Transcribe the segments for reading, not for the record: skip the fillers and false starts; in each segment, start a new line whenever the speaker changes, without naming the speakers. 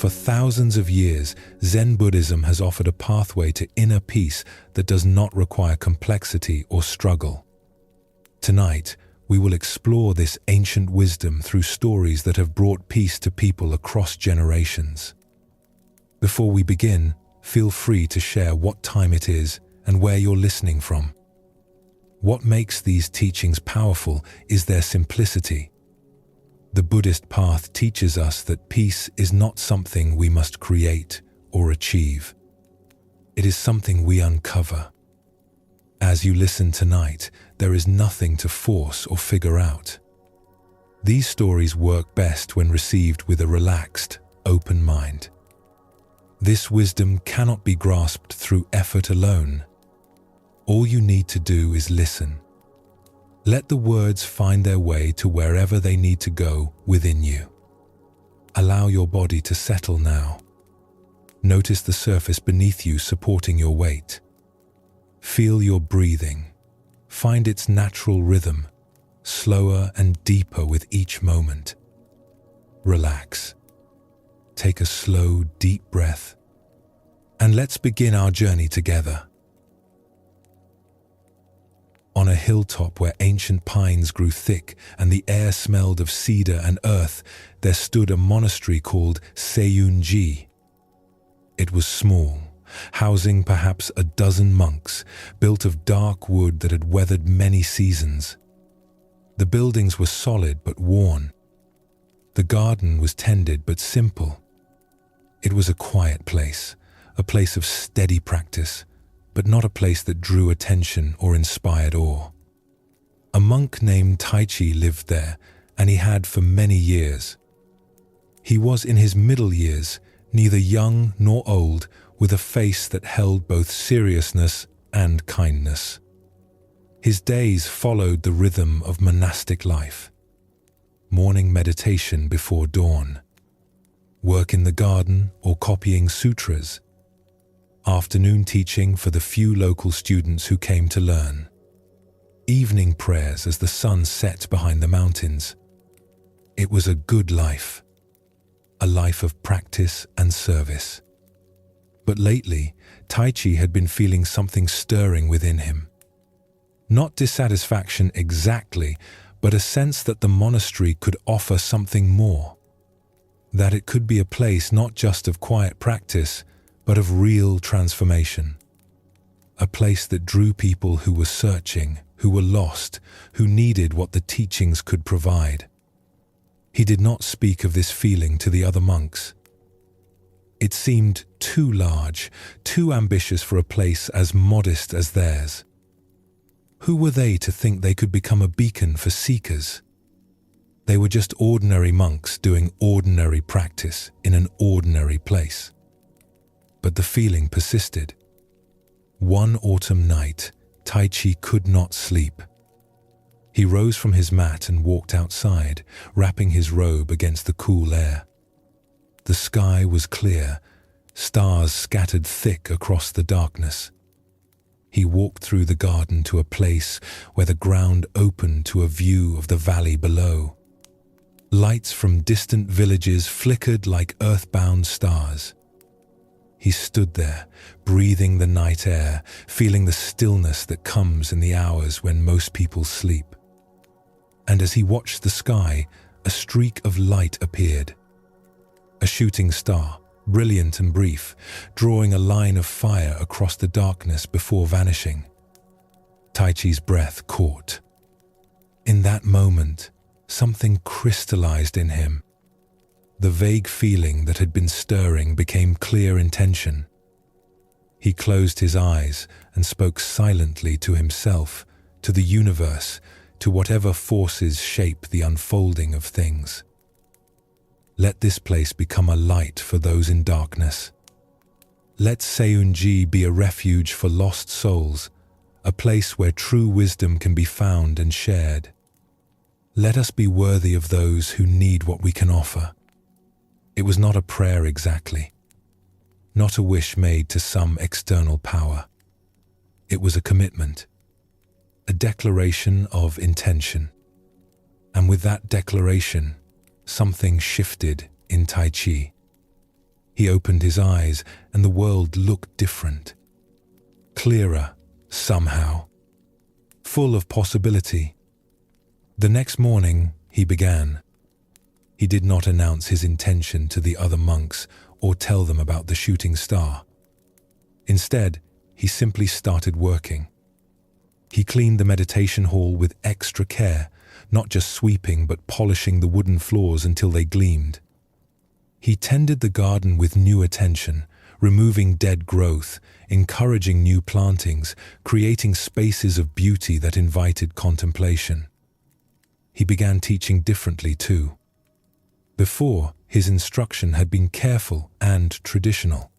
For thousands of years, Zen Buddhism has offered a pathway to inner peace that does not require complexity or struggle. Tonight, we will explore this ancient wisdom through stories that have brought peace to people across generations. Before we begin, feel free to share what time it is and where you're listening from. What makes these teachings powerful is their simplicity. The Buddhist path teaches us that peace is not something we must create or achieve. It is something we uncover. As you listen tonight, there is nothing to force or figure out. These stories work best when received with a relaxed, open mind. This wisdom cannot be grasped through effort alone. All you need to do is listen. Let the words find their way to wherever they need to go within you. Allow your body to settle now. Notice the surface beneath you supporting your weight. Feel your breathing. Find its natural rhythm, slower and deeper with each moment. Relax. Take a slow, deep breath. And let's begin our journey together. On a hilltop where ancient pines grew thick and the air smelled of cedar and earth, there stood a monastery called Seiyun-ji. It was small, housing perhaps a dozen monks, built of dark wood that had weathered many seasons. The buildings were solid but worn. The garden was tended but simple. It was a quiet place, a place of steady practice, but not a place that drew attention or inspired awe. A monk named Taichi lived there, and he had for many years. He was in his middle years, neither young nor old, with a face that held both seriousness and kindness. His days followed the rhythm of monastic life. Morning meditation before dawn. Work in the garden or copying sutras. Afternoon teaching for the few local students who came to learn. Evening prayers as the sun set behind the mountains. It was a good life. A life of practice and service. But lately, Taichi had been feeling something stirring within him. Not dissatisfaction exactly, but a sense that the monastery could offer something more. That it could be a place not just of quiet practice, but of real transformation. A place that drew people who were searching, who were lost, who needed what the teachings could provide. He did not speak of this feeling to the other monks. It seemed too large, too ambitious for a place as modest as theirs. Who were they to think they could become a beacon for seekers? They were just ordinary monks doing ordinary practice in an ordinary place. But the feeling persisted. One autumn night, Taichi could not sleep. He rose from his mat and walked outside, wrapping his robe against the cool air. The sky was clear, stars scattered thick across the darkness. He walked through the garden to a place where the ground opened to a view of the valley below. Lights from distant villages flickered like earthbound stars. He stood there, breathing the night air, feeling the stillness that comes in the hours when most people sleep. And as he watched the sky, a streak of light appeared. A shooting star, brilliant and brief, drawing a line of fire across the darkness before vanishing. Taichi's breath caught. In that moment, something crystallized in him. The vague feeling that had been stirring became clear intention. He closed his eyes and spoke silently to himself, to the universe, to whatever forces shape the unfolding of things. Let this place become a light for those in darkness. Let Seiyun-ji be a refuge for lost souls, a place where true wisdom can be found and shared. Let us be worthy of those who need what we can offer. It was not a prayer exactly, not a wish made to some external power. It was a commitment, a declaration of intention. And with that declaration, something shifted in Taichi. He opened his eyes, and the world looked different. Clearer, somehow. Full of possibility. The next morning, he began. He did not announce his intention to the other monks or tell them about the shooting star. Instead, he simply started working. He cleaned the meditation hall with extra care, not just sweeping but polishing the wooden floors until they gleamed. He tended the garden with new attention, removing dead growth, encouraging new plantings, creating spaces of beauty that invited contemplation. He began teaching differently too. Before, his instruction had been careful and traditional.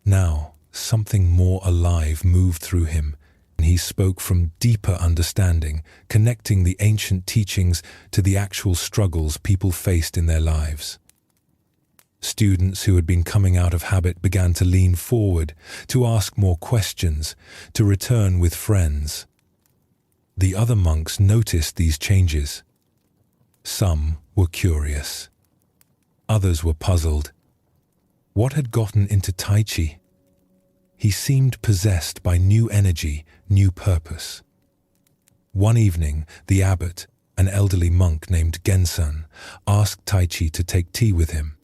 Now, something more alive moved through him, and he spoke from deeper understanding, connecting the ancient teachings to the actual struggles people faced in their lives. Students who had been coming out of habit began to lean forward, to ask more questions, to return with friends. The other monks noticed these changes. Some were curious. Others were puzzled. What had gotten into Tai Chi? He seemed possessed by new energy, new purpose. One evening, the abbot, an elderly monk named Gensan, asked Tai Chi to take tea with him.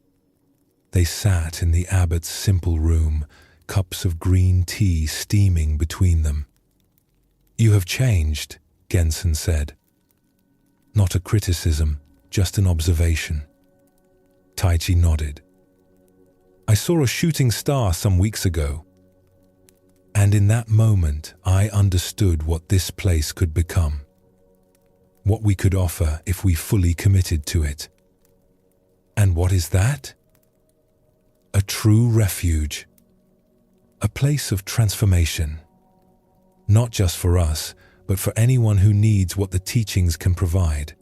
They sat in the abbot's simple room, cups of green tea steaming between them. "You have changed," Gensan said. Not a criticism, just an observation. Tai Chi nodded. "I saw a shooting star some weeks ago. And in that moment, I understood what this place could become. What we could offer if we fully committed to it." "And what is that?" "A true refuge. A place of transformation. Not just for us, but for anyone who needs what the teachings can provide."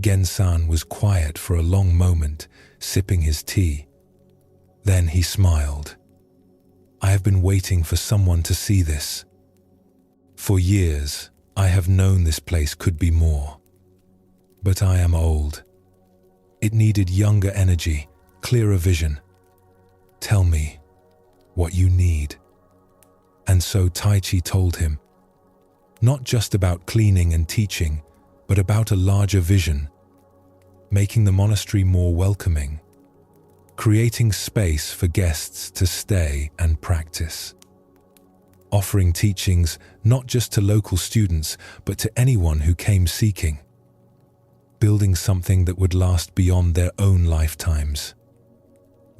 Gensan was quiet for a long moment, sipping his tea. Then he smiled. "I have been waiting for someone to see this. For years, I have known this place could be more. But I am old. It needed younger energy, clearer vision. Tell me what you need." And so Tai Chi told him, not just about cleaning and teaching, but about a larger vision, making the monastery more welcoming, creating space for guests to stay and practice, offering teachings not just to local students, but to anyone who came seeking, building something that would last beyond their own lifetimes.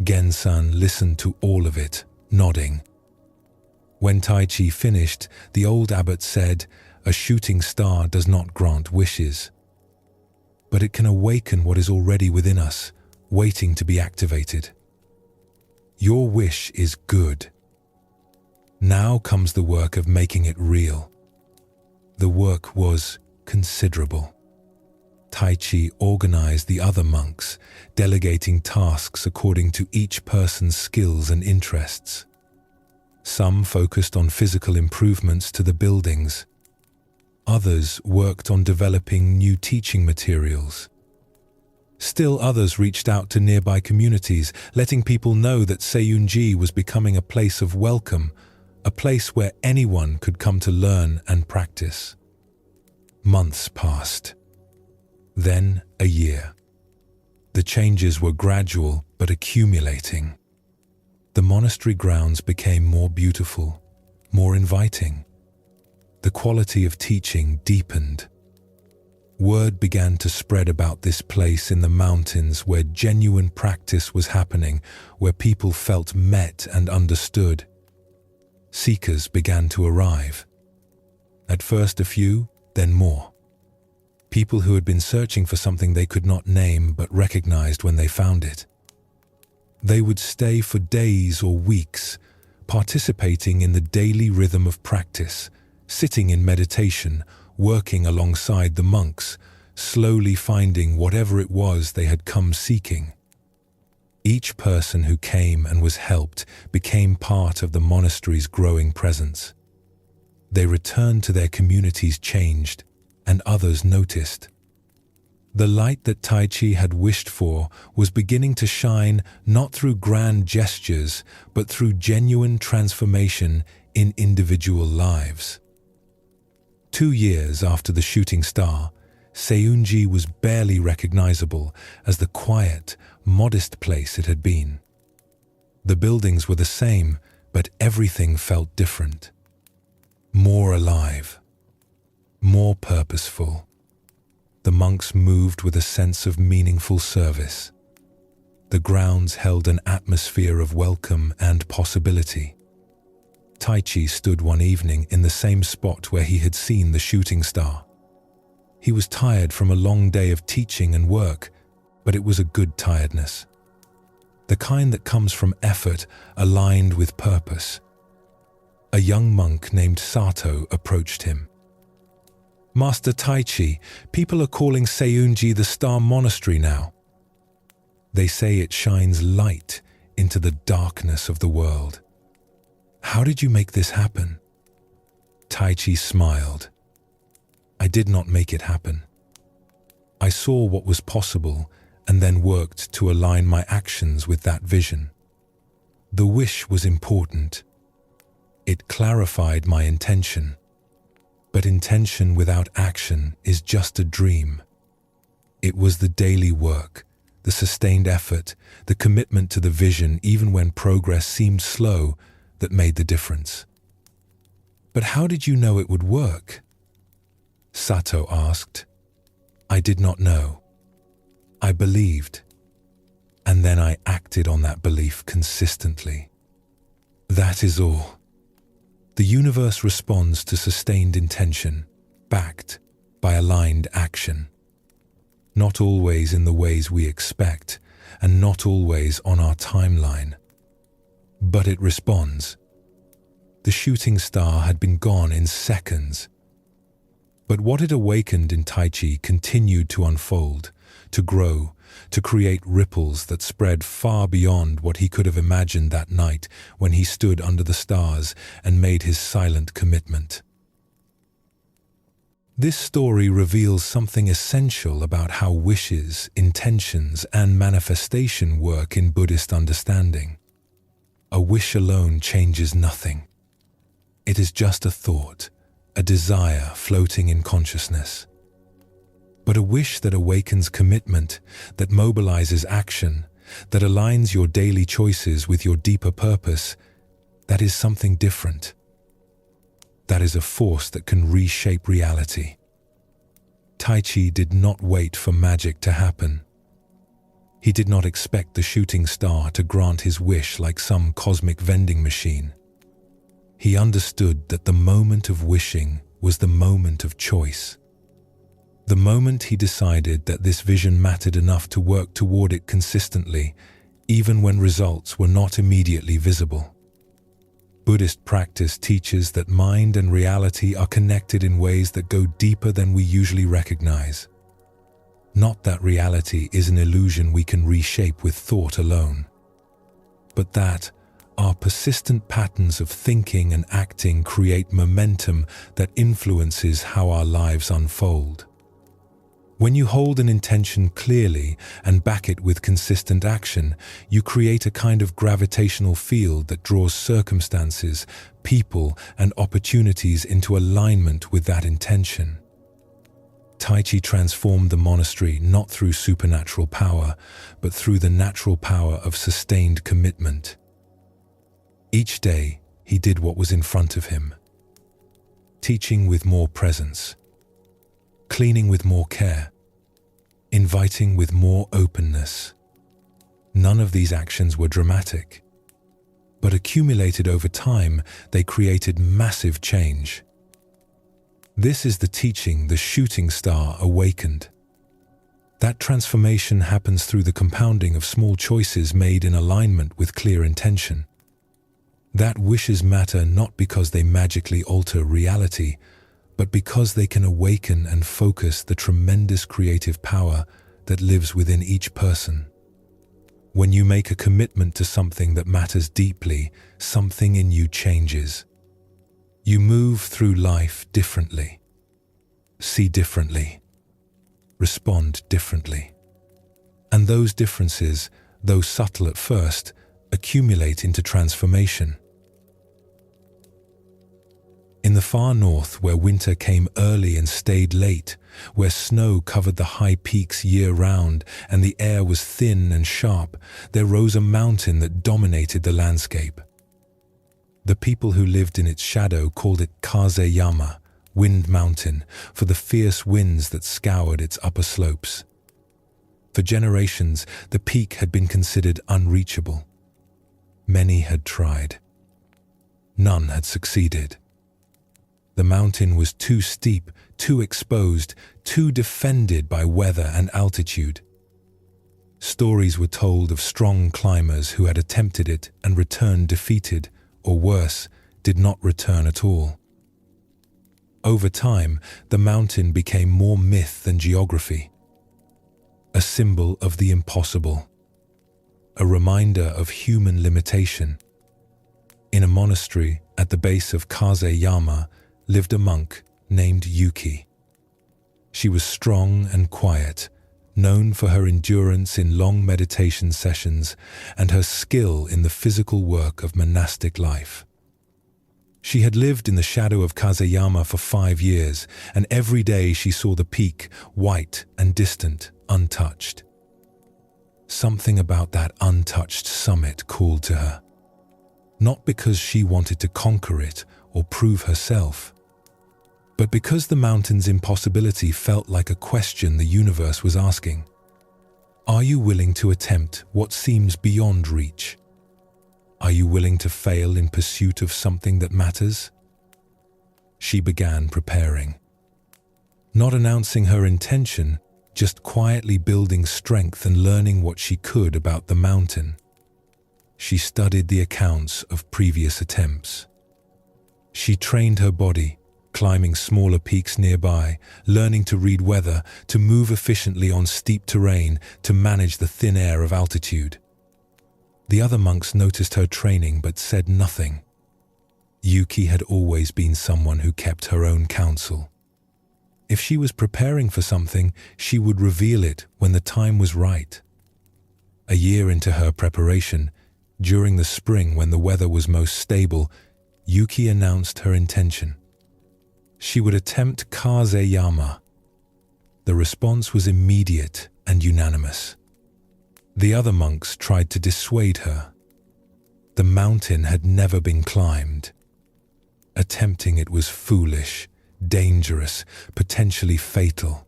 Gensan listened to all of it, nodding. When Tai Chi finished, the old abbot said, "A shooting star does not grant wishes, but it can awaken what is already within us, waiting to be activated. Your wish is good. Now comes the work of making it real." The work was considerable. Tai Chi organized the other monks, delegating tasks according to each person's skills and interests. Some focused on physical improvements to the buildings. Others worked on developing new teaching materials. Still others reached out to nearby communities, letting people know that Seiyunji was becoming a place of welcome, a place where anyone could come to learn and practice. Months passed. Then a year. The changes were gradual but accumulating. The monastery grounds became more beautiful, more inviting. The quality of teaching deepened. Word began to spread about this place in the mountains where genuine practice was happening, where people felt met and understood. Seekers began to arrive. At first a few, then more. People who had been searching for something they could not name but recognized when they found it. They would stay for days or weeks, participating in the daily rhythm of practice, sitting in meditation, working alongside the monks, slowly finding whatever it was they had come seeking. Each person who came and was helped became part of the monastery's growing presence. They returned to their communities changed, and others noticed. The light that Tai Chi had wished for was beginning to shine not through grand gestures, but through genuine transformation in individual lives. 2 years after the shooting star, Seiyunji was barely recognizable as the quiet, modest place it had been. The buildings were the same, but everything felt different. More alive, more purposeful. The monks moved with a sense of meaningful service. The grounds held an atmosphere of welcome and possibility. Tai Chi stood one evening in the same spot where he had seen the shooting star. He was tired from a long day of teaching and work, but it was a good tiredness. The kind that comes from effort aligned with purpose. A young monk named Sato approached him. "Master Tai Chi, people are calling Seiyunji the Star Monastery now. They say it shines light into the darkness of the world. How did you make this happen?" Tai Chi smiled. "I did not make it happen. I saw what was possible and then worked to align my actions with that vision. The wish was important. It clarified my intention. But intention without action is just a dream. It was the daily work, the sustained effort, the commitment to the vision even when progress seemed slow that made the difference." "But how did you know it would work?" Sato asked. "I did not know. I believed, and then I acted on that belief consistently. That is all. The universe responds to sustained intention, backed by aligned action. Not always in the ways we expect, and not always on our timeline. But it responds. The shooting star had been gone in seconds. But what it awakened in Tai Chi continued to unfold, to grow, to create ripples that spread far beyond what he could have imagined that night when he stood under the stars and made his silent commitment. This story reveals something essential about how wishes, intentions, and manifestation work in Buddhist understanding. A wish alone changes nothing. It is just a thought, a desire floating in consciousness. But a wish that awakens commitment, that mobilizes action, that aligns your daily choices with your deeper purpose, that is something different. That is a force that can reshape reality. Tai Chi did not wait for magic to happen. He did not expect the shooting star to grant his wish like some cosmic vending machine. He understood that the moment of wishing was the moment of choice. The moment he decided that this vision mattered enough to work toward it consistently, even when results were not immediately visible. Buddhist practice teaches that mind and reality are connected in ways that go deeper than we usually recognize. Not that reality is an illusion we can reshape with thought alone, but that our persistent patterns of thinking and acting create momentum that influences how our lives unfold. When you hold an intention clearly and back it with consistent action, you create a kind of gravitational field that draws circumstances, people, and opportunities into alignment with that intention. Tai Chi transformed the monastery not through supernatural power, but through the natural power of sustained commitment. Each day, he did what was in front of him. Teaching with more presence, cleaning with more care, inviting with more openness. None of these actions were dramatic, but accumulated over time, they created massive change. This is the teaching the shooting star awakened. That transformation happens through the compounding of small choices made in alignment with clear intention. That wishes matter not because they magically alter reality, but because they can awaken and focus the tremendous creative power that lives within each person. When you make a commitment to something that matters deeply, something in you changes. You move through life differently, see differently, respond differently. And those differences, though subtle at first, accumulate into transformation. In the far north, where winter came early and stayed late, where snow covered the high peaks year-round and the air was thin and sharp, there rose a mountain that dominated the landscape. The people who lived in its shadow called it Kazeyama, Wind Mountain, for the fierce winds that scoured its upper slopes. For generations, the peak had been considered unreachable. Many had tried. None had succeeded. The mountain was too steep, too exposed, too defended by weather and altitude. Stories were told of strong climbers who had attempted it and returned defeated, or worse, did not return at all. Over time, the mountain became more myth than geography. A symbol of the impossible. A reminder of human limitation. In a monastery at the base of Kazeyama lived a monk named Yuki. She was strong and quiet, known for her endurance in long meditation sessions and her skill in the physical work of monastic life. She had lived in the shadow of Kazeyama for 5 years, and every day she saw the peak, white and distant, untouched. Something about that untouched summit called to her. Not because she wanted to conquer it or prove herself, but because the mountain's impossibility felt like a question the universe was asking. Are you willing to attempt what seems beyond reach? Are you willing to fail in pursuit of something that matters? She began preparing. Not announcing her intention, just quietly building strength and learning what she could about the mountain. She studied the accounts of previous attempts. She trained her body, climbing smaller peaks nearby, learning to read weather, to move efficiently on steep terrain, to manage the thin air of altitude. The other monks noticed her training but said nothing. Yuki had always been someone who kept her own counsel. If she was preparing for something, she would reveal it when the time was right. A year into her preparation, during the spring when the weather was most stable, Yuki announced her intention. She would attempt Kazeyama. The response was immediate and unanimous. The other monks tried to dissuade her. The mountain had never been climbed. Attempting it was foolish, dangerous, potentially fatal.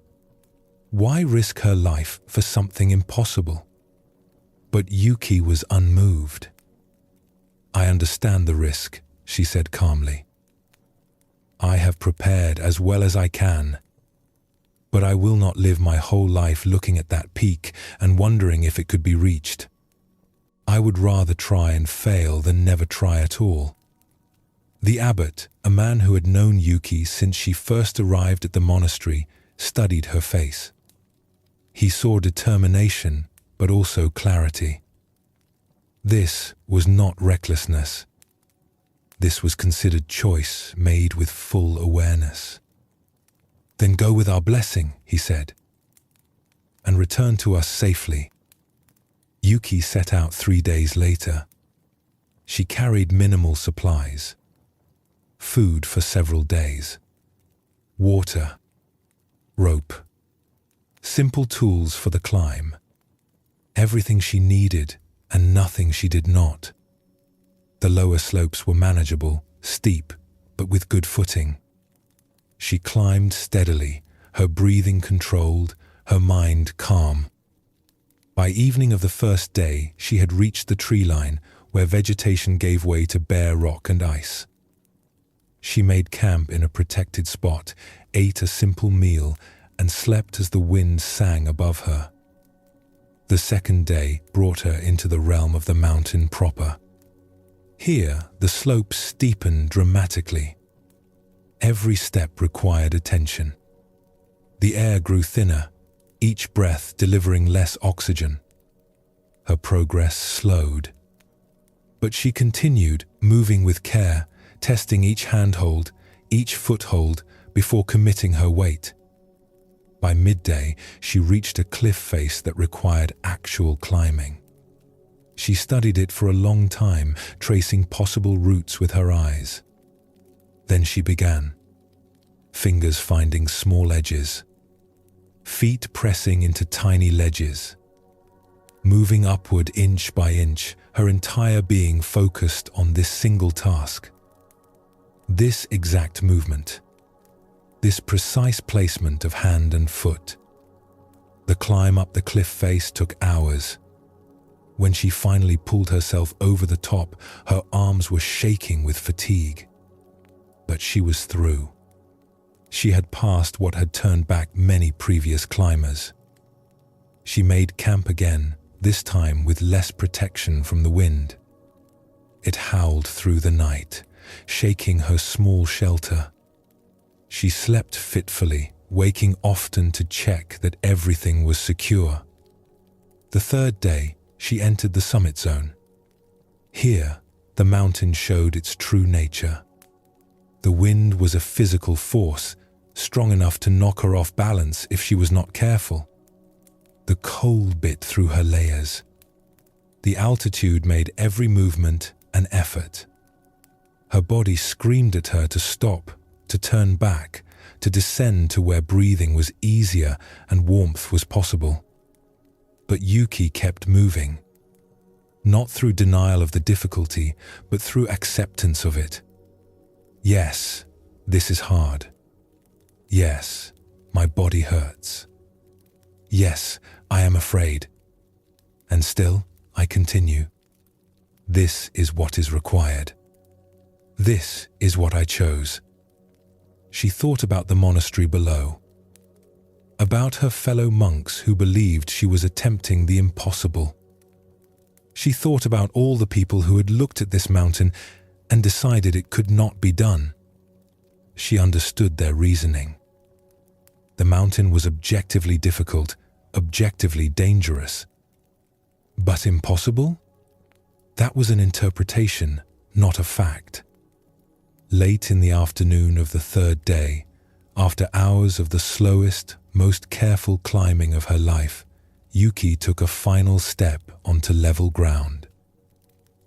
Why risk her life for something impossible? But Yuki was unmoved. I understand the risk, she said calmly. I have prepared as well as I can. But I will not live my whole life looking at that peak and wondering if it could be reached. I would rather try and fail than never try at all. The abbot, a man who had known Yuki since she first arrived at the monastery, studied her face. He saw determination, but also clarity. This was not recklessness. This was considered choice made with full awareness. Then go with our blessing, he said, and return to us safely. Yuki set out 3 days later. She carried minimal supplies. Food for several days. Water. Rope. Simple tools for the climb. Everything she needed and nothing she did not. The lower slopes were manageable, steep, but with good footing. She climbed steadily, her breathing controlled, her mind calm. By evening of the first day, she had reached the tree line, where vegetation gave way to bare rock and ice. She made camp in a protected spot, ate a simple meal, and slept as the wind sang above her. The second day brought her into the realm of the mountain proper. Here, the slopes steepened dramatically. Every step required attention. The air grew thinner, each breath delivering less oxygen. Her progress slowed. But she continued, moving with care, testing each handhold, each foothold, before committing her weight. By midday, she reached a cliff face that required actual climbing. She studied it for a long time, tracing possible routes with her eyes. Then she began, fingers finding small edges, feet pressing into tiny ledges. Moving upward inch by inch, her entire being focused on this single task. This exact movement. This precise placement of hand and foot. The climb up the cliff face took hours. When she finally pulled herself over the top, her arms were shaking with fatigue. But she was through. She had passed what had turned back many previous climbers. She made camp again, this time with less protection from the wind. It howled through the night, shaking her small shelter. She slept fitfully, waking often to check that everything was secure. The third day, she entered the summit zone. Here, the mountain showed its true nature. The wind was a physical force, strong enough to knock her off balance if she was not careful. The cold bit through her layers. The altitude made every movement an effort. Her body screamed at her to stop, to turn back, to descend to where breathing was easier and warmth was possible. But Yuki kept moving. Not through denial of the difficulty, but through acceptance of it. Yes, this is hard. Yes, my body hurts. Yes, I am afraid. And still, I continue. This is what is required. This is what I chose. She thought about the monastery below. About her fellow monks who believed she was attempting the impossible. She thought about all the people who had looked at this mountain and decided it could not be done. She understood their reasoning. The mountain was objectively difficult, objectively dangerous. But impossible? That was an interpretation, not a fact. Late in the afternoon of the third day, after hours of the slowest, most careful climbing of her life, Yuki took a final step onto level ground.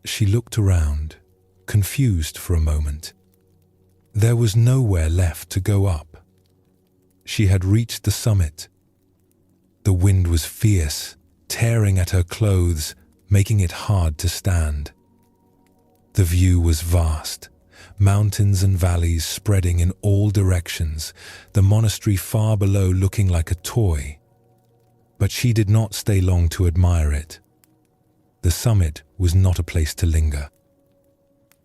She looked around, confused for a moment. There was nowhere left to go up. She had reached the summit. The wind was fierce, tearing at her clothes, making it hard to stand. The view was vast, mountains and valleys spreading in all directions, the monastery far below looking like a toy. But she did not stay long to admire it. The summit was not a place to linger.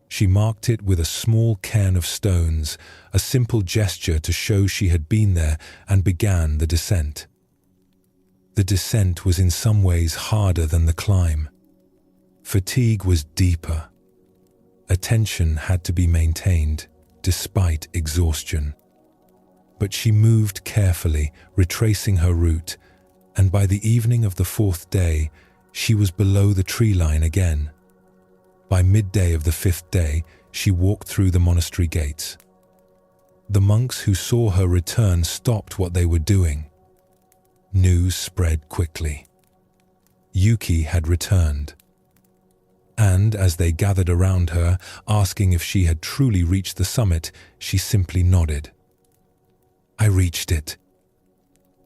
She marked it with a small cairn of stones, a simple gesture to show she had been there, and began the descent. The descent was in some ways harder than the climb. Fatigue was deeper. Attention had to be maintained, despite exhaustion. But she moved carefully, retracing her route, and by the evening of the fourth day, she was below the tree line again. By midday of the fifth day, she walked through the monastery gates. The monks who saw her return stopped what they were doing. News spread quickly. Yuki had returned. And as they gathered around her, asking if she had truly reached the summit, she simply nodded. I reached it.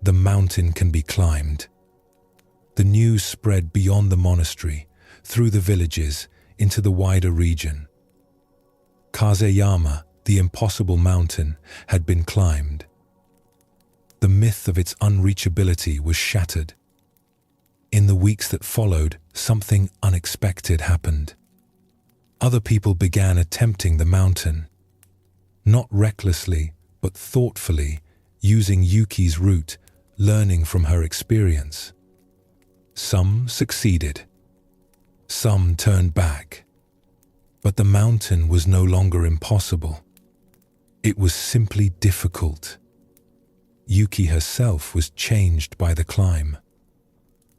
The mountain can be climbed. The news spread beyond the monastery, through the villages, into the wider region. Kazeyama, the impossible mountain, had been climbed. The myth of its unreachability was shattered. In the weeks that followed, something unexpected happened. Other people began attempting the mountain. Not recklessly, but thoughtfully, using Yuki's route, learning from her experience. Some succeeded. Some turned back. But the mountain was no longer impossible. It was simply difficult. Yuki herself was changed by the climb.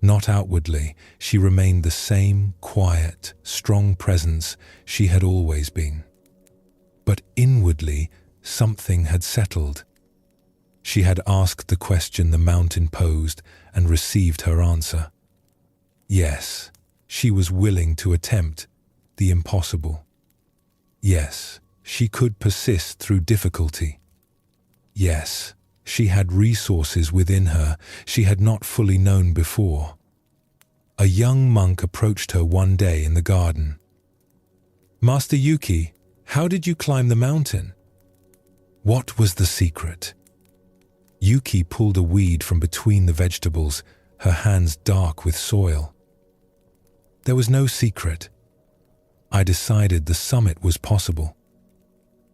Not outwardly, she remained the same quiet, strong presence she had always been. But inwardly, something had settled. She had asked the question the mountain posed and received her answer. Yes, she was willing to attempt the impossible. Yes, she could persist through difficulty. Yes, she had resources within her she had not fully known before. A young monk approached her one day in the garden. "Master Yuki, how did you climb the mountain?" What was the secret? Yuki pulled a weed from between the vegetables, her hands dark with soil. There was no secret. I decided the summit was possible.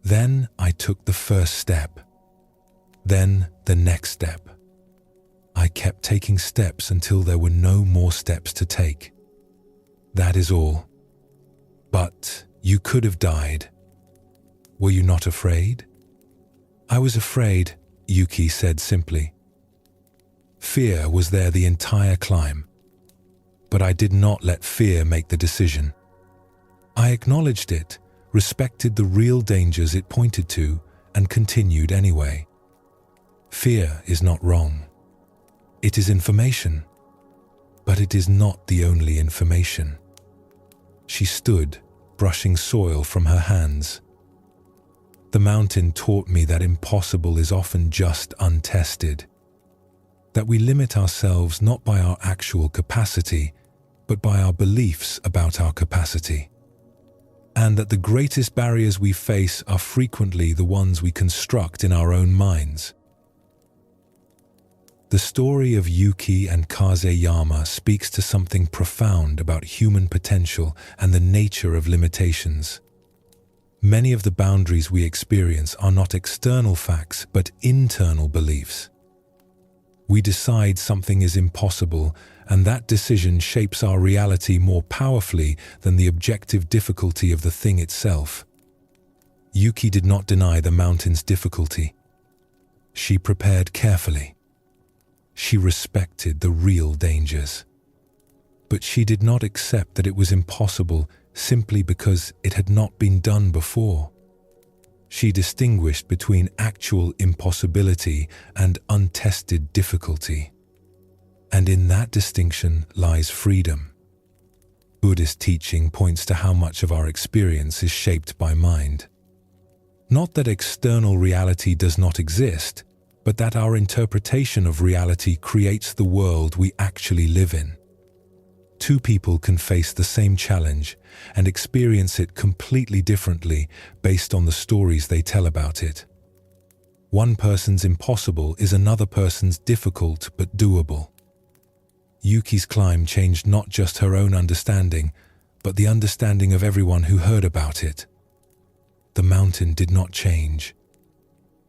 Then I took the first step. Then the next step. I kept taking steps until there were no more steps to take. That is all. But you could have died. Were you not afraid? I was afraid, Yuki said simply. Fear was there the entire climb. But I did not let fear make the decision. I acknowledged it, respected the real dangers it pointed to, and continued anyway. Fear is not wrong. It is information. But it is not the only information. She stood, brushing soil from her hands. The mountain taught me that impossible is often just untested. That we limit ourselves not by our actual capacity, but by our beliefs about our capacity. And that the greatest barriers we face are frequently the ones we construct in our own minds. The story of Yuki and Kazeyama speaks to something profound about human potential and the nature of limitations. Many of the boundaries we experience are not external facts, but internal beliefs. We decide something is impossible, and that decision shapes our reality more powerfully than the objective difficulty of the thing itself. Yuki did not deny the mountain's difficulty. She prepared carefully. She respected the real dangers. But she did not accept that it was impossible simply because it had not been done before. She distinguished between actual impossibility and untested difficulty. And in that distinction lies freedom. Buddhist teaching points to how much of our experience is shaped by mind. Not that external reality does not exist, but that our interpretation of reality creates the world we actually live in. Two people can face the same challenge and experience it completely differently based on the stories they tell about it. One person's impossible is another person's difficult but doable. Yuki's climb changed not just her own understanding, but the understanding of everyone who heard about it. The mountain did not change.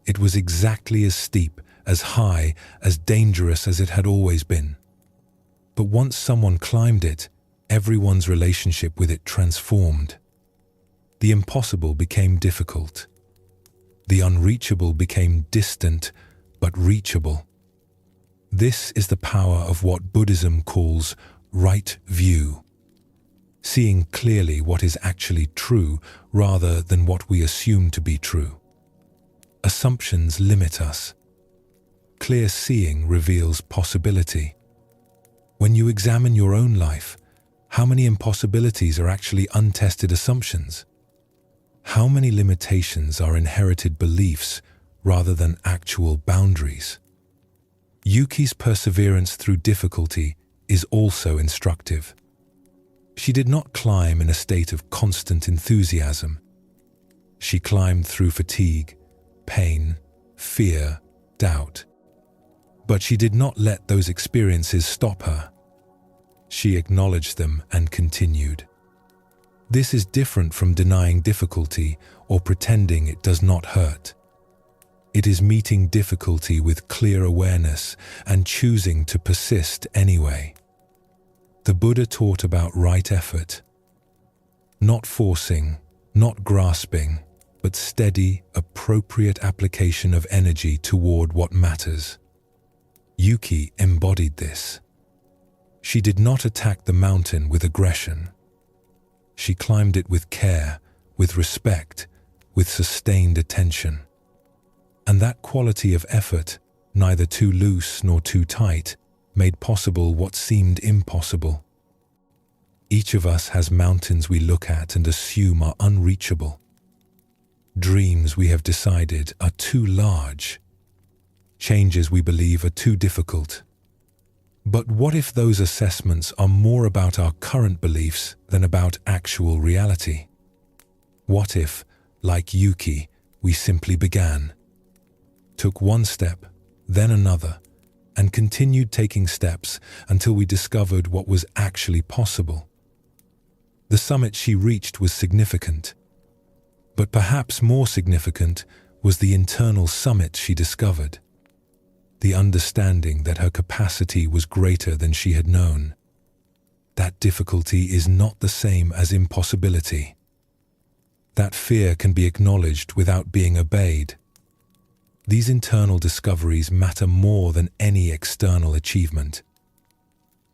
It was exactly as steep, as high, as dangerous as it had always been. But once someone climbed it, everyone's relationship with it transformed. The impossible became difficult. The unreachable became distant, but reachable. This is the power of what Buddhism calls right view. Seeing clearly what is actually true rather than what we assume to be true. Assumptions limit us. Clear seeing reveals possibility. When you examine your own life, how many impossibilities are actually untested assumptions? How many limitations are inherited beliefs rather than actual boundaries? Yuki's perseverance through difficulty is also instructive. She did not climb in a state of constant enthusiasm. She climbed through fatigue, pain, fear, doubt. But she did not let those experiences stop her. She acknowledged them and continued. This is different from denying difficulty or pretending it does not hurt. It is meeting difficulty with clear awareness and choosing to persist anyway. The Buddha taught about right effort. Not forcing, not grasping, but steady, appropriate application of energy toward what matters. Yuki embodied this. She did not attack the mountain with aggression. She climbed it with care, with respect, with sustained attention. And that quality of effort neither too loose nor too tight, made possible what seemed impossible. Each of us has mountains we look at and assume are unreachable. Dreams we have decided are too large. Changes we believe are too difficult. But what if those assessments are more about our current beliefs than about actual reality? What if, like Yuki, we simply began, took one step, then another, and continued taking steps until we discovered what was actually possible? The summit she reached was significant, but perhaps more significant was the internal summit she discovered. The understanding that her capacity was greater than she had known. That difficulty is not the same as impossibility. That fear can be acknowledged without being obeyed. These internal discoveries matter more than any external achievement.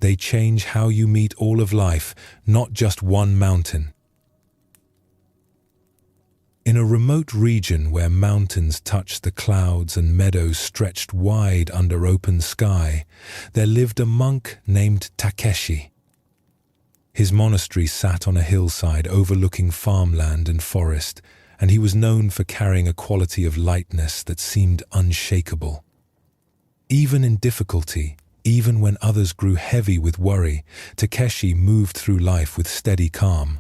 They change how you meet all of life, not just one mountain. In a remote region where mountains touched the clouds and meadows stretched wide under open sky, there lived a monk named Takeshi. His monastery sat on a hillside overlooking farmland and forest, and he was known for carrying a quality of lightness that seemed unshakable. Even in difficulty, even when others grew heavy with worry, Takeshi moved through life with steady calm.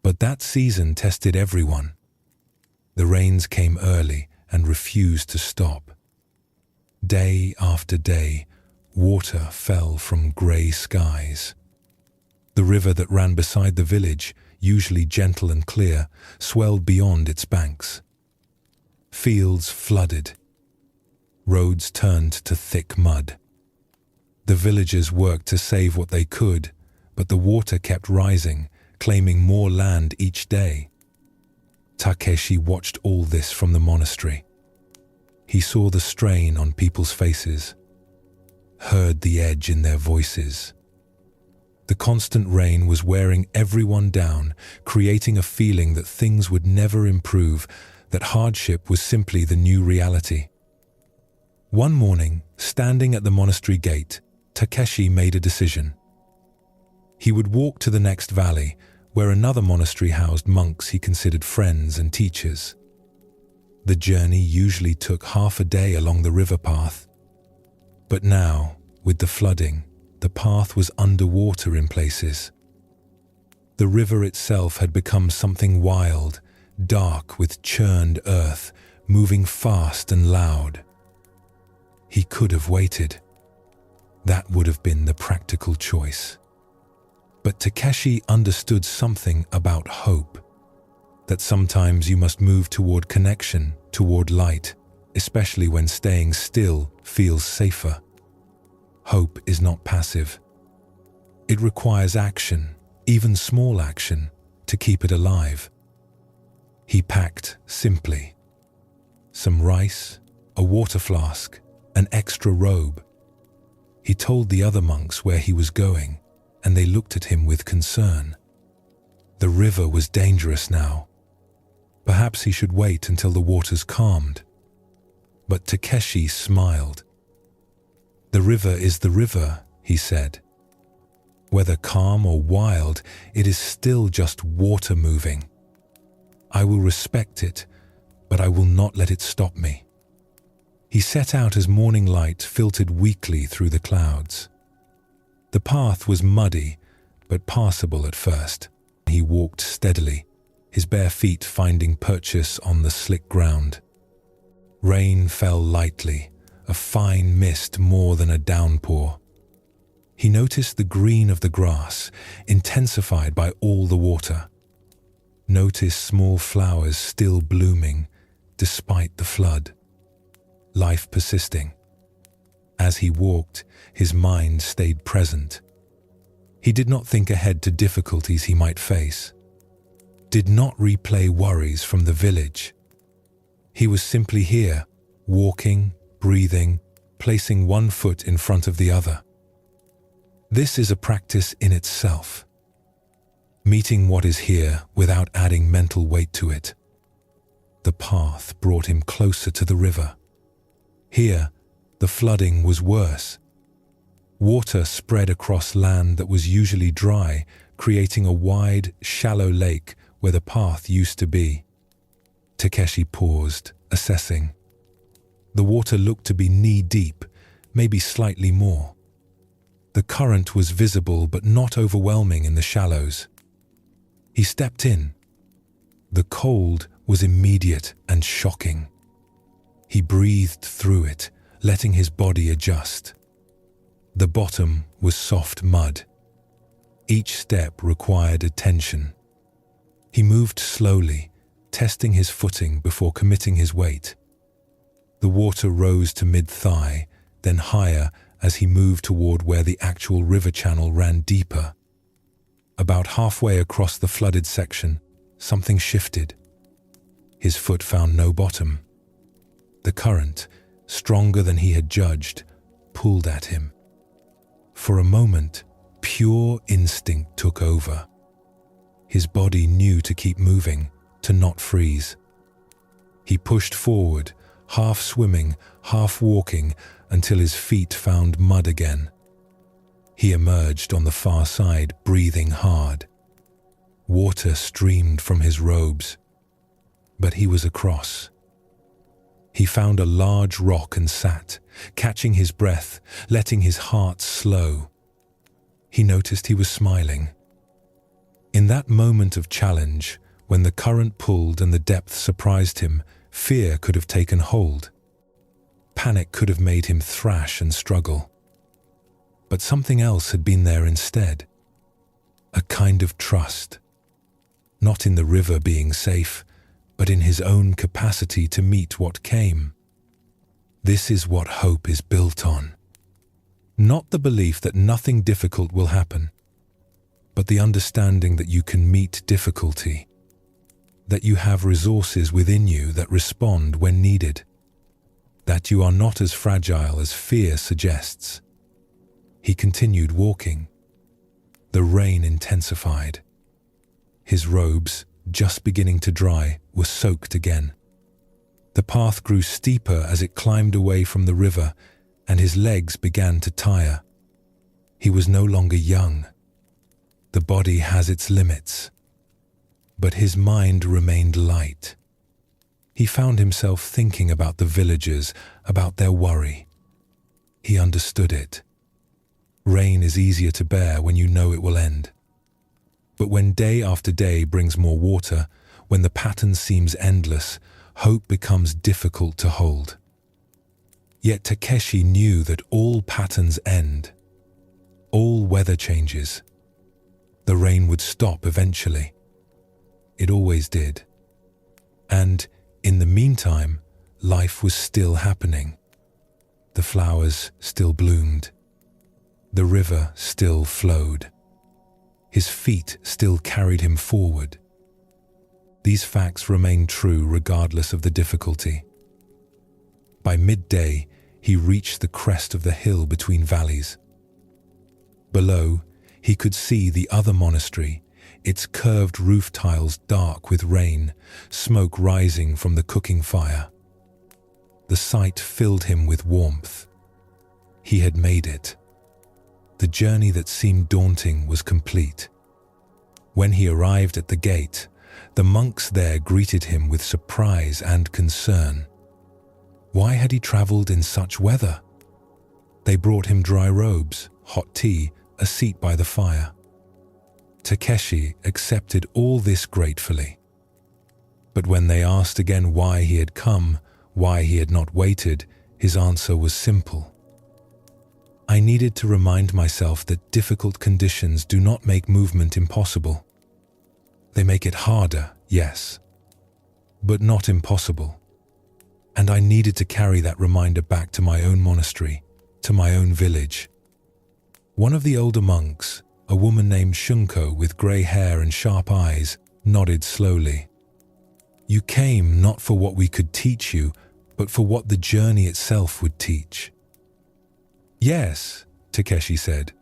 But that season tested everyone. The rains came early and refused to stop. Day after day, water fell from grey skies. The river that ran beside the village, usually gentle and clear, swelled beyond its banks. Fields flooded. Roads turned to thick mud. The villagers worked to save what they could, but the water kept rising, claiming more land each day. Takeshi watched all this from the monastery. He saw the strain on people's faces, heard the edge in their voices. The constant rain was wearing everyone down, creating a feeling that things would never improve, that hardship was simply the new reality. One morning, standing at the monastery gate, Takeshi made a decision. He would walk to the next valley, where another monastery housed monks he considered friends and teachers. The journey usually took half a day along the river path. But now, with the flooding, the path was underwater in places. The river itself had become something wild, dark with churned earth, moving fast and loud. He could have waited. That would have been the practical choice. But Takeshi understood something about hope, that sometimes you must move toward connection, toward light, especially when staying still feels safer. Hope is not passive. It requires action, even small action, to keep it alive. He packed simply. Some rice, a water flask, an extra robe. He told the other monks where he was going, and they looked at him with concern. The river was dangerous now. Perhaps he should wait until the waters calmed. But Takeshi smiled. "The river is the river," he said. "Whether calm or wild, it is still just water moving. I will respect it, but I will not let it stop me." He set out as morning light filtered weakly through the clouds. The path was muddy, but passable at first. He walked steadily, his bare feet finding purchase on the slick ground. Rain fell lightly, a fine mist more than a downpour. He noticed the green of the grass, intensified by all the water. Noticed small flowers still blooming, despite the flood. Life persisting. As he walked, his mind stayed present. He did not think ahead to difficulties he might face. Did not replay worries from the village. He was simply here, walking, breathing, placing one foot in front of the other. This is a practice in itself. Meeting what is here without adding mental weight to it. The path brought him closer to the river. Here, the flooding was worse. Water spread across land that was usually dry, creating a wide, shallow lake where the path used to be. Takeshi paused, assessing. The water looked to be knee-deep, maybe slightly more. The current was visible but not overwhelming in the shallows. He stepped in. The cold was immediate and shocking. He breathed through it, letting his body adjust. The bottom was soft mud. Each step required attention. He moved slowly, testing his footing before committing his weight. The water rose to mid-thigh, then higher as he moved toward where the actual river channel ran deeper. About halfway across the flooded section, something shifted. His foot found no bottom. The current, stronger than he had judged, pulled at him. For a moment, pure instinct took over. His body knew to keep moving, to not freeze. He pushed forward, half swimming, half walking, until his feet found mud again. He emerged on the far side, breathing hard. Water streamed from his robes, but he was across. He found a large rock and sat, catching his breath, letting his heart slow. He noticed he was smiling. In that moment of challenge, when the current pulled and the depth surprised him, fear could have taken hold. Panic could have made him thrash and struggle. But something else had been there instead. A kind of trust. Not in the river being safe, but in his own capacity to meet what came. This is what hope is built on. Not the belief that nothing difficult will happen, but the understanding that you can meet difficulty, that you have resources within you that respond when needed, that you are not as fragile as fear suggests. He continued walking. The rain intensified. His robes, just beginning to dry, were soaked again. The path grew steeper as it climbed away from the river, and his legs began to tire. He was no longer young. The body has its limits. But his mind remained light. He found himself thinking about the villagers, about their worry. He understood it. Rain is easier to bear when you know it will end. But when day after day brings more water, when the pattern seems endless, hope becomes difficult to hold. Yet Takeshi knew that all patterns end. All weather changes. The rain would stop eventually. It always did. And, in the meantime, life was still happening. The flowers still bloomed. The river still flowed. His feet still carried him forward. These facts remained true regardless of the difficulty. By midday, he reached the crest of the hill between valleys. Below, he could see the other monastery, its curved roof tiles dark with rain, smoke rising from the cooking fire. The sight filled him with warmth. He had made it. The journey that seemed daunting was complete. When he arrived at the gate, the monks there greeted him with surprise and concern. Why had he traveled in such weather? They brought him dry robes, hot tea, a seat by the fire. Takeshi accepted all this gratefully. But when they asked again why he had come, why he had not waited, his answer was simple. I needed to remind myself that difficult conditions do not make movement impossible. They make it harder, yes, but not impossible. And I needed to carry that reminder back to my own monastery, to my own village. One of the older monks, a woman named Shunko with grey hair and sharp eyes, nodded slowly. You came not for what we could teach you, but for what the journey itself would teach. Yes, Takeshi said.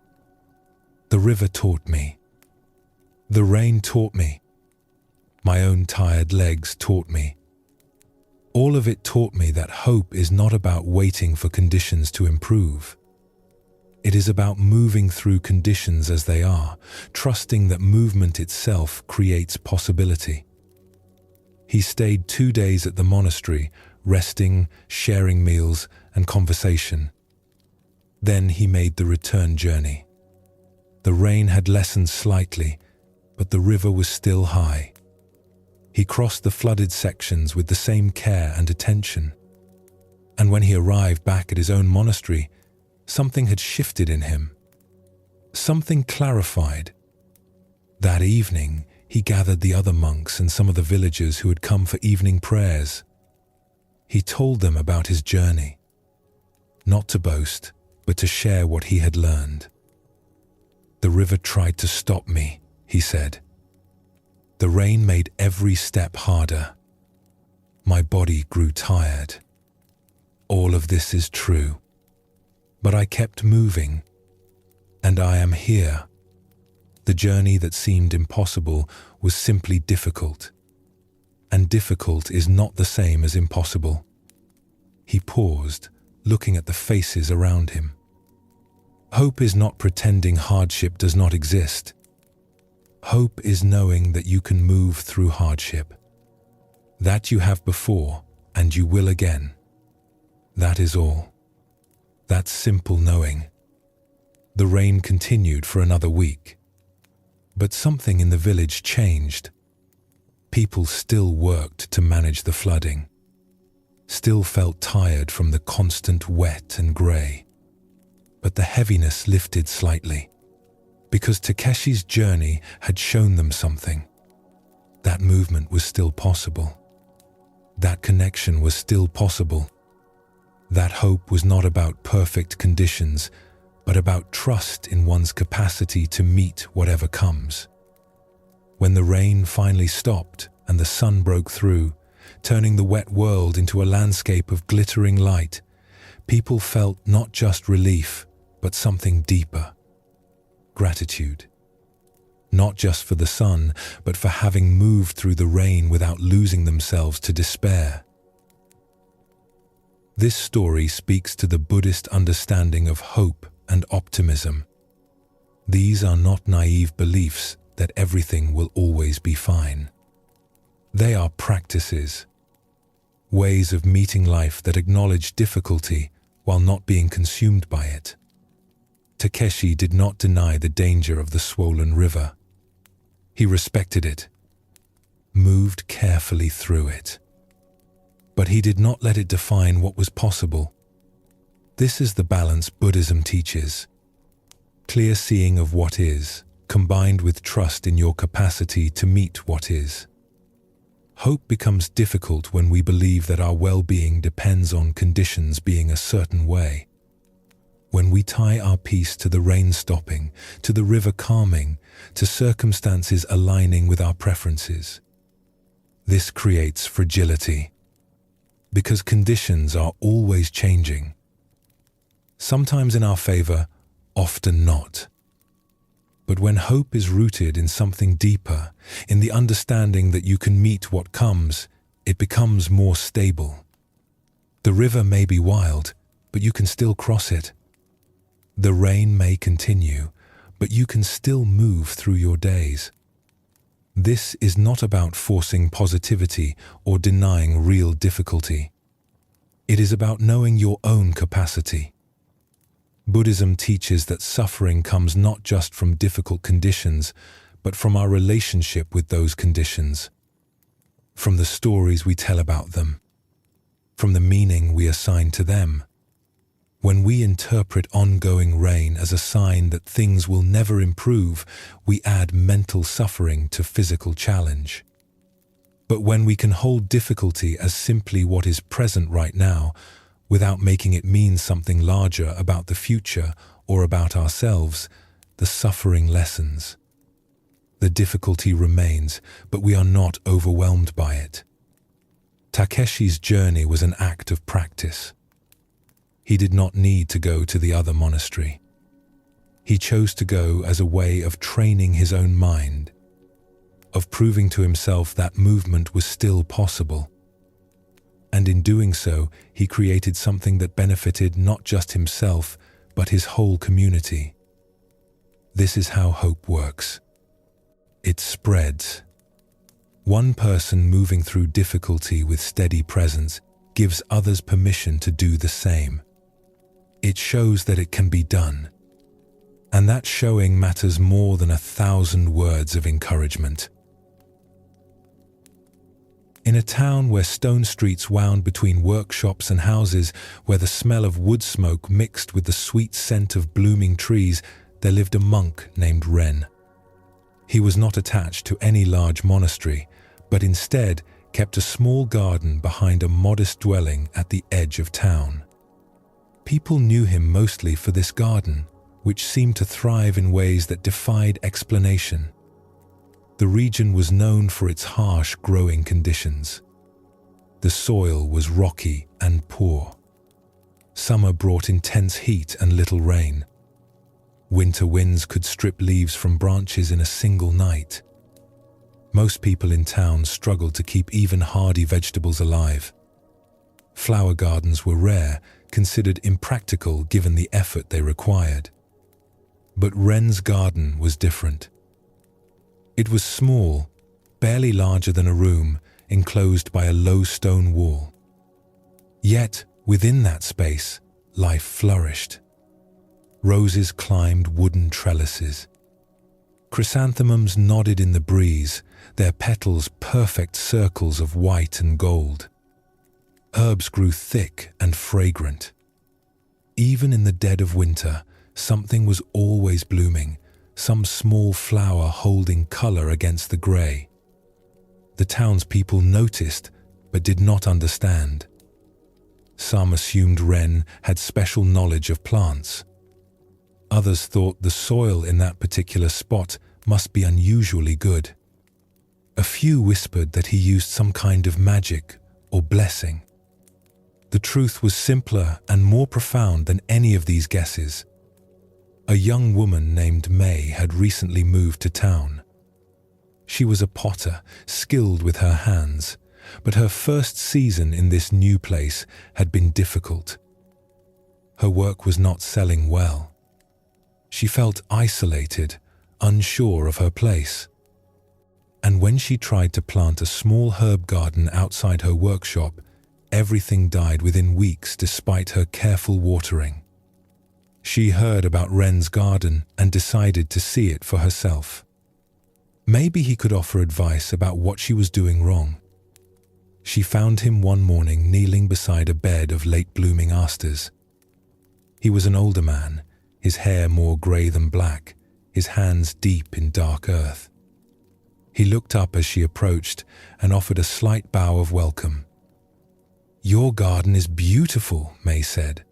The river taught me. The rain taught me. My own tired legs taught me. All of it taught me that hope is not about waiting for conditions to improve. It is about moving through conditions as they are, trusting that movement itself creates possibility. He stayed 2 days at the monastery, resting, sharing meals, and conversation. Then he made the return journey. The rain had lessened slightly, but the river was still high. He crossed the flooded sections with the same care and attention. And when he arrived back at his own monastery, something had shifted in him. Something clarified. That evening, he gathered the other monks and some of the villagers who had come for evening prayers. He told them about his journey, not to boast, but to share what he had learned. "The river tried to stop me," he said. "The rain made every step harder. My body grew tired. All of this is true. But I kept moving, and I am here. The journey that seemed impossible was simply difficult. And difficult is not the same as impossible." He paused, looking at the faces around him. Hope is not pretending hardship does not exist. Hope is knowing that you can move through hardship. That you have before, and you will again. That is all. That simple knowing. The rain continued for another week. But something in the village changed. People still worked to manage the flooding. Still felt tired from the constant wet and grey. But the heaviness lifted slightly. Because Takeshi's journey had shown them something. That movement was still possible. That connection was still possible. That hope was not about perfect conditions, but about trust in one's capacity to meet whatever comes. When the rain finally stopped and the sun broke through, turning the wet world into a landscape of glittering light, people felt not just relief, but something deeper. Gratitude. Not just for the sun, but for having moved through the rain without losing themselves to despair. This story speaks to the Buddhist understanding of hope and optimism. These are not naive beliefs that everything will always be fine. They are practices, ways of meeting life that acknowledge difficulty while not being consumed by it. Takeshi did not deny the danger of the swollen river. He respected it, moved carefully through it. But he did not let it define what was possible. This is the balance Buddhism teaches. Clear seeing of what is, combined with trust in your capacity to meet what is. Hope becomes difficult when we believe that our well-being depends on conditions being a certain way. When we tie our peace to the rain stopping, to the river calming, to circumstances aligning with our preferences. This creates fragility, because conditions are always changing. Sometimes in our favor, often not. But when hope is rooted in something deeper, in the understanding that you can meet what comes, it becomes more stable. The river may be wild, but you can still cross it. The rain may continue, but you can still move through your days. This is not about forcing positivity or denying real difficulty. It is about knowing your own capacity. Buddhism teaches that suffering comes not just from difficult conditions, but from our relationship with those conditions, from the stories we tell about them, from the meaning we assign to them. When we interpret ongoing rain as a sign that things will never improve, we add mental suffering to physical challenge. But when we can hold difficulty as simply what is present right now, without making it mean something larger about the future or about ourselves, the suffering lessens. The difficulty remains, but we are not overwhelmed by it. Takeshi's journey was an act of practice. He did not need to go to the other monastery. He chose to go as a way of training his own mind, of proving to himself that movement was still possible. And in doing so, he created something that benefited not just himself, but his whole community. This is how hope works. It spreads. One person moving through difficulty with steady presence gives others permission to do the same. It shows that it can be done. And that showing matters more than 1,000 words of encouragement. In a town where stone streets wound between workshops and houses, where the smell of wood smoke mixed with the sweet scent of blooming trees, there lived a monk named Ren. He was not attached to any large monastery, but instead kept a small garden behind a modest dwelling at the edge of town. People knew him mostly for this garden, which seemed to thrive in ways that defied explanation. The region was known for its harsh growing conditions. The soil was rocky and poor. Summer brought intense heat and little rain. Winter winds could strip leaves from branches in a single night. Most people in town struggled to keep even hardy vegetables alive. Flower gardens were rare, considered impractical given the effort they required. But Ren's garden was different. It was small, barely larger than a room, enclosed by a low stone wall. Yet, within that space, life flourished. Roses climbed wooden trellises. Chrysanthemums nodded in the breeze, their petals perfect circles of white and gold. Herbs grew thick and fragrant. Even in the dead of winter, something was always blooming, some small flower holding color against the grey. The townspeople noticed, but did not understand. Some assumed Ren had special knowledge of plants. Others thought the soil in that particular spot must be unusually good. A few whispered that he used some kind of magic or blessing. The truth was simpler and more profound than any of these guesses. A young woman named May had recently moved to town. She was a potter, skilled with her hands, but her first season in this new place had been difficult. Her work was not selling well. She felt isolated, unsure of her place. And when she tried to plant a small herb garden outside her workshop, everything died within weeks despite her careful watering. She heard about Ren's garden and decided to see it for herself. Maybe he could offer advice about what she was doing wrong. She found him one morning kneeling beside a bed of late-blooming asters. He was an older man, his hair more grey than black, his hands deep in dark earth. He looked up as she approached and offered a slight bow of welcome. "Your garden is beautiful," May said.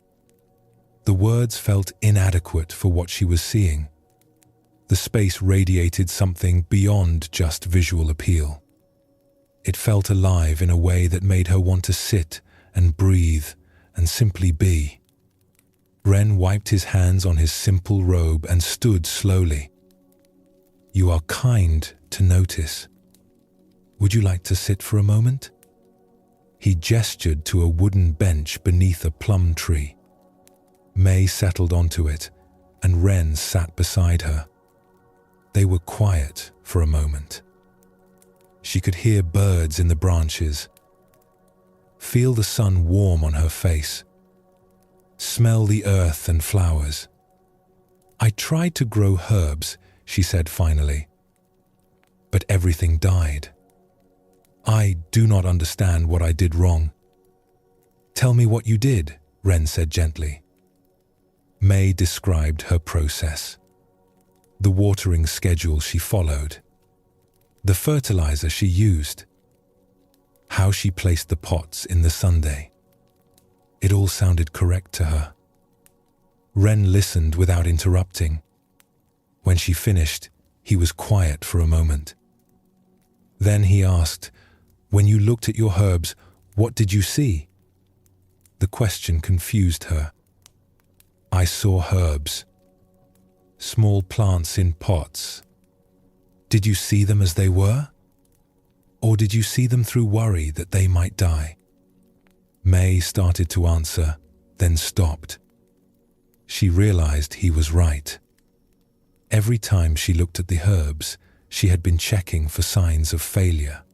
The words felt inadequate for what she was seeing. The space radiated something beyond just visual appeal. It felt alive in a way that made her want to sit and breathe and simply be. Ren wiped his hands on his simple robe and stood slowly. "You are kind to notice. Would you like to sit for a moment?" He gestured to a wooden bench beneath a plum tree. May settled onto it, and Ren sat beside her. They were quiet for a moment. She could hear birds in the branches. Feel the sun warm on her face. Smell the earth and flowers. "I tried to grow herbs," she said finally, "but everything died. I do not understand what I did wrong." "Tell me what you did," Ren said gently. May described her process. The watering schedule she followed. The fertilizer she used. How she placed the pots in the sundae. It all sounded correct to her. Ren listened without interrupting. When she finished, he was quiet for a moment. Then he asked, "When you looked at your herbs, what did you see?" The question confused her. "I saw herbs. Small plants in pots. Did you see them as they were? Or did you see them through worry that they might die?" May started to answer, then stopped. She realized he was right. Every time she looked at the herbs, she had been checking for signs of failure.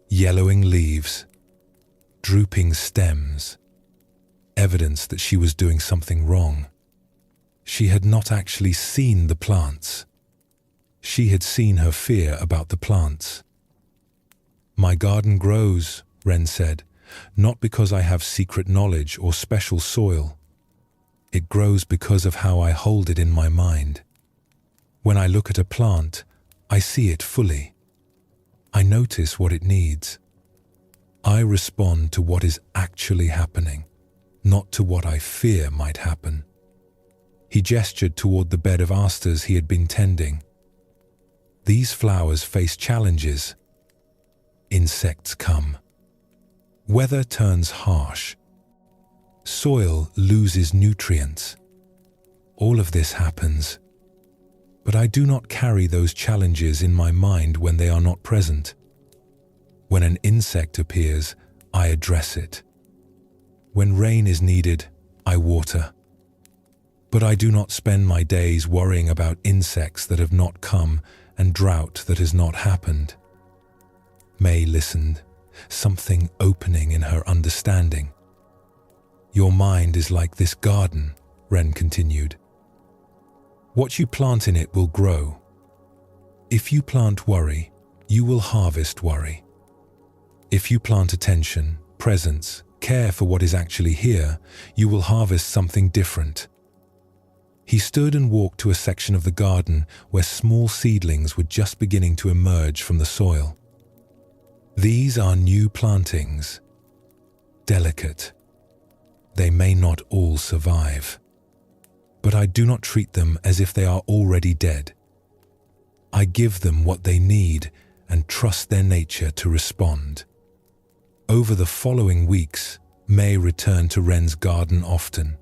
Yellowing leaves, drooping stems, evidence that she was doing something wrong. She had not actually seen the plants. She had seen her fear about the plants. "My garden grows," Ren said, "not because I have secret knowledge or special soil. It grows because of how I hold it in my mind. When I look at a plant, I see it fully. I notice what it needs. I respond to what is actually happening, not to what I fear might happen." He gestured toward the bed of asters he had been tending. "These flowers face challenges. Insects come. Weather turns harsh. Soil loses nutrients. All of this happens. But I do not carry those challenges in my mind when they are not present. When an insect appears, I address it. When rain is needed, I water. But I do not spend my days worrying about insects that have not come and drought that has not happened." May listened, something opening in her understanding. "Your mind is like this garden," Ren continued. "What you plant in it will grow. If you plant worry, you will harvest worry. If you plant attention, presence, care for what is actually here, you will harvest something different." He stood and walked to a section of the garden where small seedlings were just beginning to emerge from the soil. "These are new plantings. Delicate. They may not all survive. But I do not treat them as if they are already dead. I give them what they need and trust their nature to respond." Over the following weeks, May returned to Ren's garden often.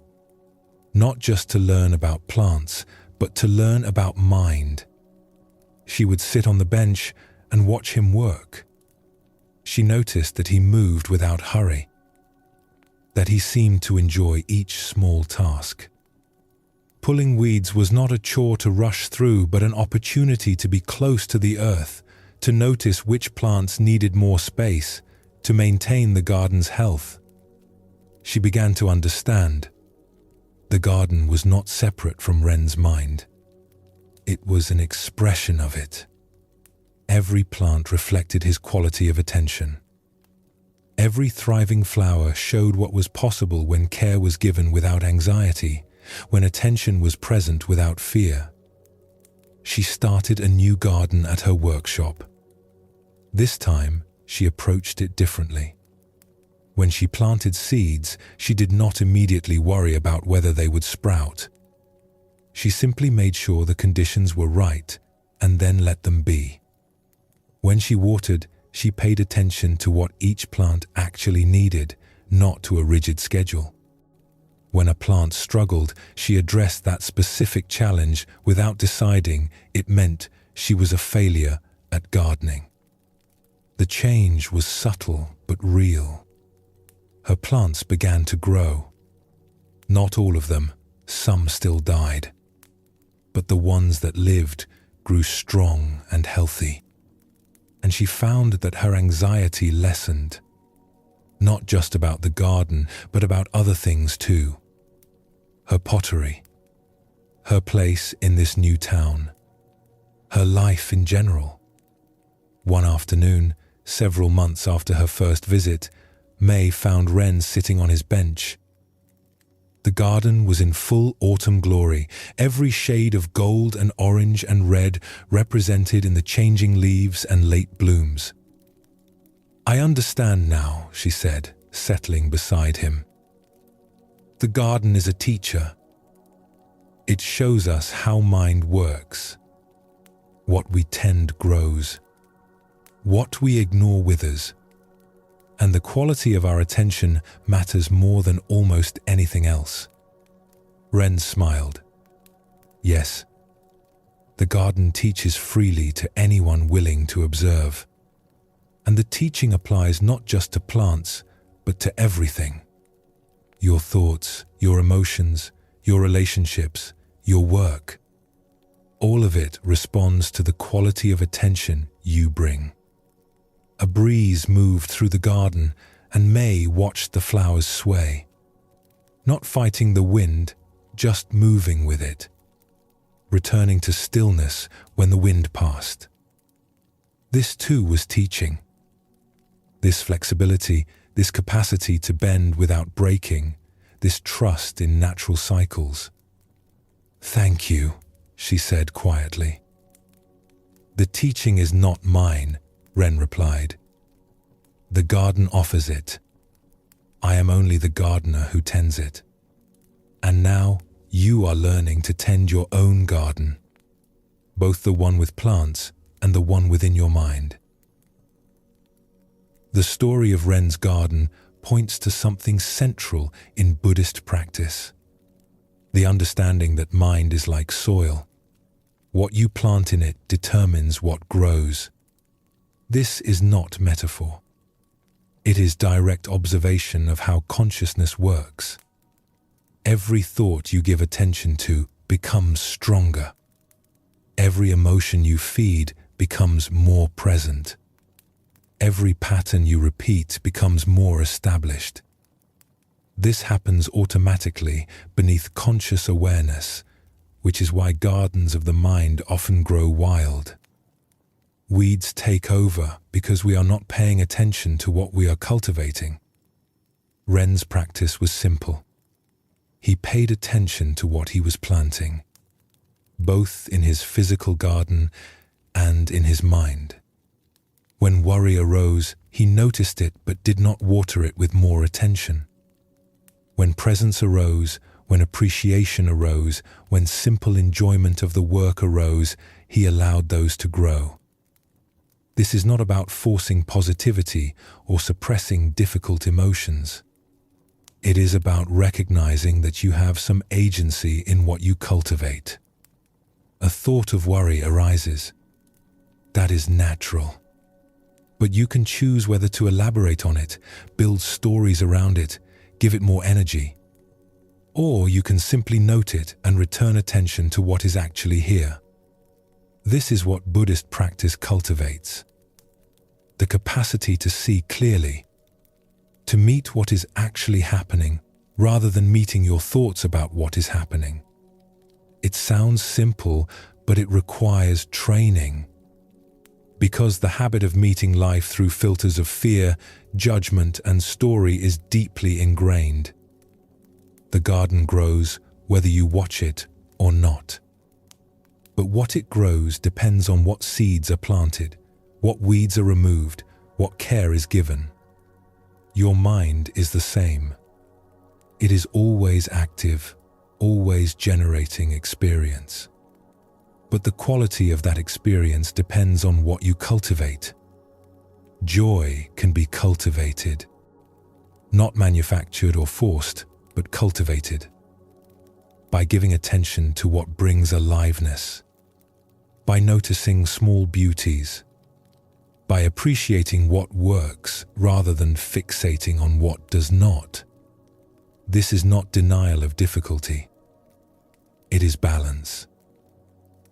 Not just to learn about plants, but to learn about mind. She would sit on the bench and watch him work. She noticed that he moved without hurry, that he seemed to enjoy each small task. Pulling weeds was not a chore to rush through, but an opportunity to be close to the earth, to notice which plants needed more space, to maintain the garden's health. She began to understand. The garden was not separate from Ren's mind. It was an expression of it. Every plant reflected his quality of attention. Every thriving flower showed what was possible when care was given without anxiety, when attention was present without fear. She started a new garden at her workshop. This time, she approached it differently. When she planted seeds, she did not immediately worry about whether they would sprout. She simply made sure the conditions were right and then let them be. When she watered, she paid attention to what each plant actually needed, not to a rigid schedule. When a plant struggled, she addressed that specific challenge without deciding it meant she was a failure at gardening. The change was subtle but real. Her plants began to grow. Not all of them, some still died. But the ones that lived grew strong and healthy. And she found that her anxiety lessened. Not just about the garden, but about other things too. Her pottery, her place in this new town, her life in general. One afternoon, several months after her first visit, May found Ren sitting on his bench. The garden was in full autumn glory, every shade of gold and orange and red represented in the changing leaves and late blooms. "I understand now," she said, settling beside him. "The garden is a teacher. It shows us how mind works. What we tend grows. What we ignore withers. And the quality of our attention matters more than almost anything else." Ren smiled. "Yes, the garden teaches freely to anyone willing to observe. And the teaching applies not just to plants, but to everything. Your thoughts, your emotions, your relationships, your work. All of it responds to the quality of attention you bring. A breeze moved through the garden, and May watched the flowers sway. Not fighting the wind, just moving with it. Returning to stillness when the wind passed. This too was teaching. This flexibility, this capacity to bend without breaking, this trust in natural cycles. "Thank you," she said quietly. "The teaching is not mine," Ren replied. "The garden offers it. I am only the gardener who tends it. And now you are learning to tend your own garden, both the one with plants and the one within your mind." The story of Ren's garden points to something central in Buddhist practice. The understanding that mind is like soil. What you plant in it determines what grows. This is not metaphor. It is direct observation of how consciousness works. Every thought you give attention to becomes stronger. Every emotion you feed becomes more present. Every pattern you repeat becomes more established. This happens automatically beneath conscious awareness, which is why gardens of the mind often grow wild. Weeds take over because we are not paying attention to what we are cultivating. Ren's practice was simple. He paid attention to what he was planting, both in his physical garden and in his mind. When worry arose, he noticed it but did not water it with more attention. When presence arose, when appreciation arose, when simple enjoyment of the work arose, he allowed those to grow. This is not about forcing positivity or suppressing difficult emotions. It is about recognizing that you have some agency in what you cultivate. A thought of worry arises. That is natural. But you can choose whether to elaborate on it, build stories around it, give it more energy. Or you can simply note it and return attention to what is actually here. This is what Buddhist practice cultivates. The capacity to see clearly, to meet what is actually happening rather than meeting your thoughts about what is happening. It sounds simple, but it requires training. Because the habit of meeting life through filters of fear, judgment, and story is deeply ingrained. The garden grows whether you watch it or not. But what it grows depends on what seeds are planted, what weeds are removed, what care is given. Your mind is the same. It is always active, always generating experience. But the quality of that experience depends on what you cultivate. Joy can be cultivated, not manufactured or forced, but cultivated. By giving attention to what brings aliveness, by noticing small beauties, by appreciating what works rather than fixating on what does not. This is not denial of difficulty. It is balance.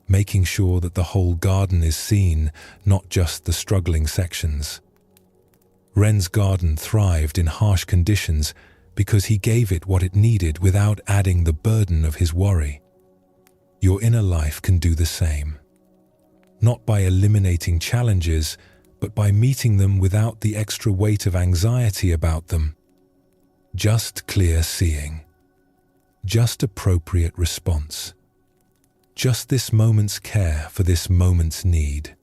Making sure that the whole garden is seen, not just the struggling sections. Ren's garden thrived in harsh conditions because he gave it what it needed without adding the burden of his worry. Your inner life can do the same. Not by eliminating challenges, but by meeting them without the extra weight of anxiety about them. Just clear seeing. Just appropriate response. Just this moment's care for this moment's need.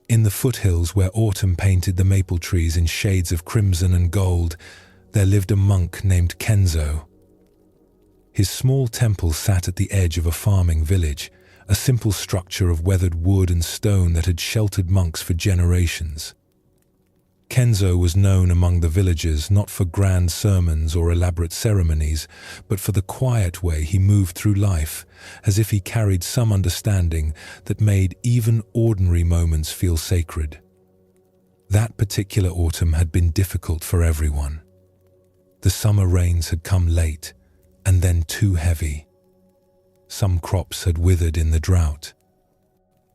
In the foothills where autumn painted the maple trees in shades of crimson and gold, there lived a monk named Kenzo. His small temple sat at the edge of a farming village, a simple structure of weathered wood and stone that had sheltered monks for generations. Kenzo was known among the villagers not for grand sermons or elaborate ceremonies, but for the quiet way he moved through life, as if he carried some understanding that made even ordinary moments feel sacred. That particular autumn had been difficult for everyone. The summer rains had come late and then too heavy. Some crops had withered in the drought.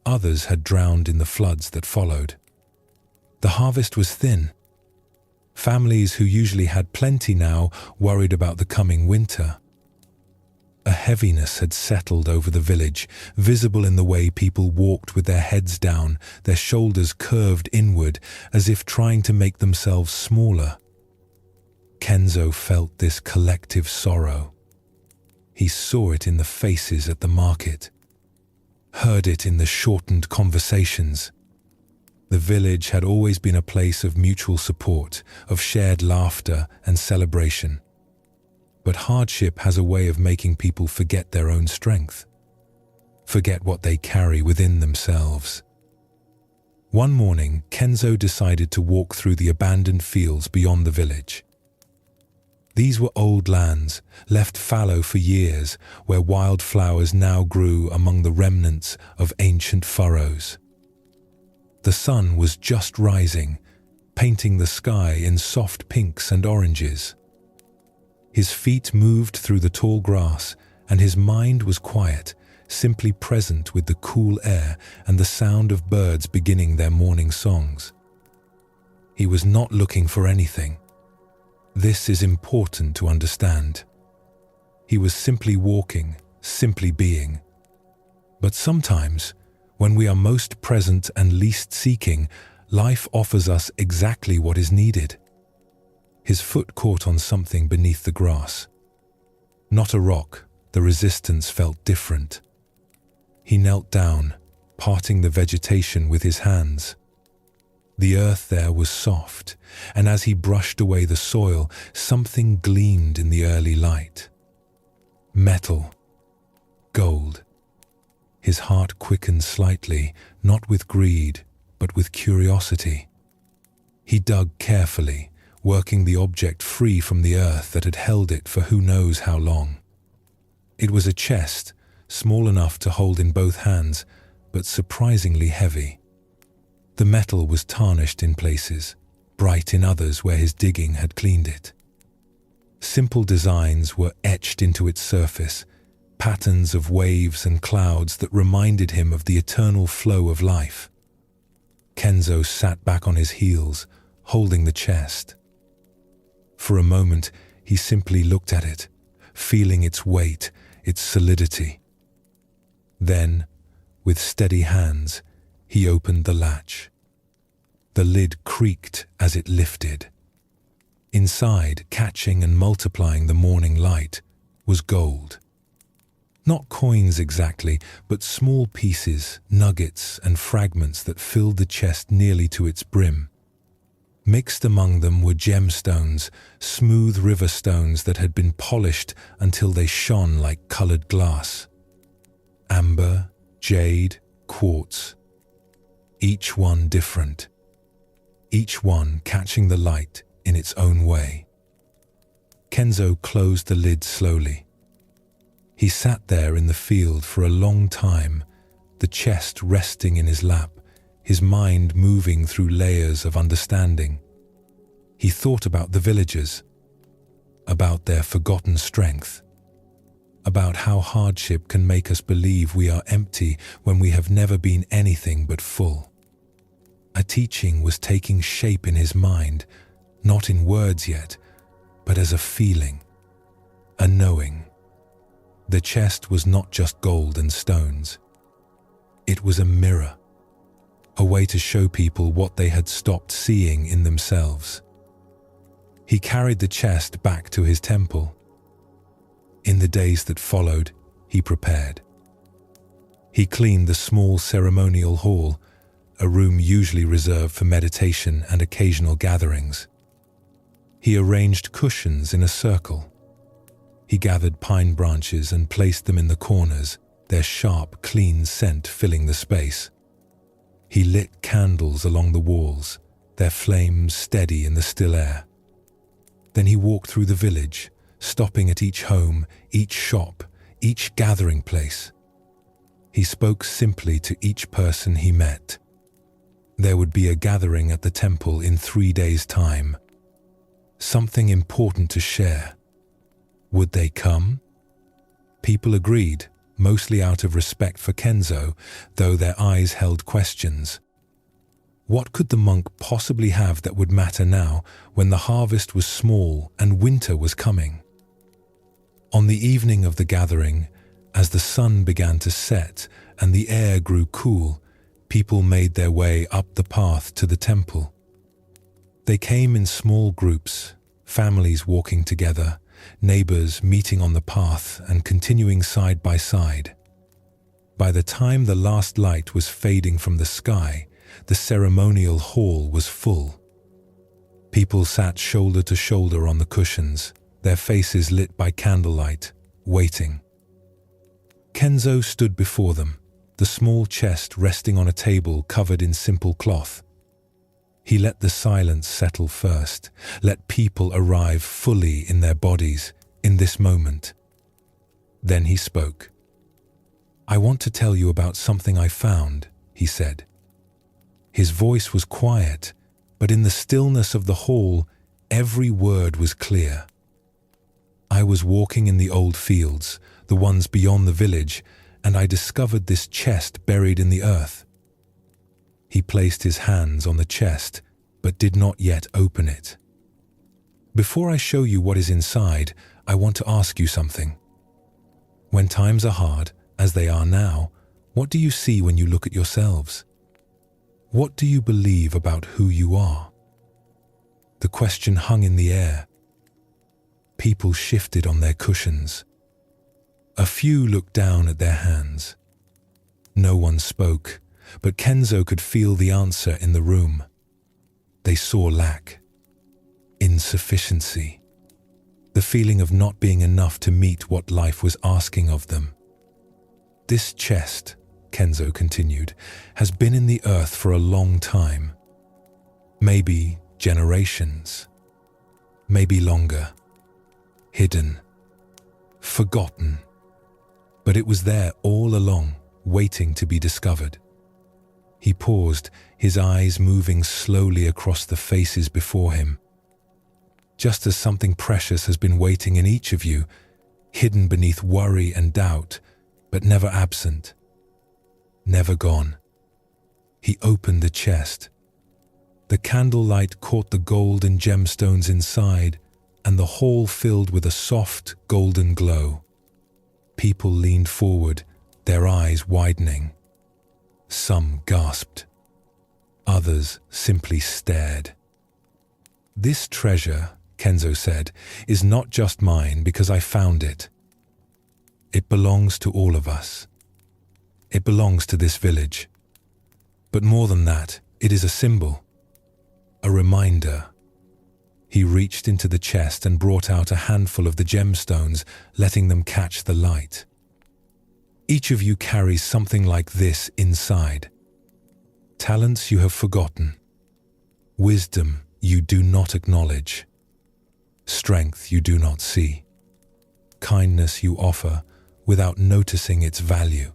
Others had drowned in the floods that followed. The harvest was thin. Families who usually had plenty now worried about the coming winter. A heaviness had settled over the village, visible in the way people walked with their heads down, their shoulders curved inward, as if trying to make themselves smaller. Kenzo felt this collective sorrow. He saw it in the faces at the market, heard it in the shortened conversations. The village had always been a place of mutual support, of shared laughter and celebration. But hardship has a way of making people forget their own strength, forget what they carry within themselves. One morning, Kenzo decided to walk through the abandoned fields beyond the village. These were old lands, left fallow for years, where wildflowers now grew among the remnants of ancient furrows. The sun was just rising, painting the sky in soft pinks and oranges. His feet moved through the tall grass, and his mind was quiet, simply present with the cool air and the sound of birds beginning their morning songs. He was not looking for anything. This is important to understand. He was simply walking, simply being. But sometimes, when we are most present and least seeking, life offers us exactly what is needed. His foot caught on something beneath the grass. Not a rock, the resistance felt different. He knelt down, parting the vegetation with his hands. The earth there was soft, and as he brushed away the soil, something gleamed in the early light. Metal. Gold. His heart quickened slightly, not with greed, but with curiosity. He dug carefully, working the object free from the earth that had held it for who knows how long. It was a chest, small enough to hold in both hands, but surprisingly heavy. The metal was tarnished in places, bright in others where his digging had cleaned it. Simple designs were etched into its surface, patterns of waves and clouds that reminded him of the eternal flow of life. Kenzo sat back on his heels, holding the chest. For a moment, he simply looked at it, feeling its weight, its solidity. Then, with steady hands, he opened the latch. The lid creaked as it lifted. Inside, catching and multiplying the morning light, was gold. Not coins exactly, but small pieces, nuggets, and fragments that filled the chest nearly to its brim. Mixed among them were gemstones, smooth river stones that had been polished until they shone like colored glass. Amber, jade, quartz. Each one different. Each one catching the light in its own way. Kenzo closed the lid slowly. He sat there in the field for a long time, the chest resting in his lap, his mind moving through layers of understanding. He thought about the villagers, about their forgotten strength, about how hardship can make us believe we are empty when we have never been anything but full. A teaching was taking shape in his mind, not in words yet, but as a feeling, a knowing. The chest was not just gold and stones. It was a mirror, a way to show people what they had stopped seeing in themselves. He carried the chest back to his temple. In the days that followed, he prepared. He cleaned the small ceremonial hall, a room usually reserved for meditation and occasional gatherings. He arranged cushions in a circle. He gathered pine branches and placed them in the corners, their sharp, clean scent filling the space. He lit candles along the walls, their flames steady in the still air. Then he walked through the village, stopping at each home, each shop, each gathering place. He spoke simply to each person he met. There would be a gathering at the temple in 3 days' time. Something important to share. Would they come? People agreed, mostly out of respect for Kenzo, though their eyes held questions. What could the monk possibly have that would matter now, when the harvest was small and winter was coming? On the evening of the gathering, as the sun began to set and the air grew cool, people made their way up the path to the temple. They came in small groups, families walking together, neighbors meeting on the path and continuing side by side. By the time the last light was fading from the sky, the ceremonial hall was full. People sat shoulder to shoulder on the cushions, their faces lit by candlelight, waiting. Kenzo stood before them, the small chest resting on a table covered in simple cloth. He let the silence settle first, let people arrive fully in their bodies in this moment. Then he spoke. "I want to tell you about something I found," he said. His voice was quiet, but in the stillness of the hall, every word was clear. "I was walking in the old fields, the ones beyond the village, and I discovered this chest buried in the earth." He placed his hands on the chest, but did not yet open it. "Before I show you what is inside, I want to ask you something. When times are hard, as they are now, what do you see when you look at yourselves? What do you believe about who you are?" The question hung in the air. People shifted on their cushions. A few looked down at their hands. No one spoke, but Kenzo could feel the answer in the room. They saw lack, insufficiency, the feeling of not being enough to meet what life was asking of them. "This chest," Kenzo continued, "has been in the earth for a long time. Maybe generations. Maybe longer. Hidden. Forgotten. But it was there all along, waiting to be discovered." He paused, his eyes moving slowly across the faces before him. "Just as something precious has been waiting in each of you, hidden beneath worry and doubt, but never absent. Never gone." He opened the chest. The candlelight caught the gold and gemstones inside, and the hall filled with a soft, golden glow. People leaned forward, their eyes widening. Some gasped. Others simply stared. "This treasure," Kenzo said, "is not just mine because I found it. It belongs to all of us. It belongs to this village. But more than that, it is a symbol, a reminder." He reached into the chest and brought out a handful of the gemstones, letting them catch the light. "Each of you carries something like this inside. Talents you have forgotten. Wisdom you do not acknowledge. Strength you do not see. Kindness you offer without noticing its value."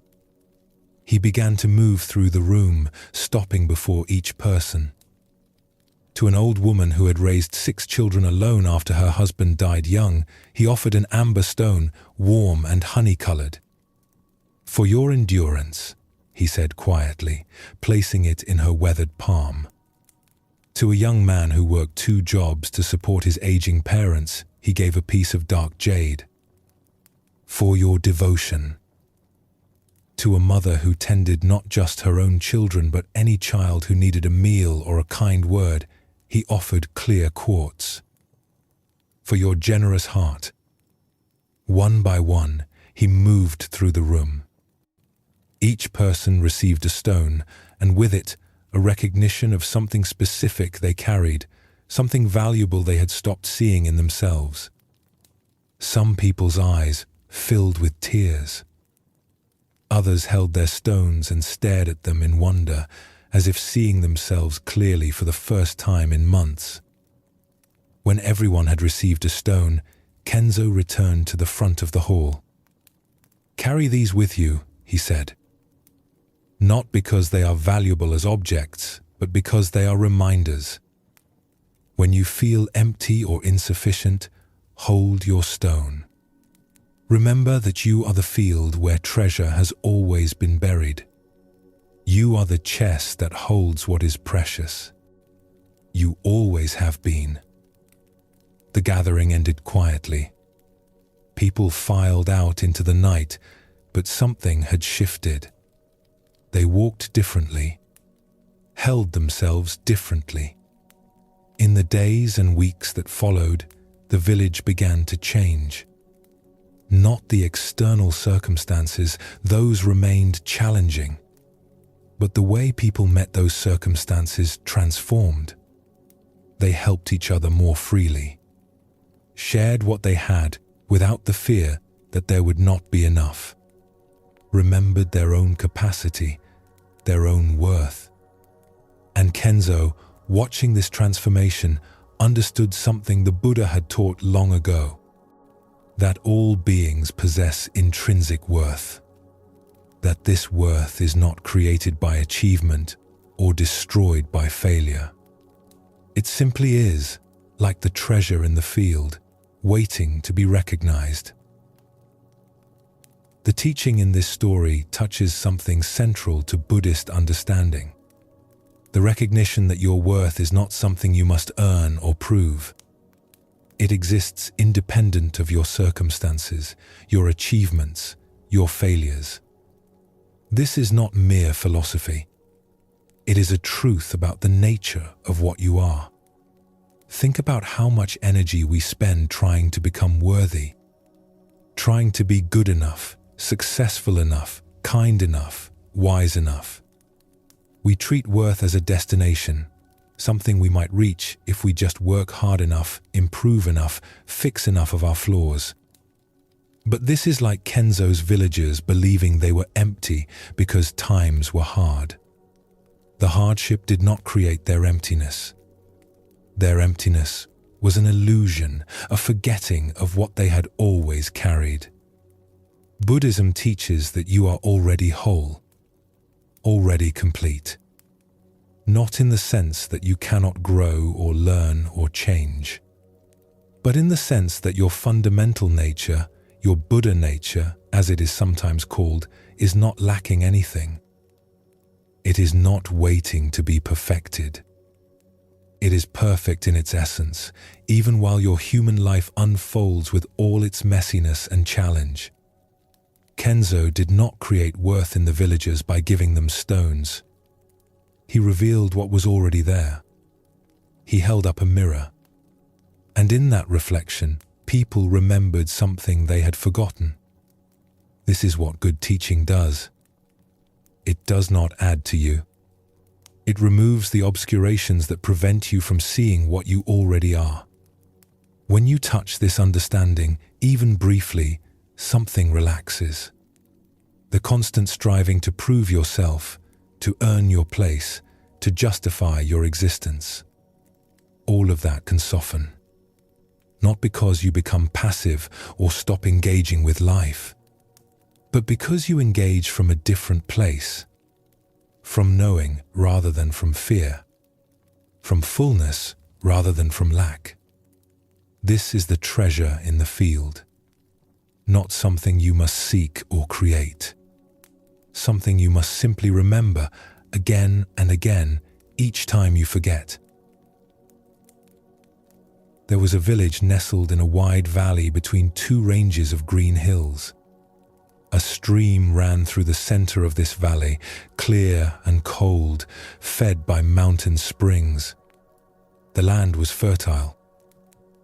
He began to move through the room, stopping before each person. To an old woman who had raised 6 children alone after her husband died young, he offered an amber stone, warm and honey-colored. "For your endurance," he said quietly, placing it in her weathered palm. To a young man who worked 2 jobs to support his aging parents, he gave a piece of dark jade. "For your devotion." To a mother who tended not just her own children but any child who needed a meal or a kind word, he offered clear quartz. "For your generous heart." One by one, he moved through the room. Each person received a stone, and with it, a recognition of something specific they carried, something valuable they had stopped seeing in themselves. Some people's eyes filled with tears. Others held their stones and stared at them in wonder, as if seeing themselves clearly for the first time in months. When everyone had received a stone, Kenzo returned to the front of the hall. "Carry these with you," he said. "Not because they are valuable as objects, but because they are reminders. When you feel empty or insufficient, hold your stone. Remember that you are the field where treasure has always been buried. You are the chest that holds what is precious. You always have been. The gathering ended quietly. People filed out into the night, but something had shifted. They walked differently, held themselves differently. In the days and weeks that followed, the village began to change. Not the external circumstances, those remained challenging. But the way people met those circumstances transformed. They helped each other more freely, shared what they had without the fear that there would not be enough, remembered their own capacity, their own worth. And Kenzo, watching this transformation, understood something the Buddha had taught long ago, that all beings possess intrinsic worth, that this worth is not created by achievement or destroyed by failure. It simply is, like the treasure in the field, waiting to be recognized. The teaching in this story touches something central to Buddhist understanding. The recognition that your worth is not something you must earn or prove. It exists independent of your circumstances, your achievements, your failures. This is not mere philosophy. It is a truth about the nature of what you are. Think about how much energy we spend trying to become worthy, trying to be good enough, successful enough, kind enough, wise enough. We treat worth as a destination, something we might reach if we just work hard enough, improve enough, fix enough of our flaws. But this is like Kenzo's villagers believing they were empty because times were hard. The hardship did not create their emptiness. Their emptiness was an illusion, a forgetting of what they had always carried. Buddhism teaches that you are already whole, already complete. Not in the sense that you cannot grow or learn or change, but in the sense that your fundamental nature, your Buddha nature, as it is sometimes called, is not lacking anything. It is not waiting to be perfected. It is perfect in its essence, even while your human life unfolds with all its messiness and challenge. Kenzo did not create worth in the villagers by giving them stones. He revealed what was already there. He held up a mirror, and in that reflection, people remembered something they had forgotten. This is what good teaching does. It does not add to you. It removes the obscurations that prevent you from seeing what you already are. When you touch this understanding, even briefly, something relaxes. The constant striving to prove yourself, to earn your place, to justify your existence. All of that can soften. Not because you become passive or stop engaging with life, but because you engage from a different place. From knowing rather than from fear. From fullness rather than from lack. This is the treasure in the field. Not something you must seek or create. Something you must simply remember again and again each time you forget. There was a village nestled in a wide valley between two ranges of green hills. A stream ran through the center of this valley, clear and cold, fed by mountain springs. The land was fertile.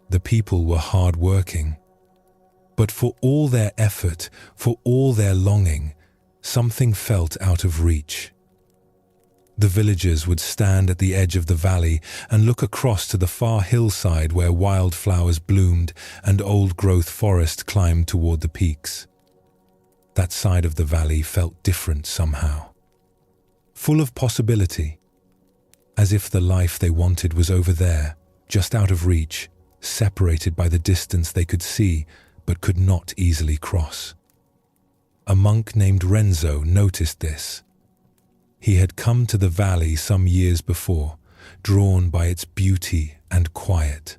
The people were hard-working. But for all their effort, for all their longing, something felt out of reach. The villagers would stand at the edge of the valley and look across to the far hillside where wildflowers bloomed and old-growth forest climbed toward the peaks. That side of the valley felt different somehow, full of possibility, as if the life they wanted was over there, just out of reach, separated by the distance they could see but could not easily cross. A monk named Renzo noticed this. He had come to the valley some years before, drawn by its beauty and quiet.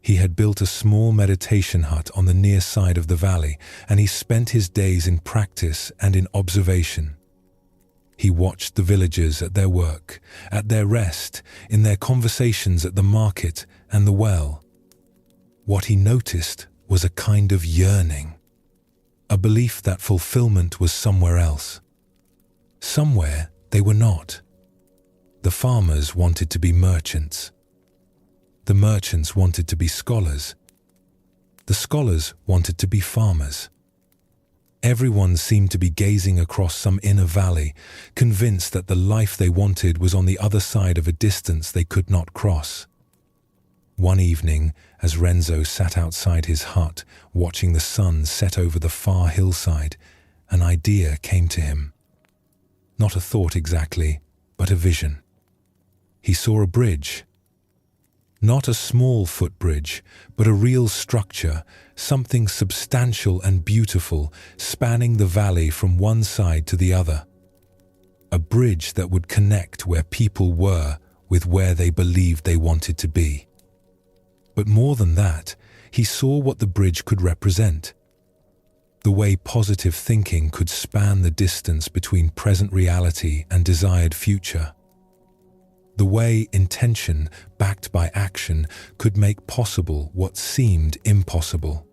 He had built a small meditation hut on the near side of the valley, and he spent his days in practice and in observation. He watched the villagers at their work, at their rest, in their conversations at the market and the well. What he noticed was a kind of yearning, a belief that fulfillment was somewhere else. Somewhere they were not. The farmers wanted to be merchants. The merchants wanted to be scholars. The scholars wanted to be farmers. Everyone seemed to be gazing across some inner valley, convinced that the life they wanted was on the other side of a distance they could not cross. One evening, as Renzo sat outside his hut, watching the sun set over the far hillside, an idea came to him. Not a thought exactly, but a vision. He saw a bridge. Not a small footbridge, but a real structure, something substantial and beautiful, spanning the valley from one side to the other. A bridge that would connect where people were with where they believed they wanted to be. But more than that, he saw what the bridge could represent. The way positive thinking could span the distance between present reality and desired future. The way intention, backed by action, could make possible what seemed impossible.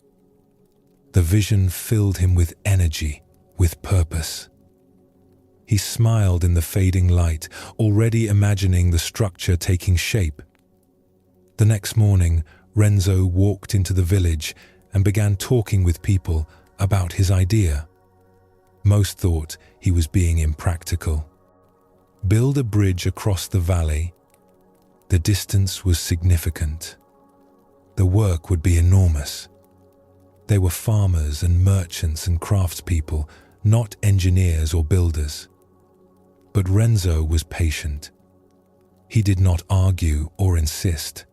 The vision filled him with energy, with purpose. He smiled in the fading light, already imagining the structure taking shape. The next morning, Renzo walked into the village and began talking with people about his idea. Most thought he was being impractical. Build a bridge across the valley. The distance was significant. The work would be enormous. They were farmers and merchants and craftspeople, not engineers or builders. But Renzo was patient. He did not argue or insist.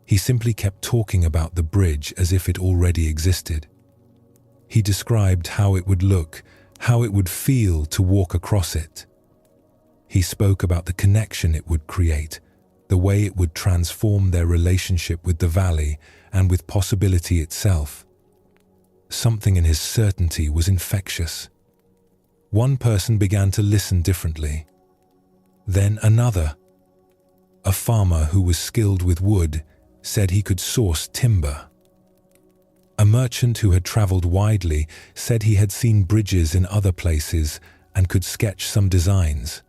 He simply kept talking about the bridge as if it already existed. He described how it would look, how it would feel to walk across it. He spoke about the connection it would create, the way it would transform their relationship with the valley and with possibility itself. Something in his certainty was infectious. One person began to listen differently. Then another. A farmer who was skilled with wood said he could source timber. A merchant who had traveled widely said he had seen bridges in other places and could sketch some designs.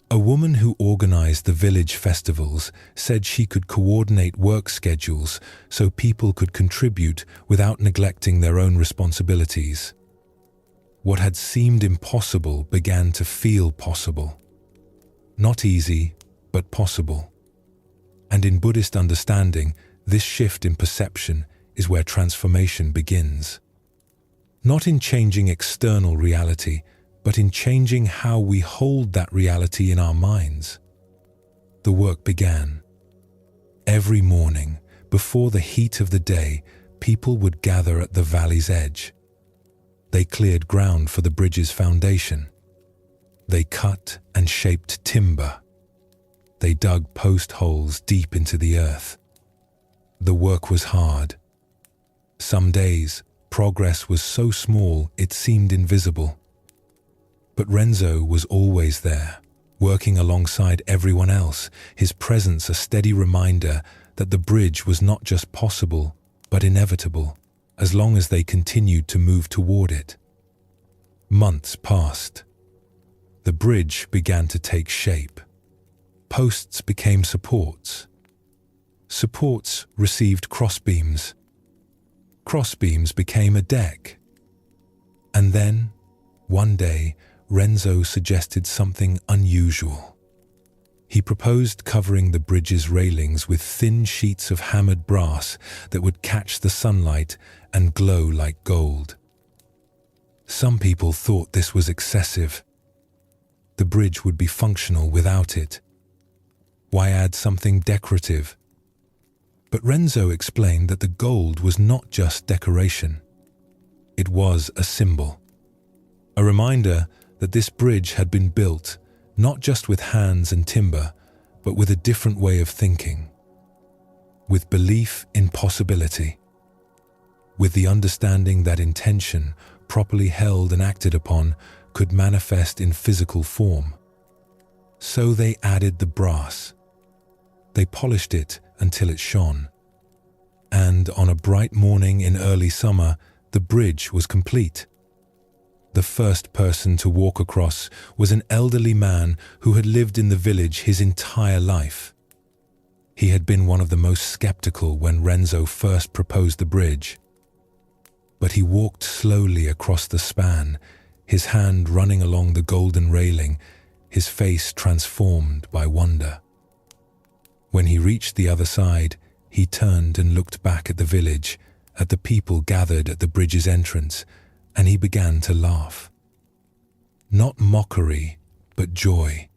A woman who organized the village festivals said she could coordinate work schedules so people could contribute without neglecting their own responsibilities. What had seemed impossible began to feel possible. Not easy, but possible. And in Buddhist understanding, this shift in perception is where transformation begins. Not in changing external reality, but in changing how we hold that reality in our minds. The work began. Every morning, before the heat of the day, people would gather at the valley's edge. They cleared ground for the bridge's foundation. They cut and shaped timber. They dug post holes deep into the earth. The work was hard. Some days, progress was so small it seemed invisible. But Renzo was always there, working alongside everyone else, his presence a steady reminder that the bridge was not just possible, but inevitable, as long as they continued to move toward it. Months passed. The bridge began to take shape. Posts became supports. Supports received crossbeams. Crossbeams became a deck. And then, one day, Renzo suggested something unusual. He proposed covering the bridge's railings with thin sheets of hammered brass that would catch the sunlight and glow like gold. Some people thought this was excessive. The bridge would be functional without it. Why add something decorative? But Renzo explained that the gold was not just decoration. It was a symbol. A reminder that this bridge had been built not just with hands and timber, but with a different way of thinking, with belief in possibility, with the understanding that intention, properly held and acted upon, could manifest in physical form. So they added the brass. They polished it until it shone. And on a bright morning in early summer, the bridge was complete. The first person to walk across was an elderly man who had lived in the village his entire life. He had been one of the most skeptical when Renzo first proposed the bridge. But he walked slowly across the span, his hand running along the golden railing, his face transformed by wonder. When he reached the other side, he turned and looked back at the village, at the people gathered at the bridge's entrance, and he began to laugh. Not mockery, but joy.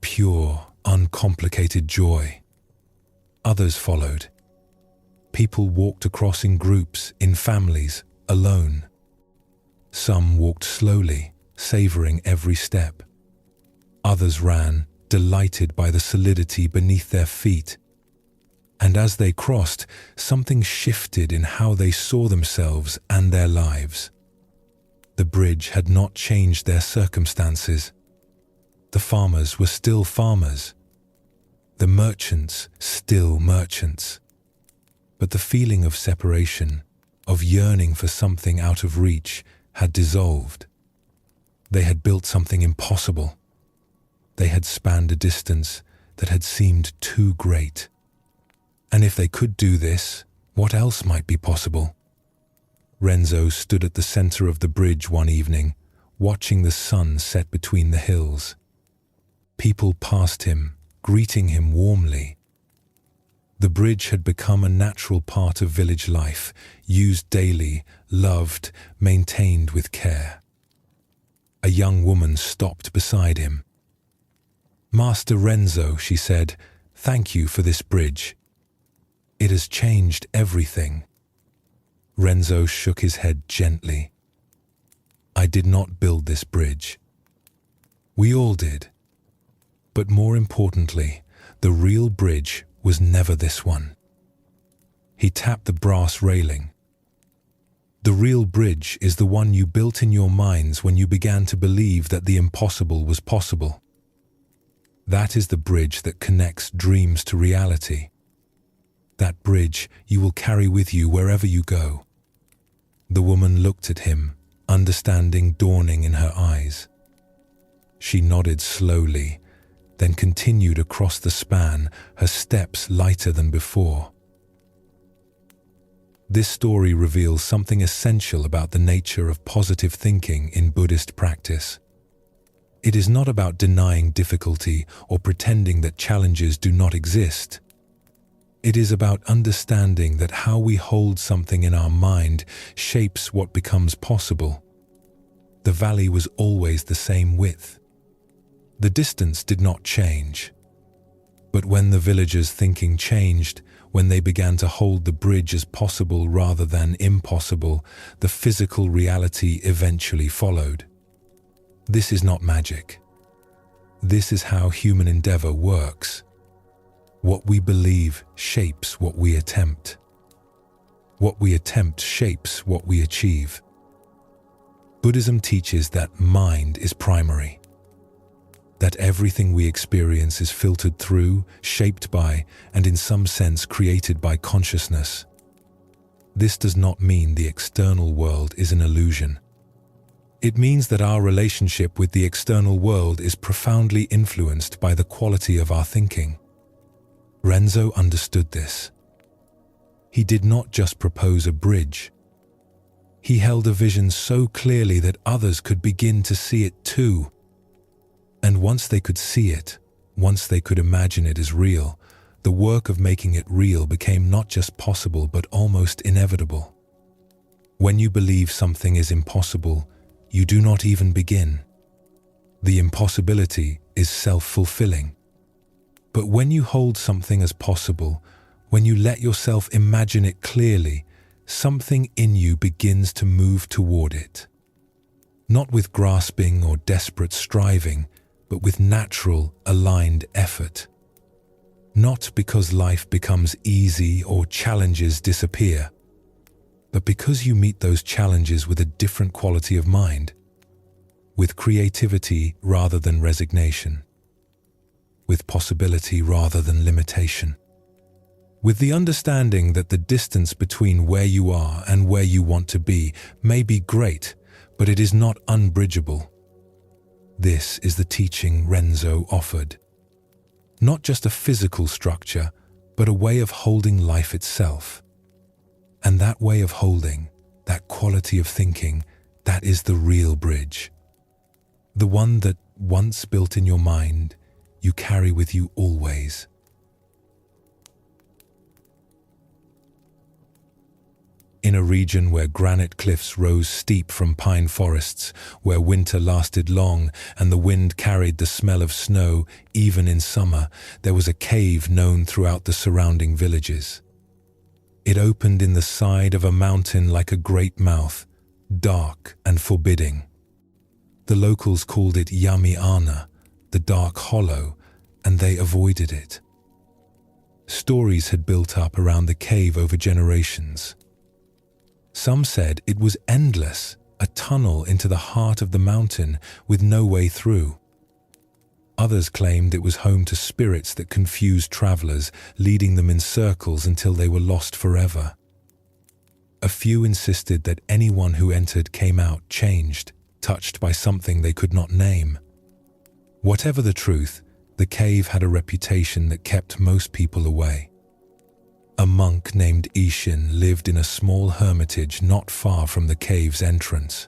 Pure, uncomplicated joy. Others followed. People walked across in groups, in families, alone. Some walked slowly, savoring every step. Others ran, delighted by the solidity beneath their feet. And as they crossed, something shifted in how they saw themselves and their lives. The bridge had not changed their circumstances. The farmers were still farmers. The merchants still merchants. But the feeling of separation, of yearning for something out of reach, had dissolved. They had built something impossible. They had spanned a distance that had seemed too great. And if they could do this, what else might be possible? Renzo stood at the center of the bridge one evening, watching the sun set between the hills. People passed him, greeting him warmly. The bridge had become a natural part of village life, used daily, loved, maintained with care. A young woman stopped beside him. "Master Renzo," she said, "thank you for this bridge. It has changed everything." Renzo shook his head gently. "I did not build this bridge. We all did. But more importantly, the real bridge was never this one." He tapped the brass railing. "The real bridge is the one you built in your minds when you began to believe that the impossible was possible. That is the bridge that connects dreams to reality. That bridge you will carry with you wherever you go." The woman looked at him, understanding dawning in her eyes. She nodded slowly, then continued across the span, her steps lighter than before. This story reveals something essential about the nature of positive thinking in Buddhist practice. It is not about denying difficulty or pretending that challenges do not exist. It is about understanding that how we hold something in our mind shapes what becomes possible. The valley was always the same width. The distance did not change. But when the villagers' thinking changed, when they began to hold the bridge as possible rather than impossible, the physical reality eventually followed. This is not magic. This is how human endeavor works. What we believe shapes what we attempt. What we attempt shapes what we achieve. Buddhism teaches that mind is primary. That everything we experience is filtered through, shaped by, and in some sense created by consciousness. This does not mean the external world is an illusion. It means that our relationship with the external world is profoundly influenced by the quality of our thinking. Renzo understood this. He did not just propose a bridge. He held a vision so clearly that others could begin to see it too. And once they could see it, once they could imagine it as real, the work of making it real became not just possible but almost inevitable. When you believe something is impossible, you do not even begin. The impossibility is self-fulfilling. But when you hold something as possible, when you let yourself imagine it clearly, something in you begins to move toward it. Not with grasping or desperate striving, but with natural, aligned effort. Not because life becomes easy or challenges disappear, but because you meet those challenges with a different quality of mind, with creativity rather than resignation, with possibility rather than limitation, with the understanding that the distance between where you are and where you want to be may be great, but it is not unbridgeable. This is the teaching Renzo offered. Not just a physical structure, but a way of holding life itself. And that way of holding, that quality of thinking, that is the real bridge. The one that, once built in your mind, you carry with you always. In a region where granite cliffs rose steep from pine forests, where winter lasted long and the wind carried the smell of snow even in summer, there was a cave known throughout the surrounding villages. It opened in the side of a mountain like a great mouth, dark and forbidding. The locals called it Yamiana, the dark hollow, and they avoided it. Stories had built up around the cave over generations. Some said it was endless, a tunnel into the heart of the mountain with no way through. Others claimed it was home to spirits that confused travelers, leading them in circles until they were lost forever. A few insisted that anyone who entered came out changed, touched by something they could not name. Whatever the truth, the cave had a reputation that kept most people away. A monk named Ishin lived in a small hermitage not far from the cave's entrance.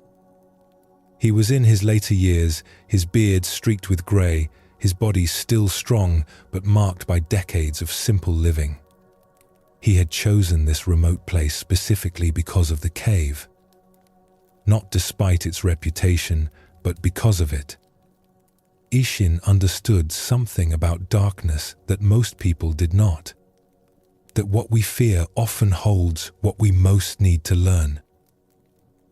He was in his later years, his beard streaked with grey, his body still strong but marked by decades of simple living. He had chosen this remote place specifically because of the cave. Not despite its reputation, but because of it. Ishin understood something about darkness that most people did not. That what we fear often holds what we most need to learn.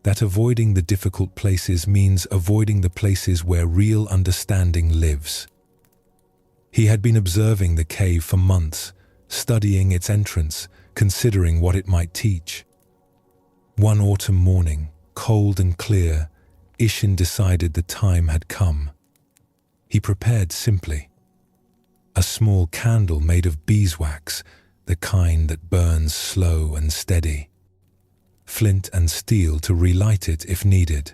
That avoiding the difficult places means avoiding the places where real understanding lives. He had been observing the cave for months, studying its entrance, considering what it might teach. One autumn morning, cold and clear, Ishin decided the time had come. He prepared simply. A small candle made of beeswax, the kind that burns slow and steady. Flint and steel to relight it if needed.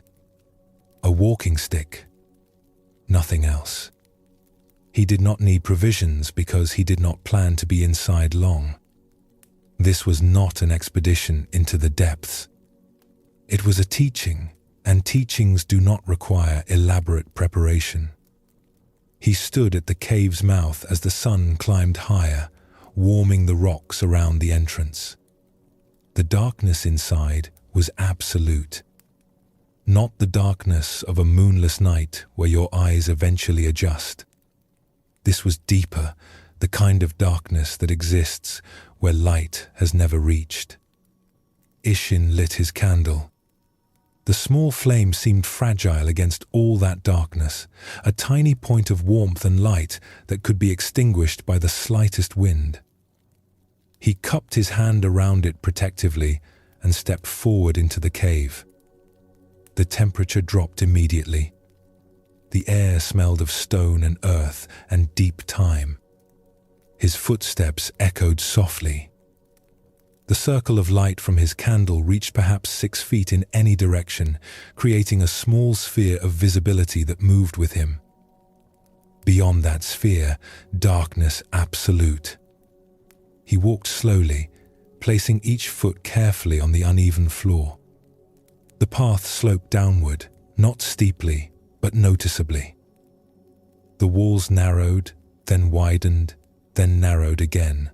A walking stick. Nothing else. He did not need provisions because he did not plan to be inside long. This was not an expedition into the depths. It was a teaching, and teachings do not require elaborate preparation. He stood at the cave's mouth as the sun climbed higher, warming the rocks around the entrance. The darkness inside was absolute. Not the darkness of a moonless night where your eyes eventually adjust. This was deeper, the kind of darkness that exists where light has never reached. Ishin lit his candle. The small flame seemed fragile against all that darkness, a tiny point of warmth and light that could be extinguished by the slightest wind. He cupped his hand around it protectively and stepped forward into the cave. The temperature dropped immediately. The air smelled of stone and earth and deep time. His footsteps echoed softly. The circle of light from his candle reached perhaps 6 feet in any direction, creating a small sphere of visibility that moved with him. Beyond that sphere, darkness absolute. He walked slowly, placing each foot carefully on the uneven floor. The path sloped downward, not steeply, but noticeably. The walls narrowed, then widened, then narrowed again.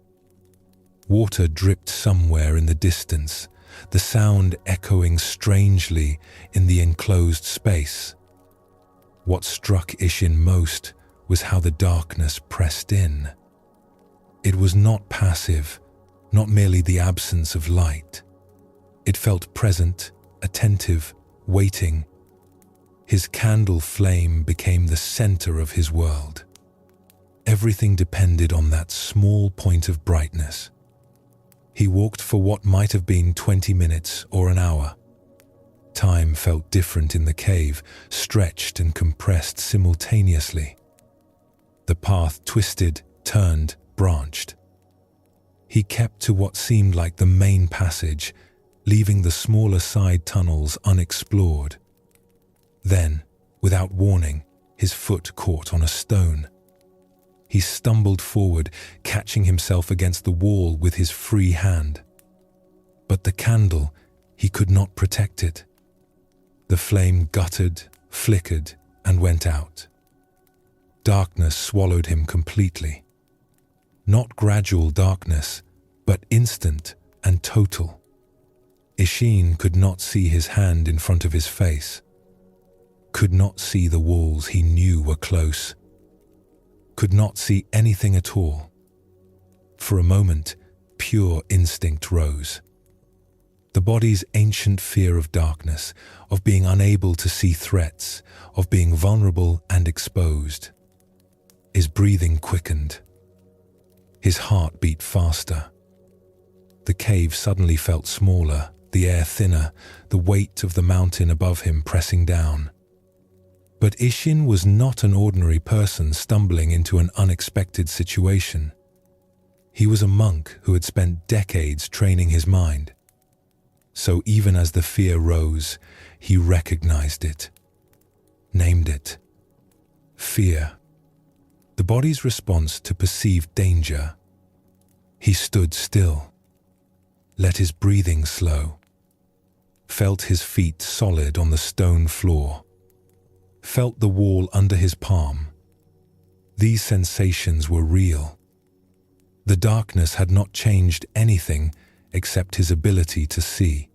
Water dripped somewhere in the distance, the sound echoing strangely in the enclosed space. What struck Ishin most was how the darkness pressed in. It was not passive, not merely the absence of light. It felt present, attentive, waiting. His candle flame became the center of his world. Everything depended on that small point of brightness. He walked for what might have been 20 minutes or an hour. Time felt different in the cave, stretched and compressed simultaneously. The path twisted, turned, branched. He kept to what seemed like the main passage, leaving the smaller side tunnels unexplored. Then, without warning, his foot caught on a stone. He stumbled forward, catching himself against the wall with his free hand. But the candle, he could not protect it. The flame guttered, flickered, and went out. Darkness swallowed him completely. Not gradual darkness, but instant and total. Ishin could not see his hand in front of his face, could not see the walls he knew were close, could not see anything at all. For a moment, pure instinct rose. The body's ancient fear of darkness, of being unable to see threats, of being vulnerable and exposed. His breathing quickened. His heart beat faster. The cave suddenly felt smaller, the air thinner, the weight of the mountain above him pressing down. But Ishin was not an ordinary person stumbling into an unexpected situation. He was a monk who had spent decades training his mind. So even as the fear rose, he recognized it, named it. Fear. The body's response to perceived danger. He stood still, let his breathing slow, felt his feet solid on the stone floor, felt the wall under his palm. These sensations were real. The darkness had not changed anything except his ability to see.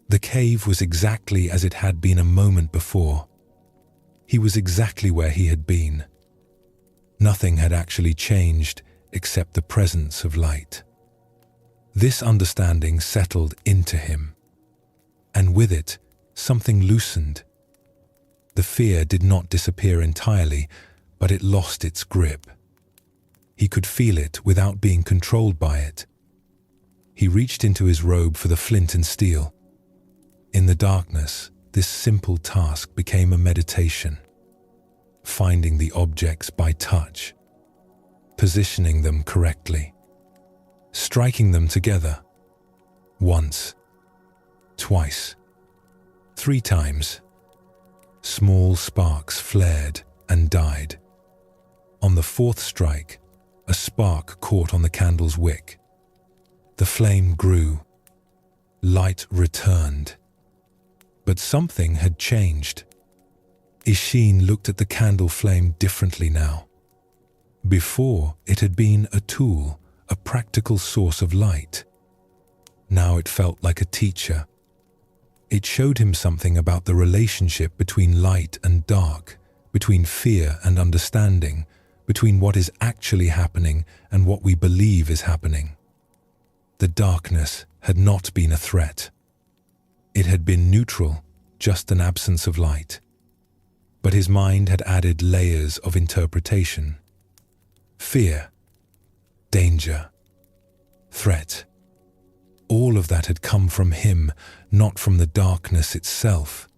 The cave was exactly as it had been a moment before. He was exactly where he had been. Nothing had actually changed except the presence of light. This understanding settled into him, and with it, something loosened. The fear did not disappear entirely, but it lost its grip. He could feel it without being controlled by it. He reached into his robe for the flint and steel. In the darkness, this simple task became a meditation. Finding the objects by touch, positioning them correctly, striking them together. Once, twice, 3 times. Small sparks flared and died. On the 4th strike, a spark caught on the candle's wick. The flame grew. Light returned. But something had changed. Ishin looked at the candle flame differently now. Before, it had been a tool, a practical source of light. Now it felt like a teacher. It showed him something about the relationship between light and dark, between fear and understanding, between what is actually happening and what we believe is happening. The darkness had not been a threat. It had been neutral, just an absence of light. But his mind had added layers of interpretation. Fear, danger, threat. All of that had come from him, not from the darkness itself.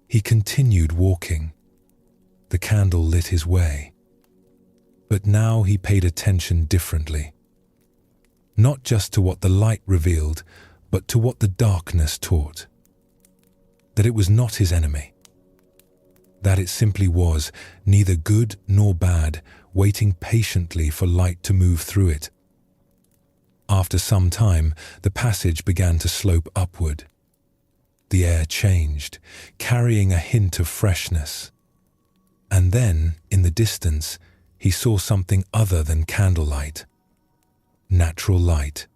He continued walking. The candle lit his way. But now he paid attention differently. Not just to what the light revealed, but to what the darkness taught. That it was not his enemy. That it simply was, neither good nor bad, waiting patiently for light to move through it. After some time, the passage began to slope upward. The air changed, carrying a hint of freshness. And then, in the distance, he saw something other than candlelight. Natural light.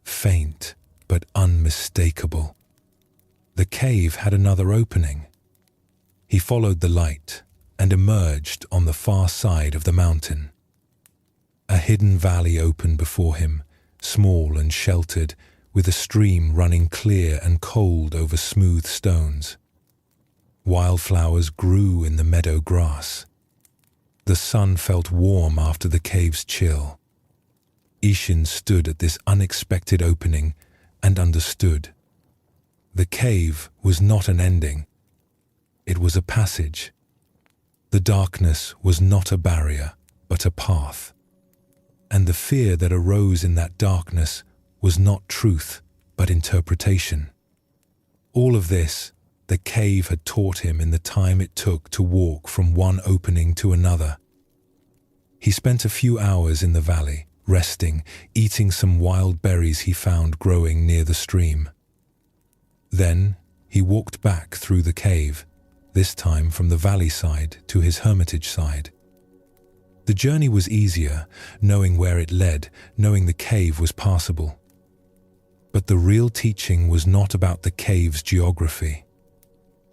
Faint, but unmistakable. The cave had another opening. He followed the light and emerged on the far side of the mountain. A hidden valley opened before him, small and sheltered, with a stream running clear and cold over smooth stones. Wildflowers grew in the meadow grass. The sun felt warm after the cave's chill. Ishin stood at this unexpected opening and understood. The cave was not an ending. It was a passage. The darkness was not a barrier, but a path. And the fear that arose in that darkness was not truth, but interpretation. All of this, the cave had taught him in the time it took to walk from one opening to another. He spent a few hours in the valley, resting, eating some wild berries he found growing near the stream. Then he walked back through the cave, this time from the valley side to his hermitage side. The journey was easier, knowing where it led, knowing the cave was passable. But the real teaching was not about the cave's geography.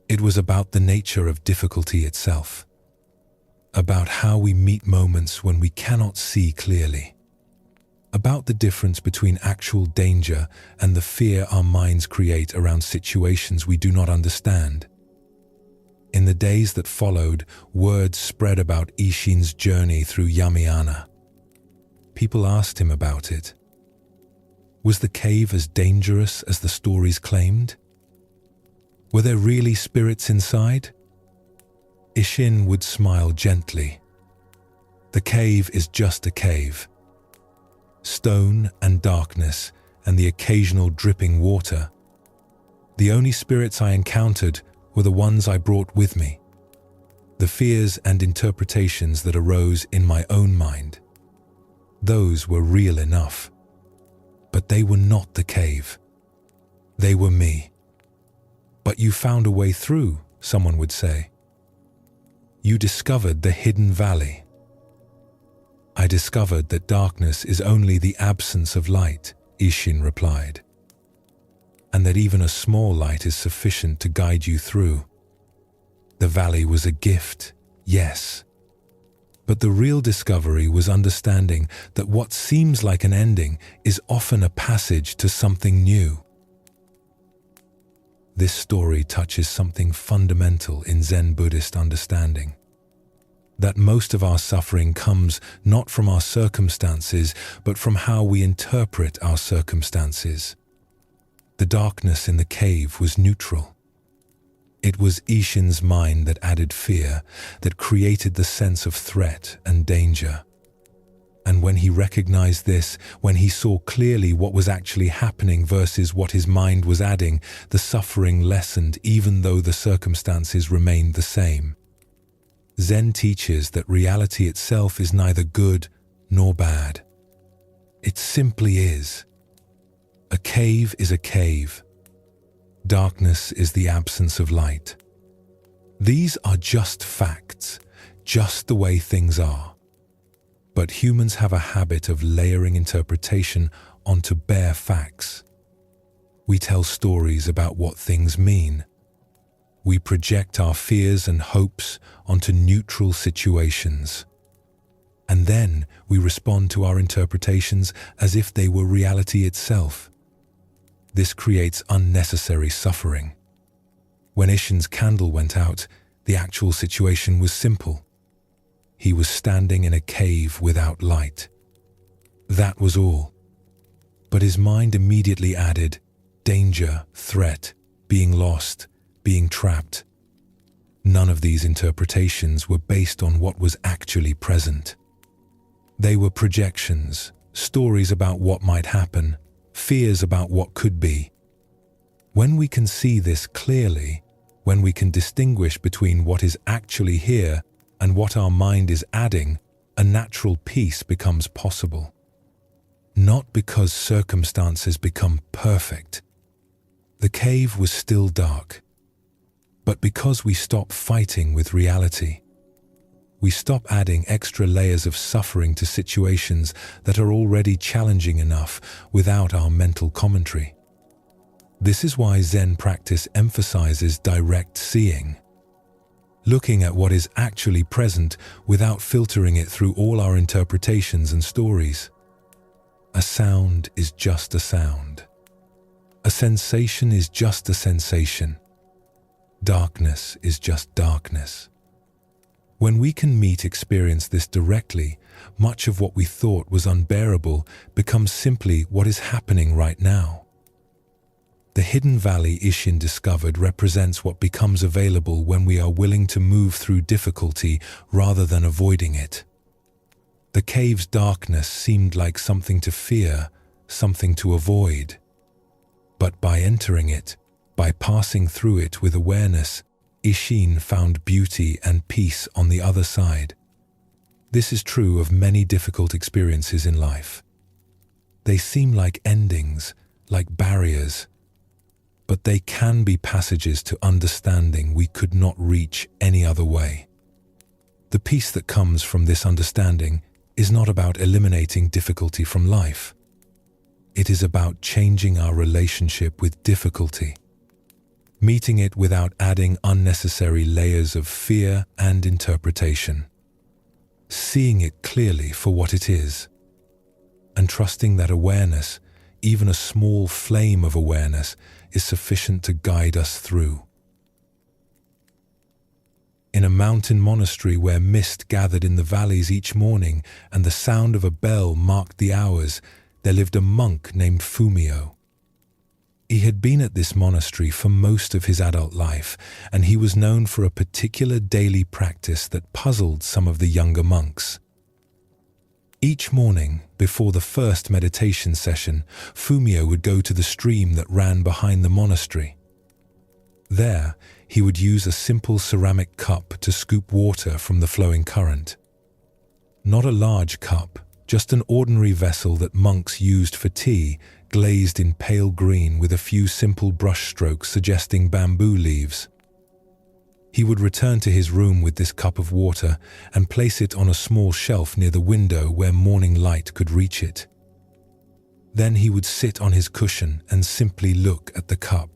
It was about the nature of difficulty itself, about how we meet moments when we cannot see clearly, about the difference between actual danger and the fear our minds create around situations we do not understand. In the days that followed, word spread about Ishin's journey through Yamiana. People asked him about it. Was the cave as dangerous as the stories claimed? Were there really spirits inside? Ishin would smile gently. The cave is just a cave. Stone and darkness and the occasional dripping water. The only spirits I encountered were the ones I brought with me. The fears and interpretations that arose in my own mind. Those were real enough. But they were not the cave. They were me. But you found a way through, someone would say. You discovered the hidden valley. I discovered that darkness is only the absence of light, Ishin replied. And that even a small light is sufficient to guide you through. The valley was a gift, yes. But the real discovery was understanding that what seems like an ending is often a passage to something new. This story touches something fundamental in Zen Buddhist understanding. That most of our suffering comes not from our circumstances, but from how we interpret our circumstances. The darkness in the cave was neutral. It was Ishin's mind that added fear, that created the sense of threat and danger. And when he recognized this, when he saw clearly what was actually happening versus what his mind was adding, the suffering lessened even though the circumstances remained the same. Zen teaches that reality itself is neither good nor bad. It simply is. A cave is a cave. Darkness is the absence of light. These are just facts, just the way things are. But humans have a habit of layering interpretation onto bare facts. We tell stories about what things mean. We project our fears and hopes onto neutral situations. And then we respond to our interpretations as if they were reality itself. This creates unnecessary suffering. When Ishin's candle went out, the actual situation was simple. He was standing in a cave without light. That was all. But his mind immediately added danger, threat, being lost, being trapped. None of these interpretations were based on what was actually present. They were projections, stories about what might happen, fears about what could be. When we can see this clearly, when we can distinguish between what is actually here and what our mind is adding, a natural peace becomes possible. Not because circumstances become perfect. The cave was still dark, but because we stop fighting with reality. We stop adding extra layers of suffering to situations that are already challenging enough without our mental commentary. This is why Zen practice emphasizes direct seeing. Looking at what is actually present without filtering it through all our interpretations and stories. A sound is just a sound. A sensation is just a sensation. Darkness is just darkness. When we can experience this directly, much of what we thought was unbearable becomes simply what is happening right now. The hidden valley Ishin discovered represents what becomes available when we are willing to move through difficulty rather than avoiding it. The cave's darkness seemed like something to fear, something to avoid. But by entering it, by passing through it with awareness, Ishin found beauty and peace on the other side. This is true of many difficult experiences in life. They seem like endings, like barriers, but they can be passages to understanding we could not reach any other way. The peace that comes from this understanding is not about eliminating difficulty from life. It is about changing our relationship with difficulty, meeting it without adding unnecessary layers of fear and interpretation, seeing it clearly for what it is, and trusting that awareness, even a small flame of awareness, is sufficient to guide us through. In a mountain monastery where mist gathered in the valleys each morning and the sound of a bell marked the hours, there lived a monk named Fumio. He had been at this monastery for most of his adult life, and he was known for a particular daily practice that puzzled some of the younger monks. Each morning, before the first meditation session, Fumio would go to the stream that ran behind the monastery. There, he would use a simple ceramic cup to scoop water from the flowing current. Not a large cup, just an ordinary vessel that monks used for tea, glazed in pale green with a few simple brush strokes suggesting bamboo leaves. He would return to his room with this cup of water and place it on a small shelf near the window where morning light could reach it. Then he would sit on his cushion and simply look at the cup.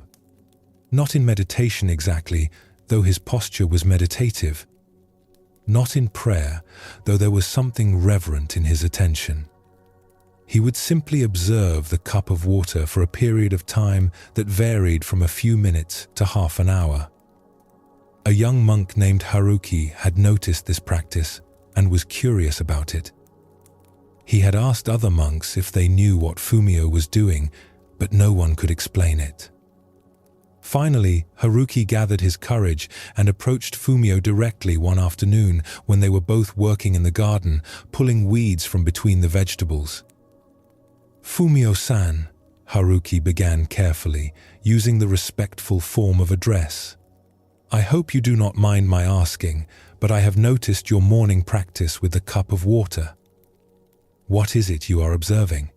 Not in meditation exactly, though his posture was meditative. Not in prayer, though there was something reverent in his attention. He would simply observe the cup of water for a period of time that varied from a few minutes to half an hour. A young monk named Haruki had noticed this practice and was curious about it. He had asked other monks if they knew what Fumio was doing, but no one could explain it. Finally, Haruki gathered his courage and approached Fumio directly one afternoon when they were both working in the garden, pulling weeds from between the vegetables. "Fumio-san," Haruki began carefully, using the respectful form of address. "I hope you do not mind my asking, but I have noticed your morning practice with the cup of water. What is it you are observing?"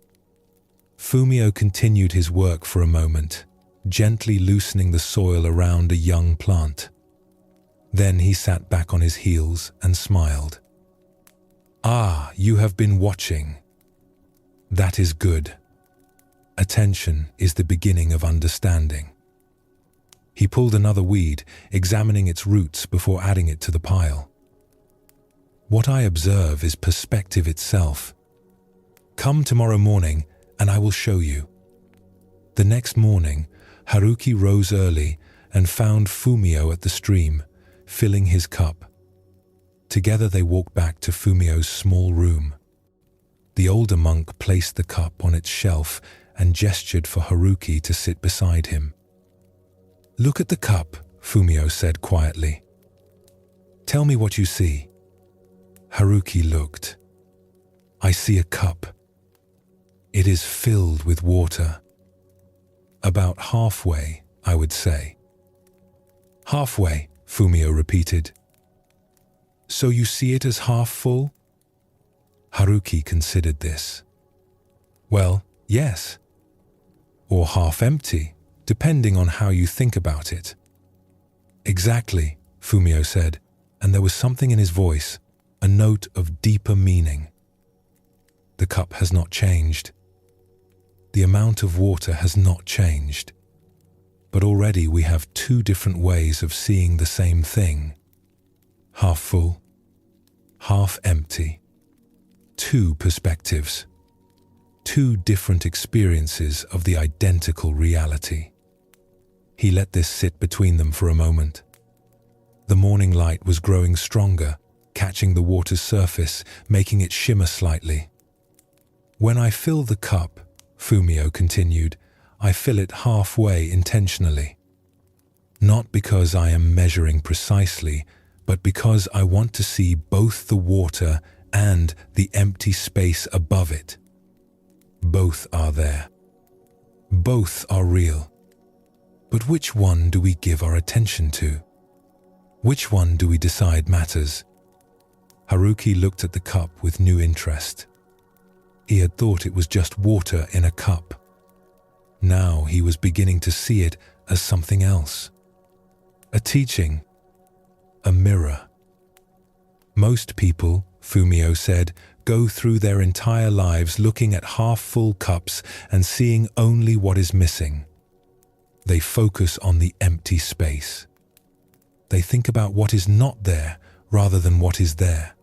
Fumio continued his work for a moment, gently loosening the soil around a young plant. Then he sat back on his heels and smiled. "Ah, you have been watching. That is good. Attention is the beginning of understanding." He pulled another weed, examining its roots before adding it to the pile. "What I observe is perspective itself. Come tomorrow morning and I will show you." The next morning, Haruki rose early and found Fumio at the stream, filling his cup. Together they walked back to Fumio's small room. The older monk placed the cup on its shelf and gestured for Haruki to sit beside him. "Look at the cup," Fumio said quietly. "Tell me what you see." Haruki looked. "I see a cup. It is filled with water. About halfway, I would say." "Halfway," Fumio repeated. "So you see it as half full?" Haruki considered this. "Well, yes. Or half empty, depending on how you think about it." "Exactly," Fumio said, and there was something in his voice, a note of deeper meaning. "The cup has not changed. The amount of water has not changed. But already we have two different ways of seeing the same thing. Half full, half empty. Two perspectives. Two different experiences of the identical reality." He let this sit between them for a moment. The morning light was growing stronger, catching the water's surface, making it shimmer slightly. "When I fill the cup," Fumio continued, "I fill it halfway intentionally. Not because I am measuring precisely, but because I want to see both the water and the empty space above it. Both are there. Both are real. But which one do we give our attention to? Which one do we decide matters?" Haruki looked at the cup with new interest. He had thought it was just water in a cup. Now he was beginning to see it as something else. A teaching. A mirror. Most people, Fumio said, go through their entire lives looking at half-full cups and seeing only what is missing. They focus on the empty space. They think about what is not there rather than what is there.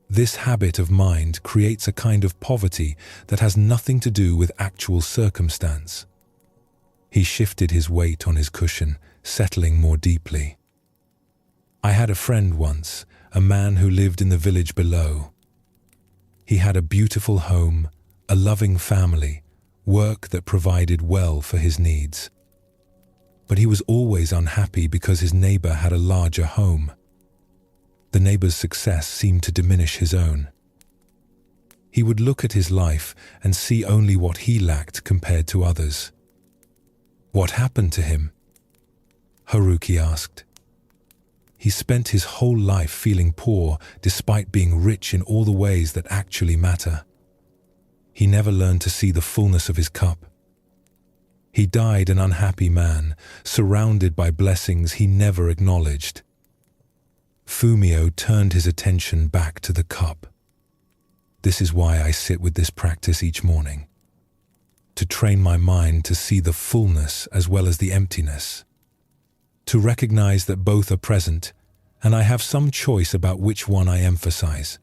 This habit of mind creates a kind of poverty that has nothing to do with actual circumstance. He shifted his weight on his cushion, settling more deeply. "I had a friend once, a man who lived in the village below. He had a beautiful home, a loving family, work that provided well for his needs. But he was always unhappy because his neighbor had a larger home. The neighbor's success seemed to diminish his own. He would look at his life and see only what he lacked compared to others." "What happened to him?" Haruki asked. "He spent his whole life feeling poor despite being rich in all the ways that actually matter. He never learned to see the fullness of his cup. He died an unhappy man, surrounded by blessings he never acknowledged." Fumio turned his attention back to the cup. "This is why I sit with this practice each morning. To train my mind to see the fullness as well as the emptiness. To recognize that both are present, and I have some choice about which one I emphasize."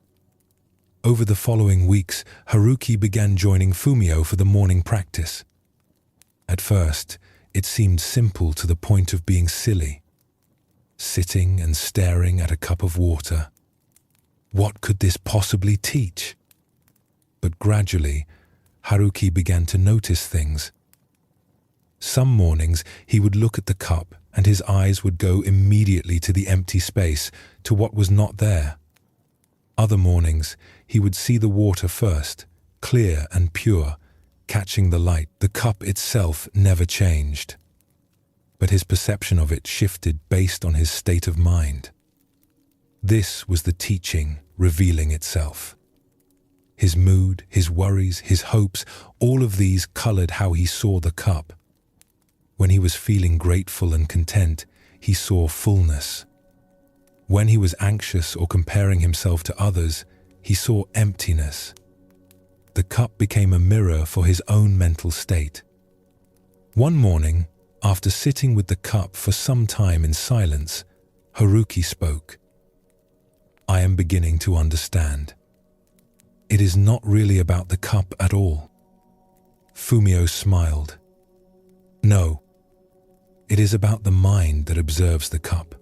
Over the following weeks, Haruki began joining Fumio for the morning practice. At first, it seemed simple to the point of being silly. Sitting and staring at a cup of water. What could this possibly teach? But gradually, Haruki began to notice things. Some mornings, he would look at the cup and his eyes would go immediately to the empty space, to what was not there. Other mornings, he would see the water first, clear and pure, catching the light. The cup itself never changed, but his perception of it shifted based on his state of mind. This was the teaching revealing itself. His mood, his worries, his hopes, all of these colored how he saw the cup. When he was feeling grateful and content, he saw fullness. When he was anxious or comparing himself to others, he saw emptiness. The cup became a mirror for his own mental state. One morning, after sitting with the cup for some time in silence, Haruki spoke. "I am beginning to understand. It is not really about the cup at all." Fumio smiled. "No. It is about the mind that observes the cup.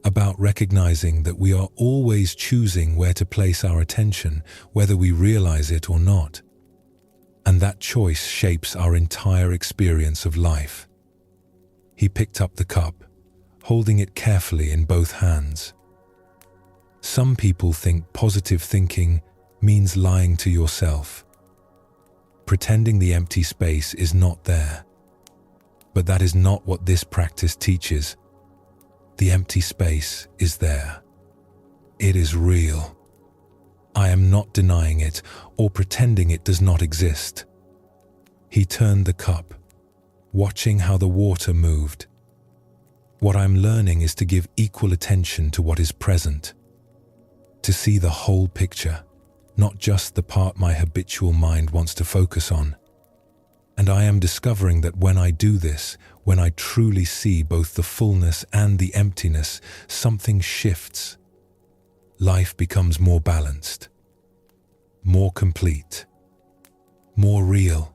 About recognizing that we are always choosing where to place our attention, whether we realize it or not. And that choice shapes our entire experience of life." He picked up the cup, holding it carefully in both hands. Some people think positive thinking means lying to yourself. Pretending the empty space is not there. But that is not what this practice teaches. The empty space is there. It is real. I am not denying it or pretending it does not exist. He turned the cup, watching how the water moved. What I'm learning is to give equal attention to what is present. To see the whole picture, not just the part my habitual mind wants to focus on. And I am discovering that when I do this, when I truly see both the fullness and the emptiness, something shifts. Life becomes more balanced, more complete, more real.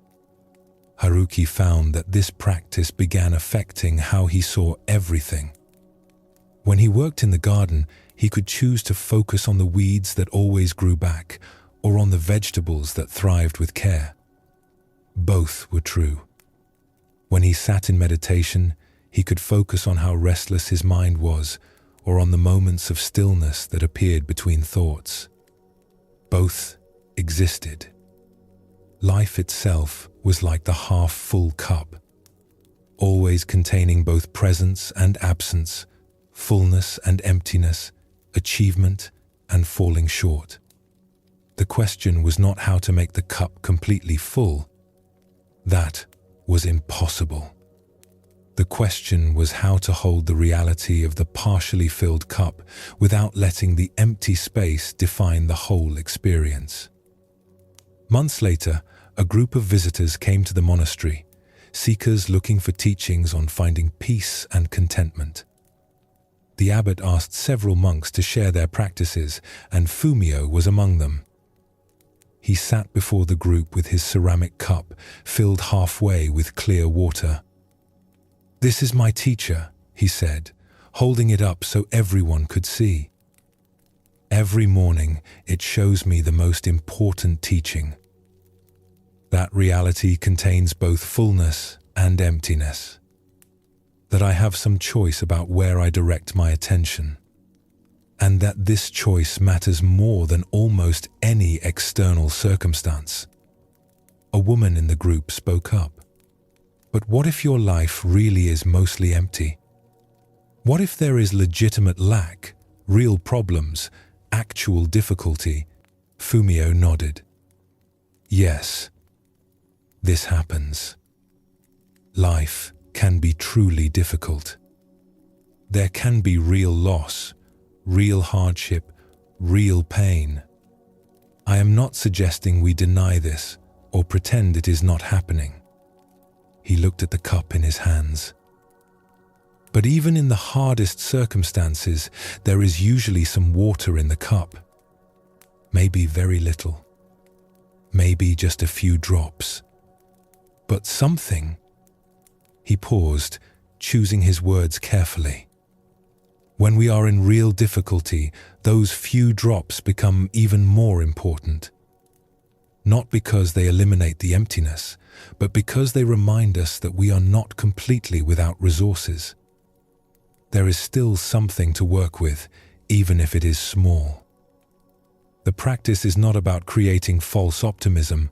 Haruki found that this practice began affecting how he saw everything. When he worked in the garden, he could choose to focus on the weeds that always grew back, or on the vegetables that thrived with care. Both were true. When he sat in meditation, he could focus on how restless his mind was, or on the moments of stillness that appeared between thoughts. Both existed. Life itself was like the half-full cup, always containing both presence and absence, fullness and emptiness, achievement and falling short. The question was not how to make the cup completely full. That was impossible. The question was how to hold the reality of the partially filled cup without letting the empty space define the whole experience. Months later, a group of visitors came to the monastery, seekers looking for teachings on finding peace and contentment. The abbot asked several monks to share their practices, and Fumio was among them. He sat before the group with his ceramic cup, filled halfway with clear water. "This is my teacher," he said, holding it up so everyone could see. "Every morning it shows me the most important teaching. That reality contains both fullness and emptiness. That I have some choice about where I direct my attention. And that this choice matters more than almost any external circumstance." A woman in the group spoke up. "But what if your life really is mostly empty? What if there is legitimate lack, real problems, actual difficulty?" Fumio nodded. "Yes, this happens. Life can be truly difficult. There can be real loss, real hardship, real pain. I am not suggesting we deny this or pretend it is not happening." He looked at the cup in his hands. "But even in the hardest circumstances, there is usually some water in the cup. Maybe very little. Maybe just a few drops. But something." He paused, choosing his words carefully. "When we are in real difficulty, those few drops become even more important. Not because they eliminate the emptiness, but because they remind us that we are not completely without resources. There is still something to work with, even if it is small. The practice is not about creating false optimism.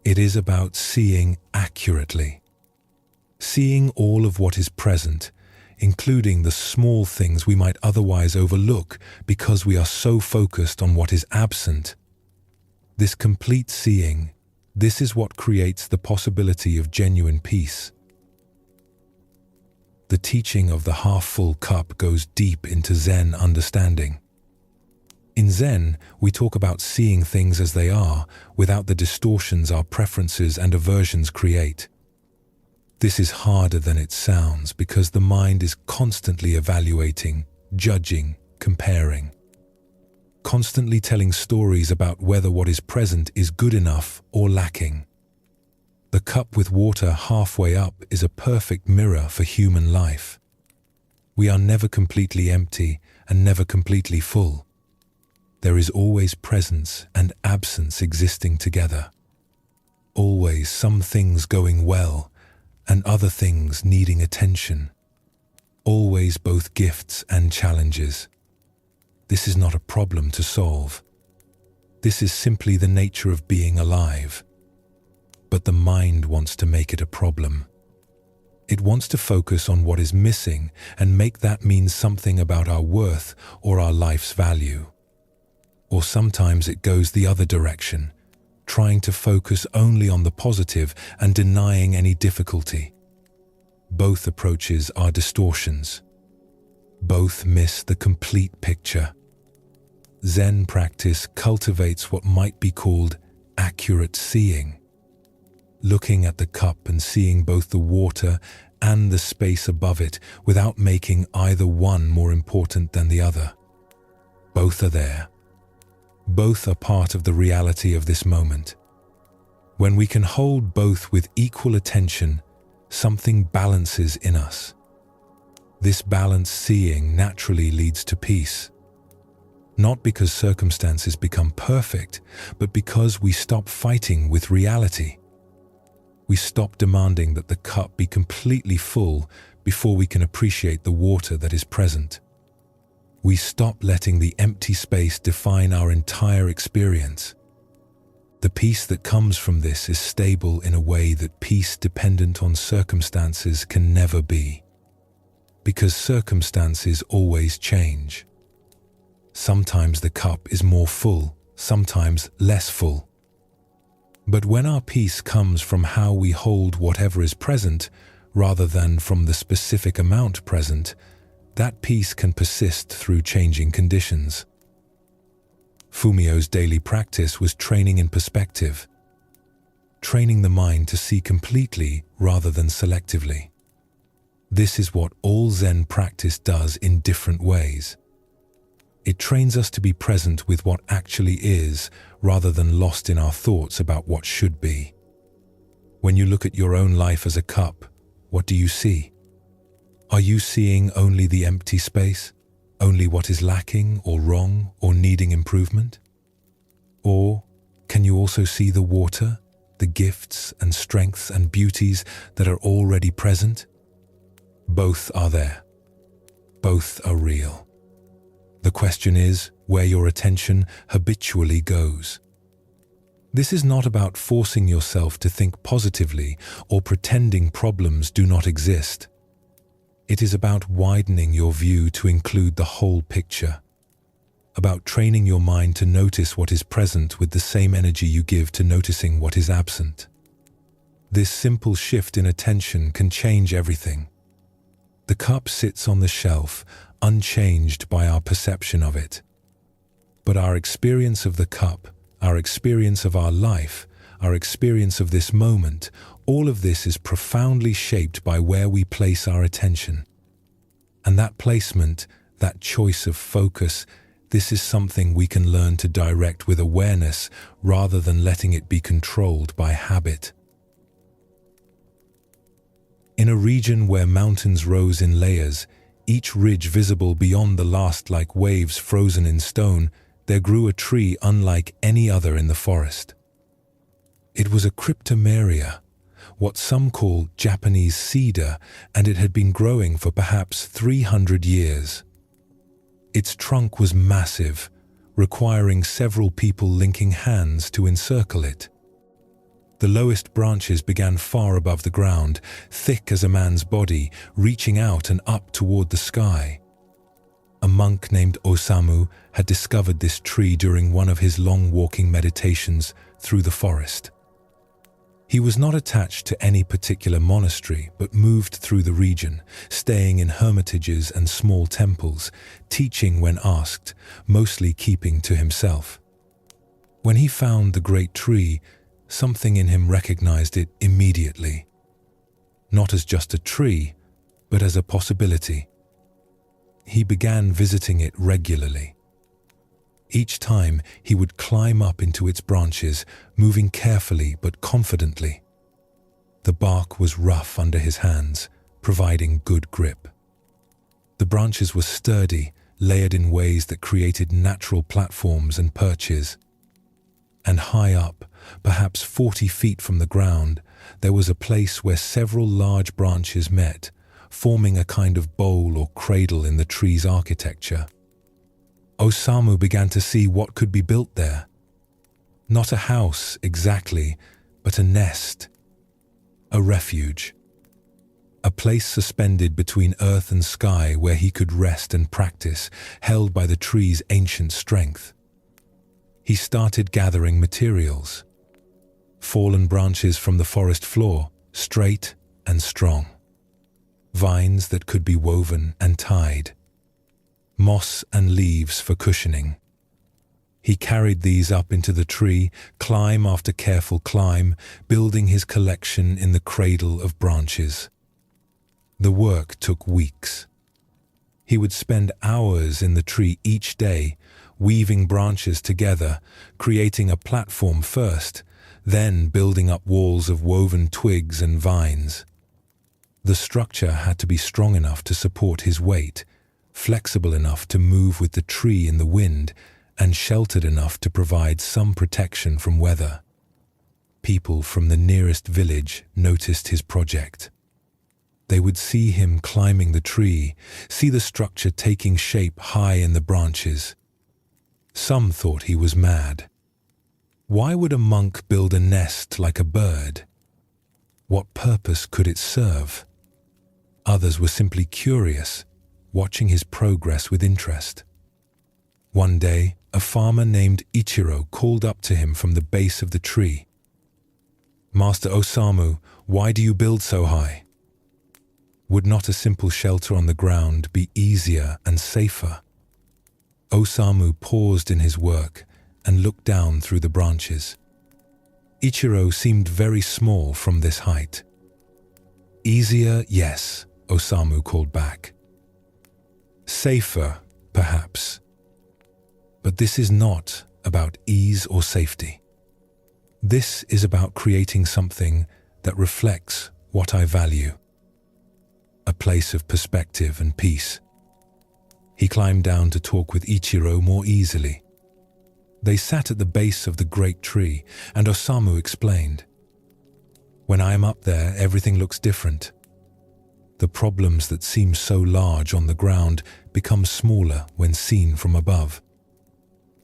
It is about seeing accurately. Seeing all of what is present, including the small things we might otherwise overlook because we are so focused on what is absent. This complete seeing, this is what creates the possibility of genuine peace." The teaching of the half-full cup goes deep into Zen understanding. In Zen, we talk about seeing things as they are, without the distortions our preferences and aversions create. This is harder than it sounds because the mind is constantly evaluating, judging, comparing. Constantly telling stories about whether what is present is good enough or lacking. The cup with water halfway up is a perfect mirror for human life. We are never completely empty and never completely full. There is always presence and absence existing together. Always some things going well and other things needing attention. Always both gifts and challenges. This is not a problem to solve. This is simply the nature of being alive. But the mind wants to make it a problem. It wants to focus on what is missing and make that mean something about our worth or our life's value. Or sometimes it goes the other direction, trying to focus only on the positive and denying any difficulty. Both approaches are distortions. Both miss the complete picture. Zen practice cultivates what might be called accurate seeing. Looking at the cup and seeing both the water and the space above it without making either one more important than the other. Both are there. Both are part of the reality of this moment. When we can hold both with equal attention, something balances in us. This balanced seeing naturally leads to peace. Not because circumstances become perfect, but because we stop fighting with reality. We stop demanding that the cup be completely full before we can appreciate the water that is present. We stop letting the empty space define our entire experience. The peace that comes from this is stable in a way that peace dependent on circumstances can never be. Because circumstances always change. Sometimes the cup is more full, sometimes less full. But when our peace comes from how we hold whatever is present, rather than from the specific amount present, that peace can persist through changing conditions. Fumio's daily practice was training in perspective, training the mind to see completely rather than selectively. This is what all Zen practice does in different ways. It trains us to be present with what actually is, rather than lost in our thoughts about what should be. When you look at your own life as a cup, what do you see? Are you seeing only the empty space? Only what is lacking or wrong or needing improvement? Or can you also see the water, the gifts and strengths and beauties that are already present? Both are there. Both are real. The question is where your attention habitually goes. This is not about forcing yourself to think positively or pretending problems do not exist. It is about widening your view to include the whole picture, about training your mind to notice what is present with the same energy you give to noticing what is absent. This simple shift in attention can change everything. The cup sits on the shelf, unchanged by our perception of it. But our experience of the cup, our experience of our life, our experience of this moment, all of this is profoundly shaped by where we place our attention. And that placement, that choice of focus, this is something we can learn to direct with awareness rather than letting it be controlled by habit. In a region where mountains rose in layers, each ridge visible beyond the last like waves frozen in stone, there grew a tree unlike any other in the forest. It was a cryptomeria, what some call Japanese cedar, and it had been growing for perhaps 300 years. Its trunk was massive, requiring several people linking hands to encircle it. The lowest branches began far above the ground, thick as a man's body, reaching out and up toward the sky. A monk named Osamu had discovered this tree during one of his long walking meditations through the forest. He was not attached to any particular monastery, but moved through the region, staying in hermitages and small temples, teaching when asked, mostly keeping to himself. When he found the great tree, something in him recognized it immediately. Not as just a tree, but as a possibility. He began visiting it regularly. Each time he would climb up into its branches, moving carefully but confidently. The bark was rough under his hands, providing good grip. The branches were sturdy, layered in ways that created natural platforms and perches. And high up, perhaps 40 feet from the ground, there was a place where several large branches met, forming a kind of bowl or cradle in the tree's architecture. Osamu began to see what could be built there. Not a house exactly, but a nest, a refuge, a place suspended between earth and sky where he could rest and practice, held by the tree's ancient strength. He started gathering materials. Fallen branches from the forest floor, straight and strong. Vines that could be woven and tied. Moss and leaves for cushioning. He carried these up into the tree, climb after careful climb, building his collection in the cradle of branches. The work took weeks. He would spend hours in the tree each day, weaving branches together, creating a platform first, then building up walls of woven twigs and vines. The structure had to be strong enough to support his weight, flexible enough to move with the tree in the wind, and sheltered enough to provide some protection from weather. People from the nearest village noticed his project. They would see him climbing the tree, see the structure taking shape high in the branches. Some thought he was mad. Why would a monk build a nest like a bird? What purpose could it serve? Others were simply curious, watching his progress with interest. One day, a farmer named Ichiro called up to him from the base of the tree. "Master Osamu, why do you build so high? Would not a simple shelter on the ground be easier and safer?" Osamu paused in his work and looked down through the branches. Ichiro seemed very small from this height. "Easier, yes," Osamu called back. "Safer, perhaps. But this is not about ease or safety. This is about creating something that reflects what I value. A place of perspective and peace." He climbed down to talk with Ichiro more easily. They sat at the base of the great tree, and Osamu explained, "When I am up there, everything looks different. The problems that seem so large on the ground become smaller when seen from above.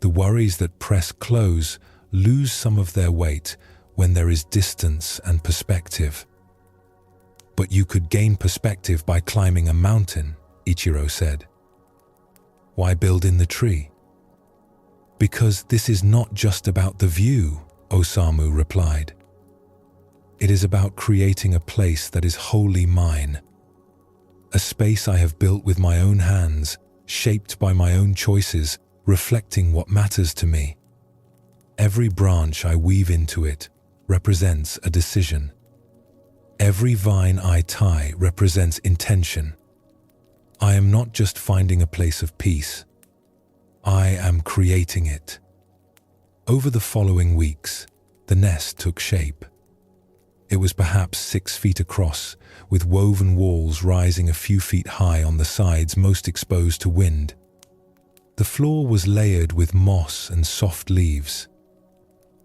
The worries that press close lose some of their weight when there is distance and perspective." "But you could gain perspective by climbing a mountain," Ichiro said. "Why build in the tree?" "Because this is not just about the view," Osamu replied. "It is about creating a place that is wholly mine. A space I have built with my own hands, shaped by my own choices, reflecting what matters to me. Every branch I weave into it represents a decision. Every vine I tie represents intention. I am not just finding a place of peace. I am creating it." Over the following weeks, the nest took shape. It was perhaps 6 feet across, with woven walls rising a few feet high on the sides most exposed to wind. The floor was layered with moss and soft leaves.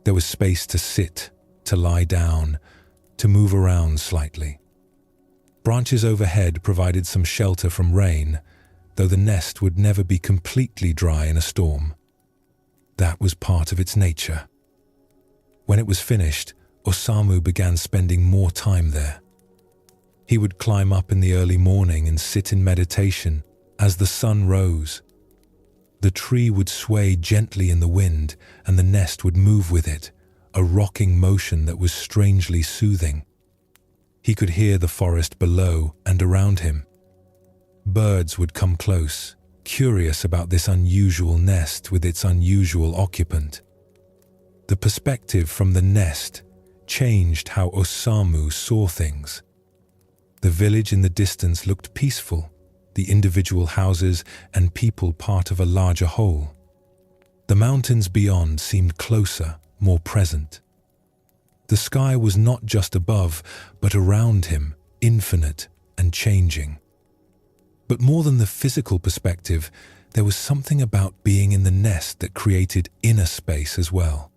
There was space to sit, to lie down, to move around slightly. Branches overhead provided some shelter from rain, though the nest would never be completely dry in a storm. That was part of its nature. When it was finished, Osamu began spending more time there. He would climb up in the early morning and sit in meditation as the sun rose. The tree would sway gently in the wind, and the nest would move with it, a rocking motion that was strangely soothing. He could hear the forest below and around him. Birds would come close, curious about this unusual nest with its unusual occupant. The perspective from the nest changed how Osamu saw things. The village in the distance looked peaceful, the individual houses and people part of a larger whole. The mountains beyond seemed closer, more present. The sky was not just above, but around him, infinite and changing. But more than the physical perspective, there was something about being in the nest that created inner space as well.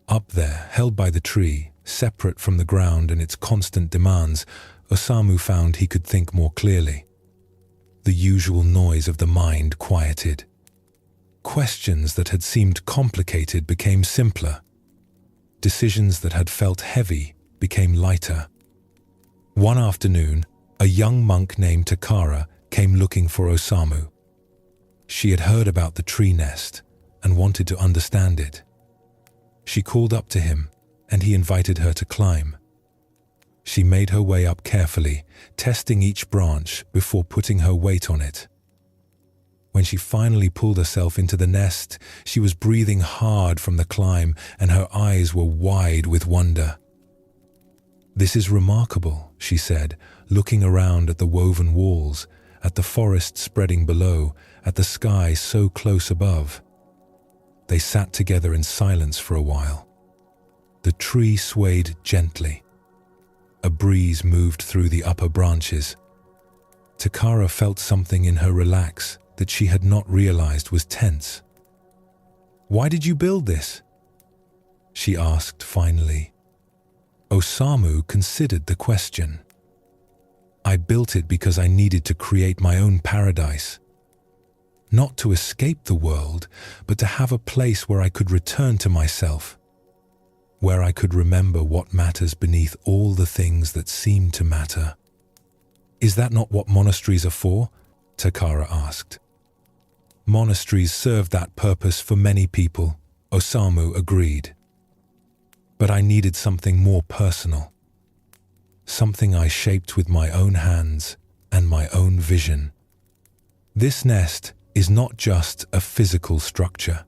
Up there, held by the tree, separate from the ground and its constant demands, Osamu found he could think more clearly. The usual noise of the mind quieted. Questions that had seemed complicated became simpler. Decisions that had felt heavy became lighter. One afternoon, a young monk named Takara came looking for Osamu. She had heard about the tree nest and wanted to understand it. She called up to him, and he invited her to climb. She made her way up carefully, testing each branch before putting her weight on it. When she finally pulled herself into the nest, she was breathing hard from the climb, and her eyes were wide with wonder. "This is remarkable," she said, looking around at the woven walls, at the forest spreading below, at the sky so close above. They sat together in silence for a while. The tree swayed gently. A breeze moved through the upper branches. Takara felt something in her relax that she had not realized was tense. "Why did you build this?" she asked finally. Osamu considered the question. "I built it because I needed to create my own paradise. Not to escape the world, but to have a place where I could return to myself, where I could remember what matters beneath all the things that seem to matter." "Is that not what monasteries are for?" Takara asked. "Monasteries serve that purpose for many people," Osamu agreed. "But I needed something more personal. Something I shaped with my own hands and my own vision. This nest is not just a physical structure.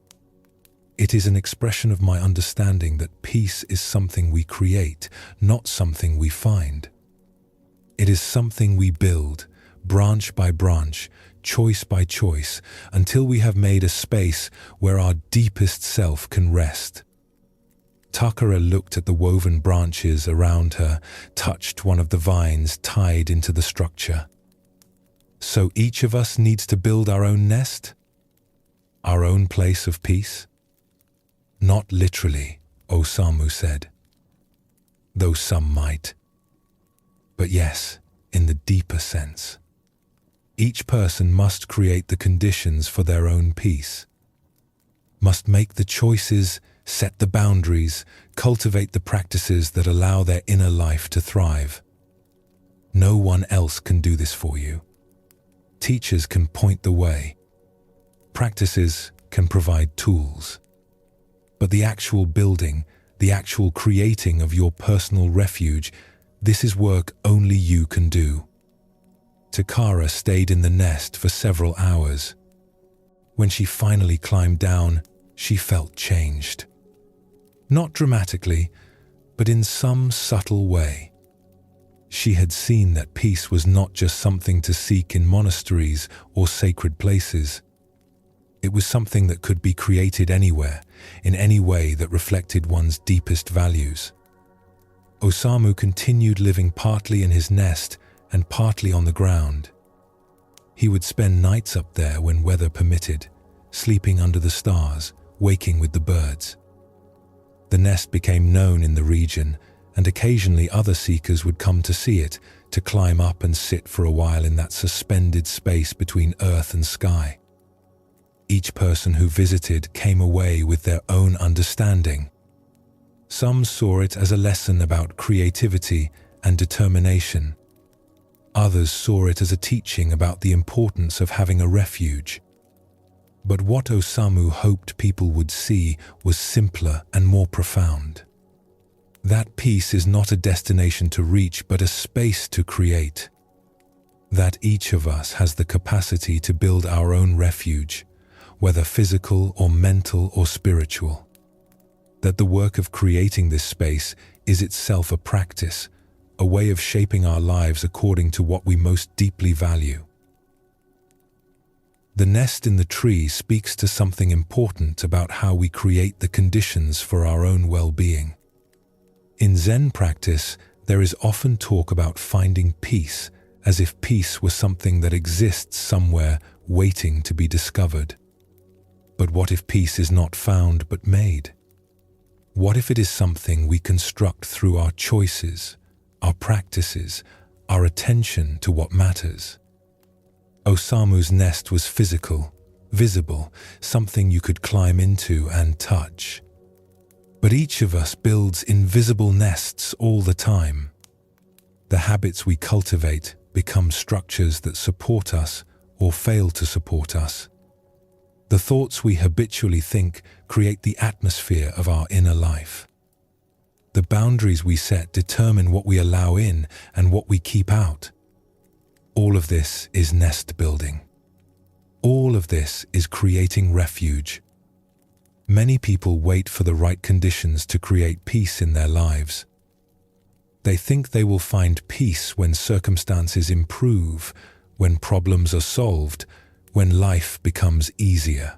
It is an expression of my understanding that peace is something we create, not something we find. It is something we build, branch by branch, choice by choice, until we have made a space where our deepest self can rest." Takara looked at the woven branches around her, touched one of the vines tied into the structure. "So each of us needs to build our own nest? Our own place of peace?" "Not literally," Osamu said, "though some might. But yes, in the deeper sense. Each person must create the conditions for their own peace, must make the choices, set the boundaries, cultivate the practices that allow their inner life to thrive. No one else can do this for you. Teachers can point the way. Practices can provide tools. But the actual building, the actual creating of your personal refuge, this is work only you can do." Takara stayed in the nest for several hours. When she finally climbed down, she felt changed. Not dramatically, but in some subtle way. She had seen that peace was not just something to seek in monasteries or sacred places. It was something that could be created anywhere, in any way that reflected one's deepest values. Osamu continued living partly in his nest and partly on the ground. He would spend nights up there when weather permitted, sleeping under the stars, waking with the birds. The nest became known in the region, and occasionally other seekers would come to see it, to climb up and sit for a while in that suspended space between earth and sky. Each person who visited came away with their own understanding. Some saw it as a lesson about creativity and determination. Others saw it as a teaching about the importance of having a refuge. But what Osamu hoped people would see was simpler and more profound. That peace is not a destination to reach, but a space to create. That each of us has the capacity to build our own refuge, whether physical or mental or spiritual. That the work of creating this space is itself a practice, a way of shaping our lives according to what we most deeply value. The nest in the tree speaks to something important about how we create the conditions for our own well-being. In Zen practice, there is often talk about finding peace, as if peace was something that exists somewhere waiting to be discovered. But what if peace is not found but made? What if it is something we construct through our choices, our practices, our attention to what matters? Osamu's nest was physical, visible, something you could climb into and touch. But each of us builds invisible nests all the time. The habits we cultivate become structures that support us or fail to support us. The thoughts we habitually think create the atmosphere of our inner life. The boundaries we set determine what we allow in and what we keep out. All of this is nest building. All of this is creating refuge. Many people wait for the right conditions to create peace in their lives. They think they will find peace when circumstances improve, when problems are solved, when life becomes easier.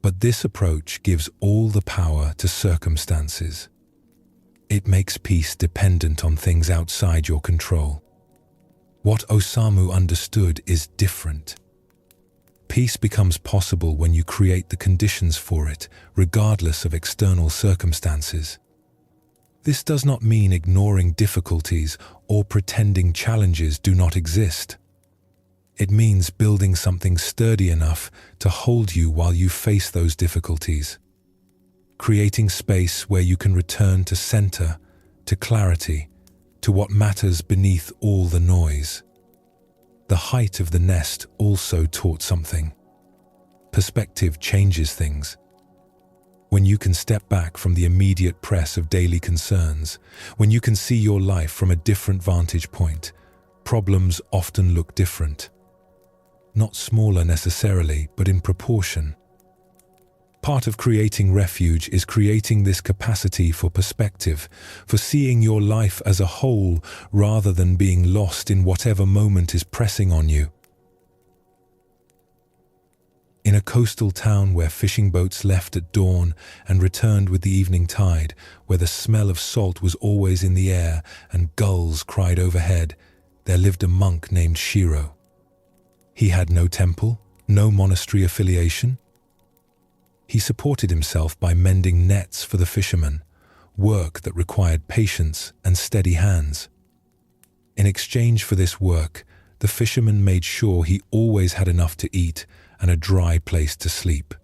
But this approach gives all the power to circumstances. It makes peace dependent on things outside your control. What Osamu understood is different. Peace becomes possible when you create the conditions for it, regardless of external circumstances. This does not mean ignoring difficulties or pretending challenges do not exist. It means building something sturdy enough to hold you while you face those difficulties. Creating space where you can return to center, to clarity, to what matters beneath all the noise. The height of the nest also taught something. Perspective changes things. When you can step back from the immediate press of daily concerns, when you can see your life from a different vantage point, problems often look different. Not smaller necessarily, but in proportion. Part of creating refuge is creating this capacity for perspective, for seeing your life as a whole rather than being lost in whatever moment is pressing on you. In a coastal town where fishing boats left at dawn and returned with the evening tide, where the smell of salt was always in the air and gulls cried overhead, there lived a monk named Shiro. He had no temple, no monastery affiliation. He supported himself by mending nets for the fishermen, work that required patience and steady hands. In exchange for this work, the fisherman made sure he always had enough to eat and a dry place to sleep.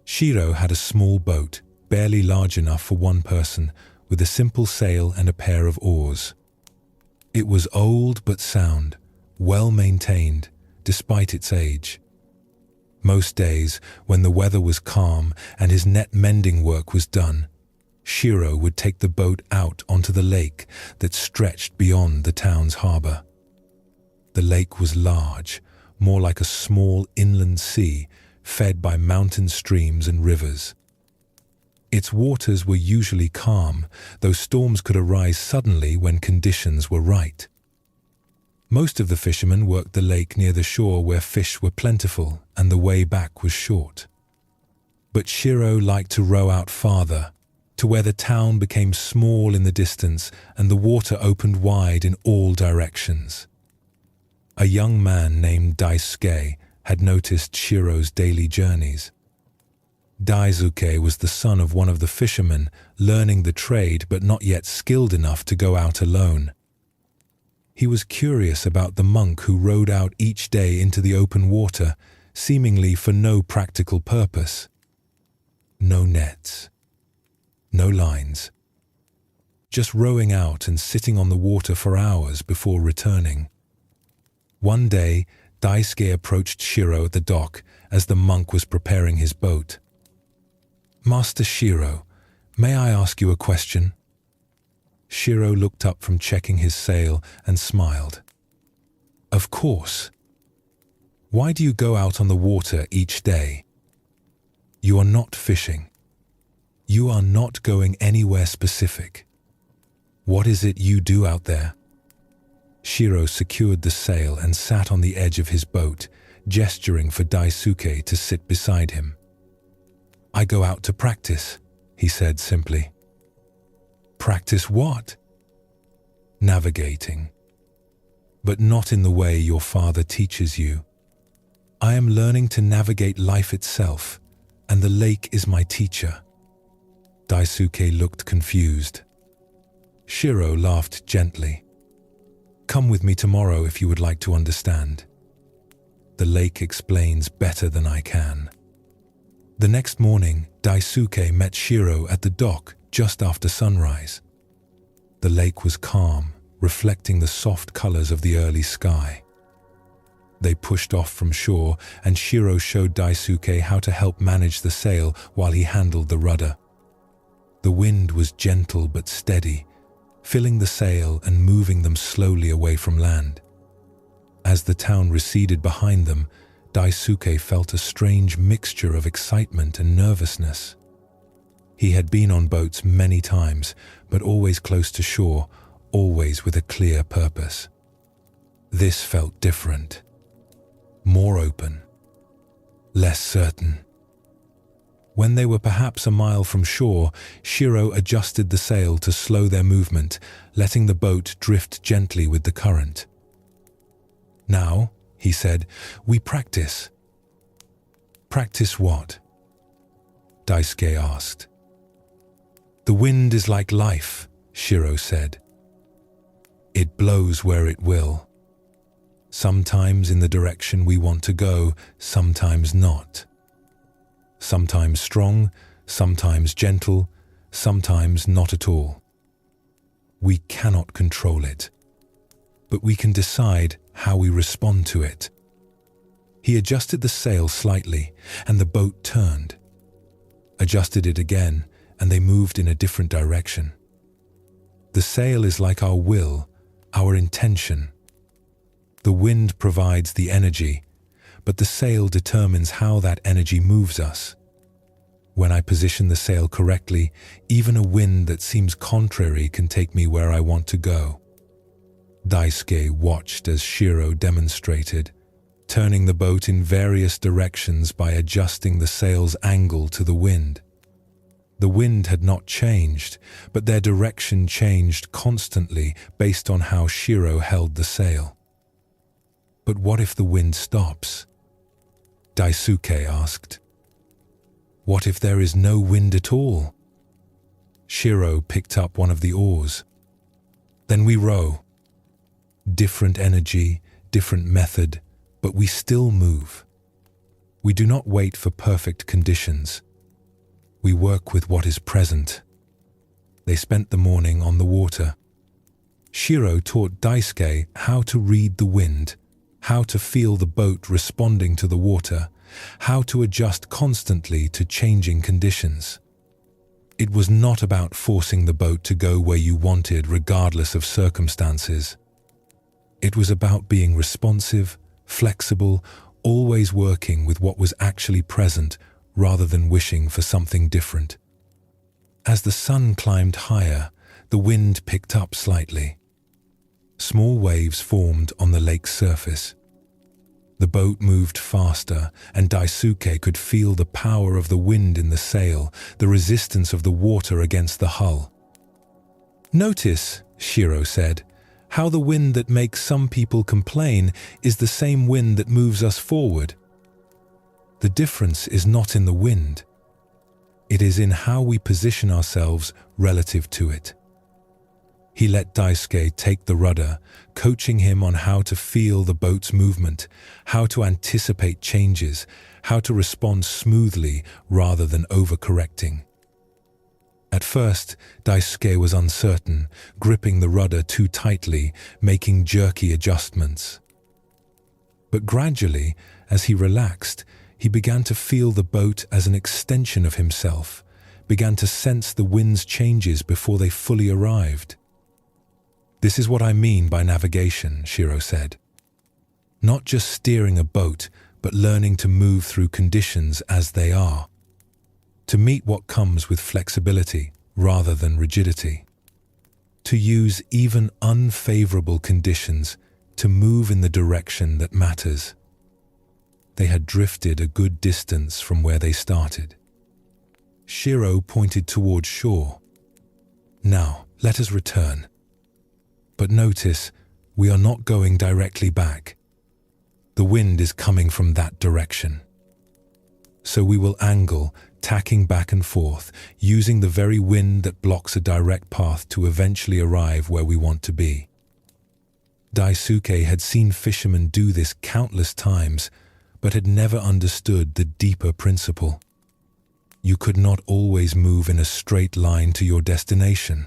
Shiro had a small boat, barely large enough for one person, with a simple sail and a pair of oars. It was old but sound, well maintained, despite its age. Most days, when the weather was calm and his net mending work was done, Shiro would take the boat out onto the lake that stretched beyond the town's harbor. The lake was large, more like a small inland sea, fed by mountain streams and rivers. Its waters were usually calm, though storms could arise suddenly when conditions were right. Most of the fishermen worked the lake near the shore where fish were plentiful and the way back was short. But Shiro liked to row out farther, to where the town became small in the distance and the water opened wide in all directions. A young man named Daisuke had noticed Shiro's daily journeys. Daisuke was the son of one of the fishermen, learning the trade but not yet skilled enough to go out alone. He was curious about the monk who rowed out each day into the open water, seemingly for no practical purpose. No nets. No lines. Just rowing out and sitting on the water for hours before returning. One day, Daisuke approached Shiro at the dock as the monk was preparing his boat. "Master Shiro, may I ask you a question?" Shiro looked up from checking his sail and smiled. "Of course. Why do you go out on the water each day? You are not fishing. You are not going anywhere specific. What is it you do out there?" Shiro secured the sail and sat on the edge of his boat, gesturing for Daisuke to sit beside him. "I go out to practice," he said simply. "Practice what?" "Navigating. But not in the way your father teaches you. I am learning to navigate life itself, and the lake is my teacher." Daisuke looked confused. Shiro laughed gently. "Come with me tomorrow if you would like to understand. The lake explains better than I can." The next morning, Daisuke met Shiro at the dock just after sunrise. The lake was calm, reflecting the soft colors of the early sky. They pushed off from shore, and Shiro showed Daisuke how to help manage the sail while he handled the rudder. The wind was gentle but steady, filling the sail and moving them slowly away from land. As the town receded behind them, Daisuke felt a strange mixture of excitement and nervousness. He had been on boats many times, but always close to shore, always with a clear purpose. This felt different, more open, less certain. When they were perhaps a mile from shore, Shiro adjusted the sail to slow their movement, letting the boat drift gently with the current. "Now," he said, "we practice." "Practice what?" Daisuke asked. "The wind is like life," Shiro said. "It blows where it will. Sometimes in the direction we want to go, sometimes not. Sometimes strong, sometimes gentle, sometimes not at all. We cannot control it, but we can decide how we respond to it." He adjusted the sail slightly, and the boat turned. Adjusted it again, and they moved in a different direction. The sail is like our will, our intention. The wind provides the energy, but the sail determines how that energy moves us. When I position the sail correctly, even a wind that seems contrary can take me where I want to go. Daisuke watched as Shiro demonstrated, turning the boat in various directions by adjusting the sail's angle to the wind. The wind had not changed, but their direction changed constantly based on how Shiro held the sail. "But what if the wind stops?" Daisuke asked. "What if there is no wind at all?" Shiro picked up one of the oars. "Then we row. Different energy, different method, but we still move. We do not wait for perfect conditions. We work with what is present." They spent the morning on the water. Shiro taught Daisuke how to read the wind, how to feel the boat responding to the water, how to adjust constantly to changing conditions. It was not about forcing the boat to go where you wanted regardless of circumstances. It was about being responsive, flexible, always working with what was actually present rather than wishing for something different. As the sun climbed higher, the wind picked up slightly. Small waves formed on the lake's surface. The boat moved faster, and Daisuke could feel the power of the wind in the sail, the resistance of the water against the hull. "Notice," Shiro said, "how the wind that makes some people complain is the same wind that moves us forward. The difference is not in the wind. It is in how we position ourselves relative to it." He let Daisuke take the rudder, coaching him on how to feel the boat's movement, how to anticipate changes, how to respond smoothly rather than overcorrecting. At first, Daisuke was uncertain, gripping the rudder too tightly, making jerky adjustments. But gradually, as he relaxed, he began to feel the boat as an extension of himself, began to sense the wind's changes before they fully arrived. "This is what I mean by navigation," Shiro said. "Not just steering a boat, but learning to move through conditions as they are. To meet what comes with flexibility rather than rigidity. To use even unfavorable conditions to move in the direction that matters." They had drifted a good distance from where they started. Shiro pointed toward shore. "Now, let us return. But notice, we are not going directly back. The wind is coming from that direction. So we will angle, tacking back and forth, using the very wind that blocks a direct path to eventually arrive where we want to be." Daisuke had seen fishermen do this countless times, but had never understood the deeper principle. You could not always move in a straight line to your destination.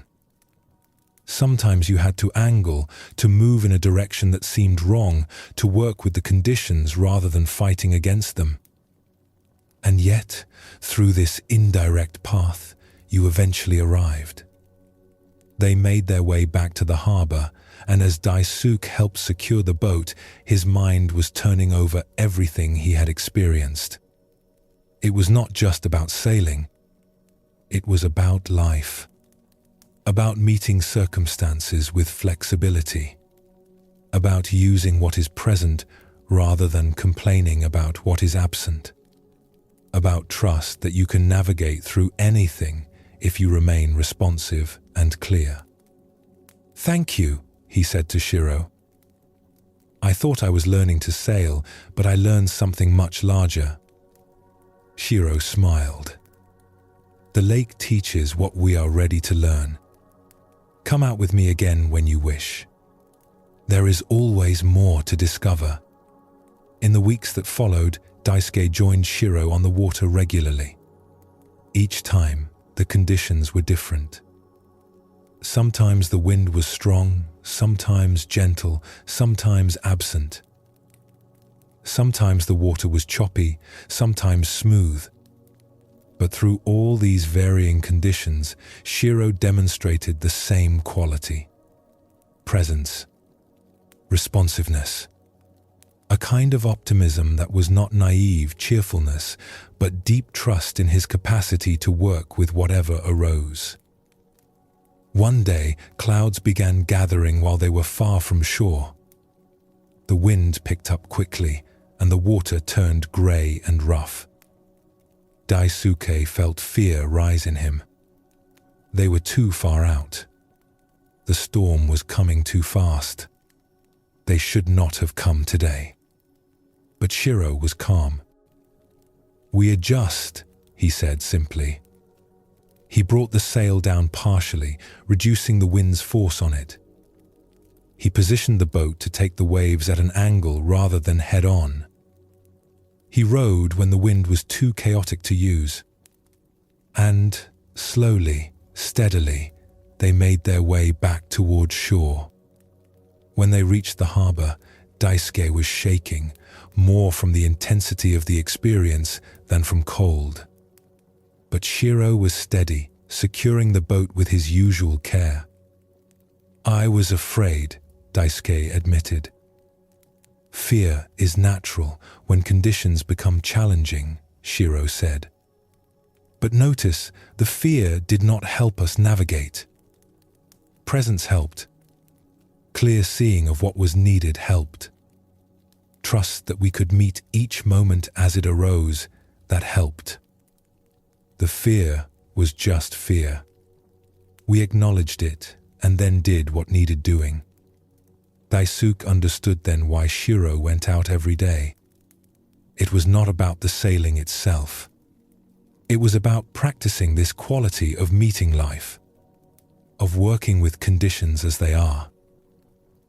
Sometimes you had to angle, to move in a direction that seemed wrong, to work with the conditions rather than fighting against them. And yet, through this indirect path, you eventually arrived. They made their way back to the harbor, and as Daisuke helped secure the boat, his mind was turning over everything he had experienced. It was not just about sailing. It was about life. About meeting circumstances with flexibility. About using what is present rather than complaining about what is absent. about trust that you can navigate through anything if you remain responsive and clear. "Thank you," he said to Shiro. "I thought I was learning to sail, but I learned something much larger." Shiro smiled. "The lake teaches what we are ready to learn. Come out with me again when you wish. There is always more to discover." In the weeks that followed, Daisuke joined Shiro on the water regularly. Each time, the conditions were different. Sometimes the wind was strong, sometimes gentle, sometimes absent. Sometimes the water was choppy, sometimes smooth. But through all these varying conditions, Shiro demonstrated the same quality: presence, responsiveness, a kind of optimism that was not naive cheerfulness, but deep trust in his capacity to work with whatever arose. One day, clouds began gathering while they were far from shore. The wind picked up quickly, and the water turned grey and rough. Daisuke felt fear rise in him. They were too far out. The storm was coming too fast. They should not have come today. But Shiro was calm. "We adjust," he said simply. He brought the sail down partially, reducing the wind's force on it. He positioned the boat to take the waves at an angle rather than head-on. He rowed when the wind was too chaotic to use. And, slowly, steadily, they made their way back towards shore. When they reached the harbor, Daisuke was shaking, more from the intensity of the experience than from cold. But Shiro was steady, securing the boat with his usual care. "I was afraid," Daisuke admitted. "Fear is natural when conditions become challenging," Shiro said. But notice, the fear did not help us navigate. Presence helped. Clear seeing of what was needed helped. Trust that we could meet each moment as it arose, that helped. The fear was just fear. We acknowledged it and then did what needed doing. Daisuke understood then why Shiro went out every day. It was not about the sailing itself. It was about practicing this quality of meeting life, of working with conditions as they are,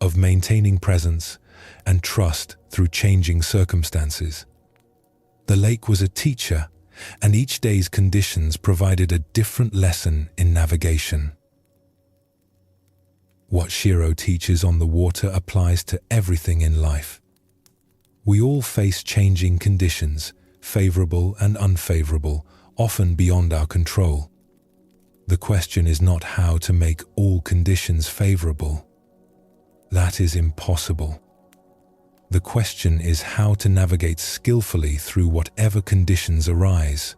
of maintaining presence and trust through changing circumstances. The lake was a teacher, and each day's conditions provided a different lesson in navigation. What Shiro teaches on the water applies to everything in life. We all face changing conditions, favorable and unfavorable, often beyond our control. The question is not how to make all conditions favorable. That is impossible. The question is how to navigate skillfully through whatever conditions arise.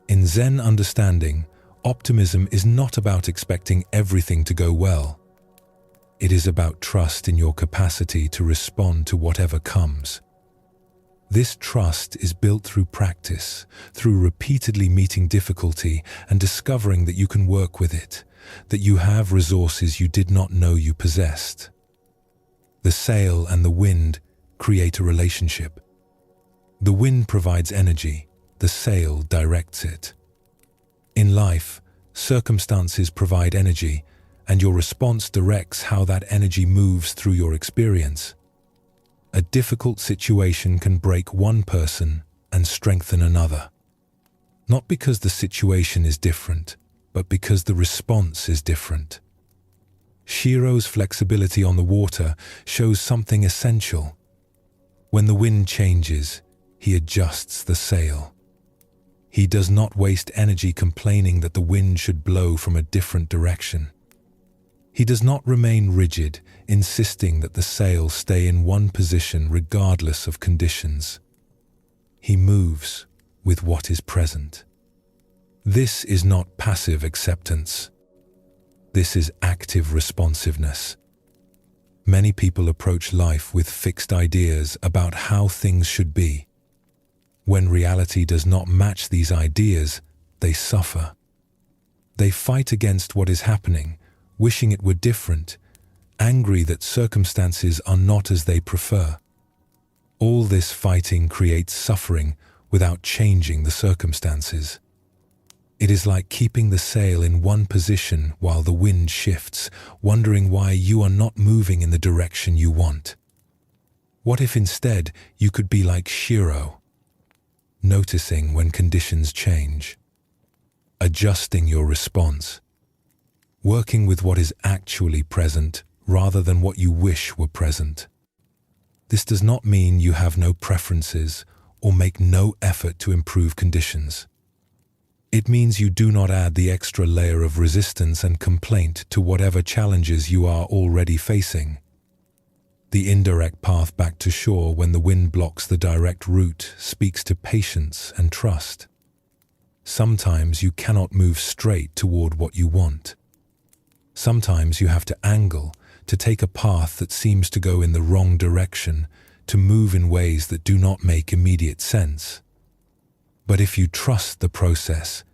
In Zen understanding, optimism is not about expecting everything to go well. It is about trust in your capacity to respond to whatever comes. This trust is built through practice, through repeatedly meeting difficulty and discovering that you can work with it, that you have resources you did not know you possessed. The sail and the wind create a relationship. The wind provides energy, the sail directs it. In life, circumstances provide energy, and your response directs how that energy moves through your experience. A difficult situation can break one person and strengthen another. Not because the situation is different, but because the response is different. Shiro's flexibility on the water shows something essential. When the wind changes, he adjusts the sail. He does not waste energy complaining that the wind should blow from a different direction. He does not remain rigid, insisting that the sail stay in one position regardless of conditions. He moves with what is present. This is not passive acceptance. This is active responsiveness. Many people approach life with fixed ideas about how things should be. When reality does not match these ideas, they suffer. They fight against what is happening, wishing it were different, angry that circumstances are not as they prefer. All this fighting creates suffering without changing the circumstances. It is like keeping the sail in one position while the wind shifts, wondering why you are not moving in the direction you want. What if instead you could be like Shiro, noticing when conditions change, adjusting your response, working with what is actually present rather than what you wish were present? This does not mean you have no preferences or make no effort to improve conditions. It means you do not add the extra layer of resistance and complaint to whatever challenges you are already facing. The indirect path back to shore when the wind blocks the direct route speaks to patience and trust. Sometimes you cannot move straight toward what you want. Sometimes you have to angle, to take a path that seems to go in the wrong direction, to move in ways that do not make immediate sense. But if you trust the process,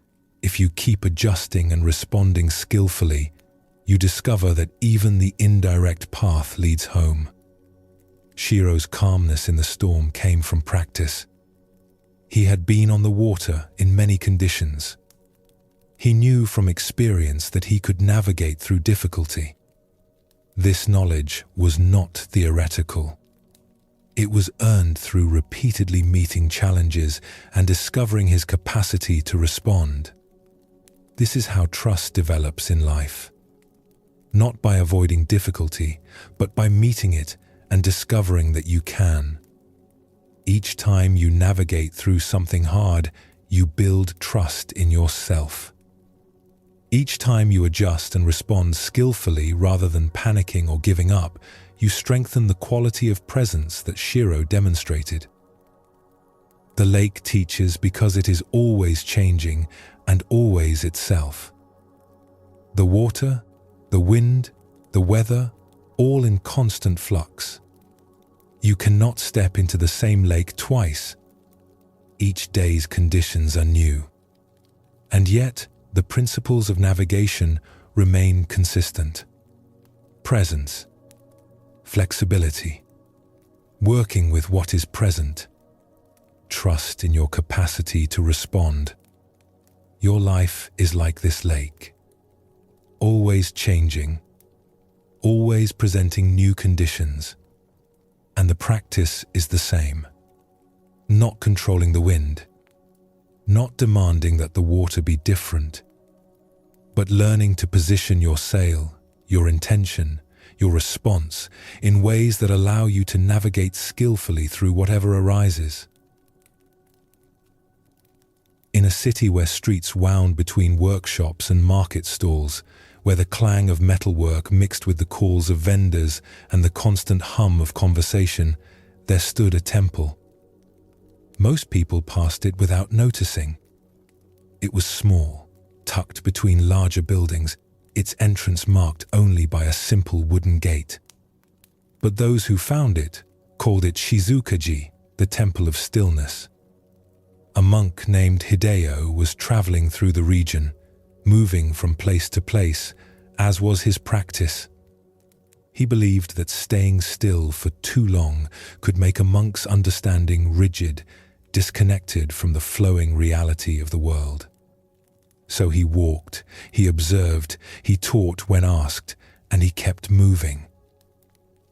if you keep adjusting and responding skillfully, you discover that even the indirect path leads home. Shiro's calmness in the storm came from practice. He had been on the water in many conditions. He knew from experience that he could navigate through difficulty. This knowledge was not theoretical. It was earned through repeatedly meeting challenges and discovering his capacity to respond. This is how trust develops in life. Not by avoiding difficulty, but by meeting it and discovering that you can. Each time you navigate through something hard, you build trust in yourself. Each time you adjust and respond skillfully rather than panicking or giving up, you strengthen the quality of presence that Shiro demonstrated. The lake teaches because it is always changing and always itself. The water, the wind, the weather, all in constant flux. You cannot step into the same lake twice. Each day's conditions are new. And yet, the principles of navigation remain consistent. Presence, flexibility, working with what is present, trust in your capacity to respond. Your life is like this lake, always changing, always presenting new conditions. And the practice is the same. Not controlling the wind, not demanding that the water be different, but learning to position your sail, your intention, your response in ways that allow you to navigate skillfully through whatever arises. In a city where streets wound between workshops and market stalls, where the clang of metalwork mixed with the calls of vendors and the constant hum of conversation, there stood a temple. Most people passed it without noticing. It was small, tucked between larger buildings, its entrance marked only by a simple wooden gate. But those who found it called it Shizukaji, the Temple of Stillness. A monk named Hideo was traveling through the region, moving from place to place, as was his practice. He believed that staying still for too long could make a monk's understanding rigid, disconnected from the flowing reality of the world. So he walked, he observed, he taught when asked, and he kept moving.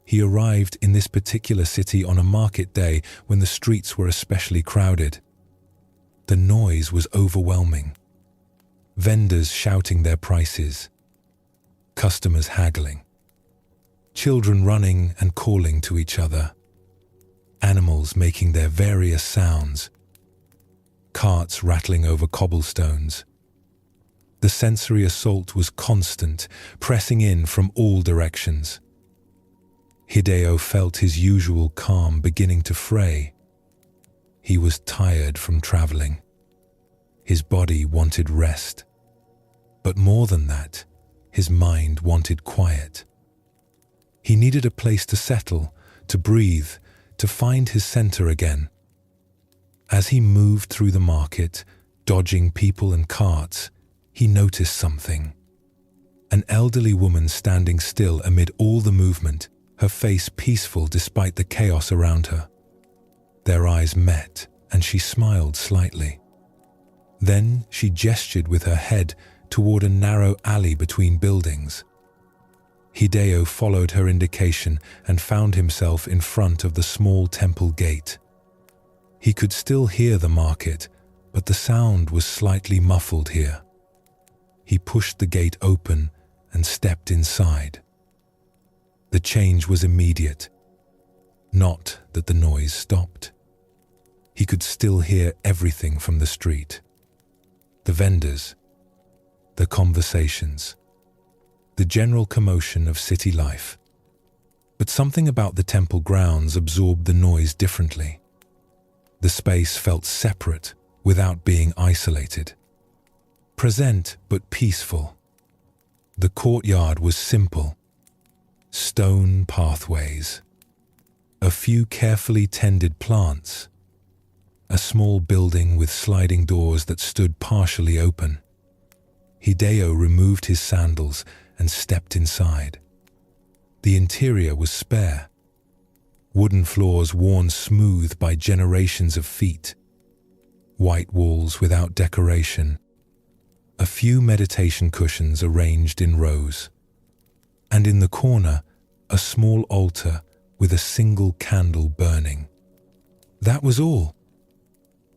He arrived in this particular city on a market day when the streets were especially crowded. The noise was overwhelming. Vendors shouting their prices, customers haggling, children running and calling to each other, animals making their various sounds, carts rattling over cobblestones. The sensory assault was constant, pressing in from all directions. Hideo felt his usual calm beginning to fray. He was tired from traveling. His body wanted rest. But more than that, his mind wanted quiet. He needed a place to settle, to breathe, to find his center again. As he moved through the market, dodging people and carts, he noticed something. An elderly woman standing still amid all the movement, her face peaceful despite the chaos around her. Their eyes met, and she smiled slightly. Then she gestured with her head toward a narrow alley between buildings. Hideo followed her indication and found himself in front of the small temple gate. He could still hear the market, but the sound was slightly muffled here. He pushed the gate open and stepped inside. The change was immediate. Not that the noise stopped. He could still hear everything from the street. The vendors, the conversations, the general commotion of city life. But something about the temple grounds absorbed the noise differently. The space felt separate without being isolated. Present but peaceful. The courtyard was simple. Stone pathways. A few carefully tended plants. A small building with sliding doors that stood partially open. Hideo removed his sandals and stepped inside. The interior was spare. Wooden floors worn smooth by generations of feet. White walls without decoration. A few meditation cushions arranged in rows. And in the corner, a small altar with a single candle burning. That was all.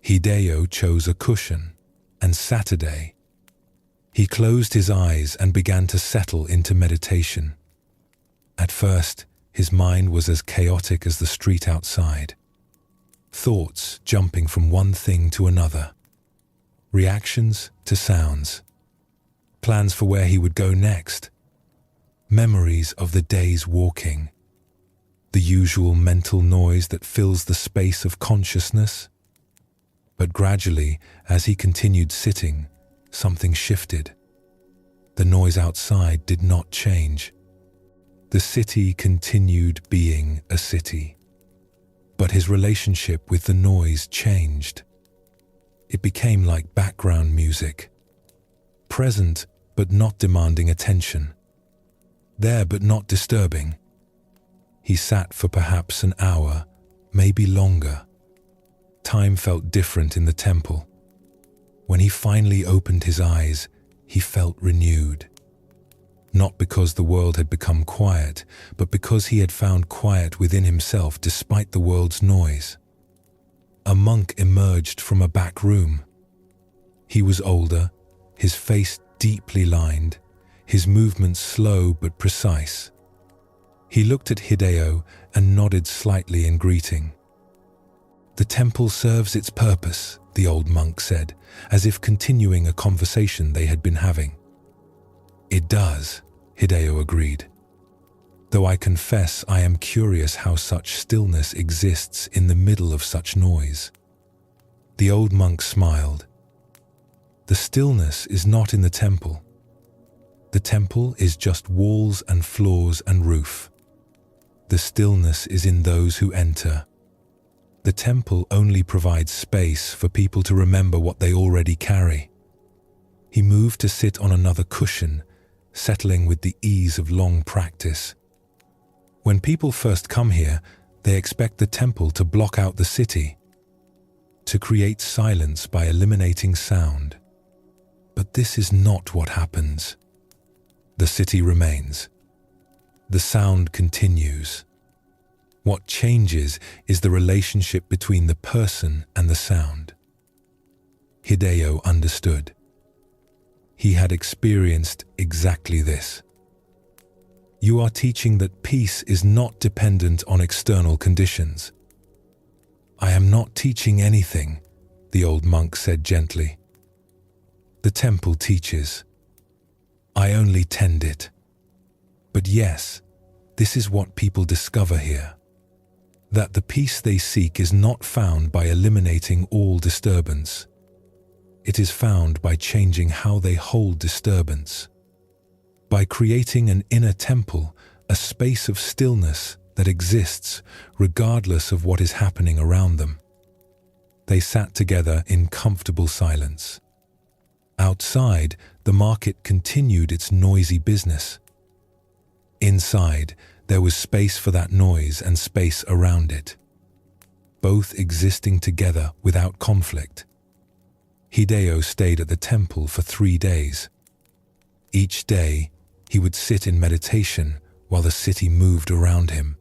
Hideo chose a cushion and Saturday. He closed his eyes and began to settle into meditation. At first, his mind was as chaotic as the street outside. Thoughts jumping from one thing to another. Reactions to sounds. Plans for where he would go next. Memories of the day's walking. The usual mental noise that fills the space of consciousness. But gradually, as he continued sitting, something shifted. The noise outside did not change. The city continued being a city. But his relationship with the noise changed. It became like background music. Present but not demanding attention. There but not disturbing. He sat for perhaps an hour, maybe longer. Time felt different in the temple. When he finally opened his eyes, he felt renewed. Not because the world had become quiet, but because he had found quiet within himself despite the world's noise. A monk emerged from a back room. He was older, his face deeply lined, his movements slow but precise. He looked at Hideo and nodded slightly in greeting. "The temple serves its purpose," the old monk said, as if continuing a conversation they had been having. "It does," Hideo agreed. "Though I confess I am curious how such stillness exists in the middle of such noise." The old monk smiled. "The stillness is not in the temple. The temple is just walls and floors and roof. The stillness is in those who enter. The temple only provides space for people to remember what they already carry." He moved to sit on another cushion, settling with the ease of long practice. When people first come here, they expect the temple to block out the city, to create silence by eliminating sound. But this is not what happens. The city remains. The sound continues. What changes is the relationship between the person and the sound. Hideo understood. He had experienced exactly this. "You are teaching that peace is not dependent on external conditions." "I am not teaching anything," the old monk said gently. "The temple teaches. I only tend it. But yes, this is what people discover here. That the peace they seek is not found by eliminating all disturbance. It is found by changing how they hold disturbance. By creating an inner temple, a space of stillness that exists regardless of what is happening around them. They sat together in comfortable silence. Outside, the market continued its noisy business. Inside, there was space for that noise and space around it, both existing together without conflict. Hideo stayed at the temple for 3 days. Each day, he would sit in meditation while the city moved around him.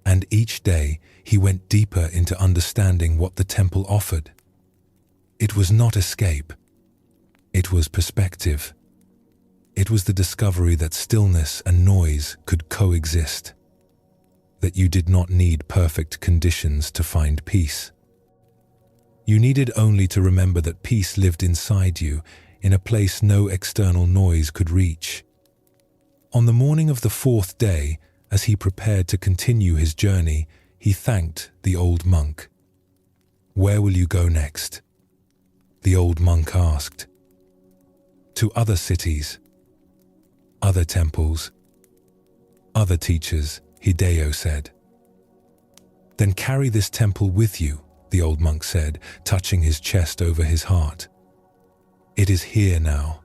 And each day, he went deeper into understanding what the temple offered. It was not escape. It was perspective. It was the discovery that stillness and noise could coexist, that you did not need perfect conditions to find peace. You needed only to remember that peace lived inside you, in a place no external noise could reach. On the morning of the 4th day, as he prepared to continue his journey, he thanked the old monk. "Where will you go next?" the old monk asked. "To other cities, other temples, other teachers," Hideo said. "Then carry this temple with you," the old monk said, touching his chest over his heart. "It is here now,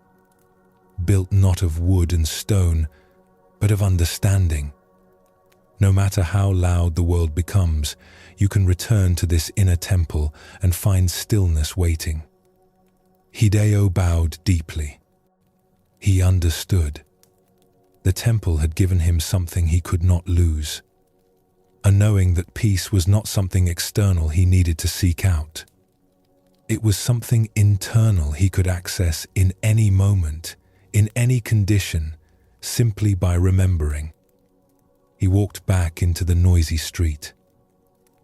built not of wood and stone, but of understanding. No matter how loud the world becomes, you can return to this inner temple and find stillness waiting." Hideo bowed deeply. He understood. The temple had given him something he could not lose, a knowing that peace was not something external he needed to seek out. It was something internal he could access in any moment, in any condition, simply by remembering. He walked back into the noisy street.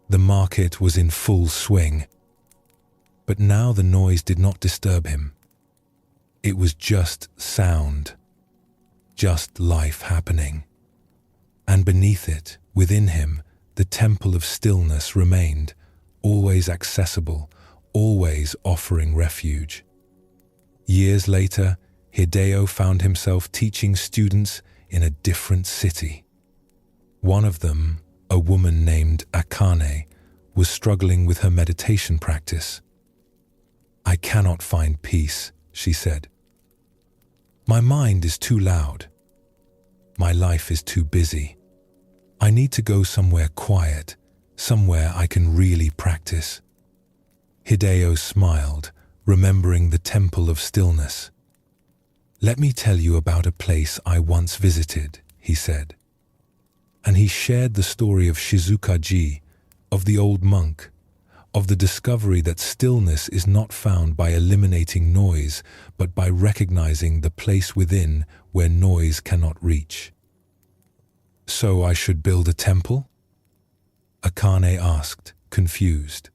The market was in full swing. But now the noise did not disturb him. It was just sound, just life happening. And beneath it, within him, the temple of stillness remained, always accessible, always offering refuge. Years later, Hideo found himself teaching students in a different city. One of them, a woman named Akane, was struggling with her meditation practice. "I cannot find peace," she said. "My mind is too loud. My life is too busy. I need to go somewhere quiet, somewhere I can really practice." Hideo smiled, remembering the temple of stillness. "Let me tell you about a place I once visited," he said. And he shared the story of Shizuka-ji, of the old monk, of the discovery that stillness is not found by eliminating noise, but by recognizing the place within where noise cannot reach. "So I should build a temple?" Akane asked, confused.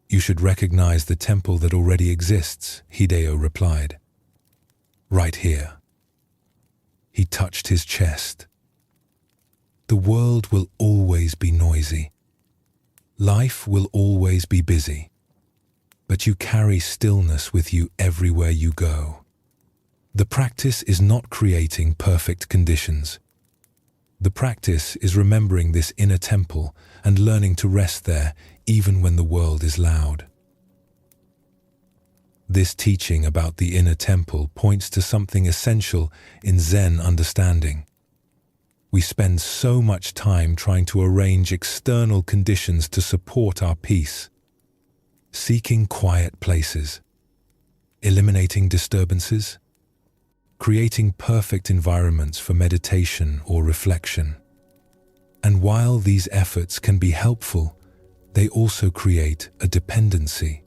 "You should recognize the temple that already exists," Hideo replied. "Right here." He touched his chest. "The world will always be noisy. Life will always be busy. But you carry stillness with you everywhere you go. The practice is not creating perfect conditions. The practice is remembering this inner temple and learning to rest there even when the world is loud." This teaching about the inner temple points to something essential in Zen understanding. We spend so much time trying to arrange external conditions to support our peace, seeking quiet places, eliminating disturbances, creating perfect environments for meditation or reflection. And while these efforts can be helpful, they also create a dependency.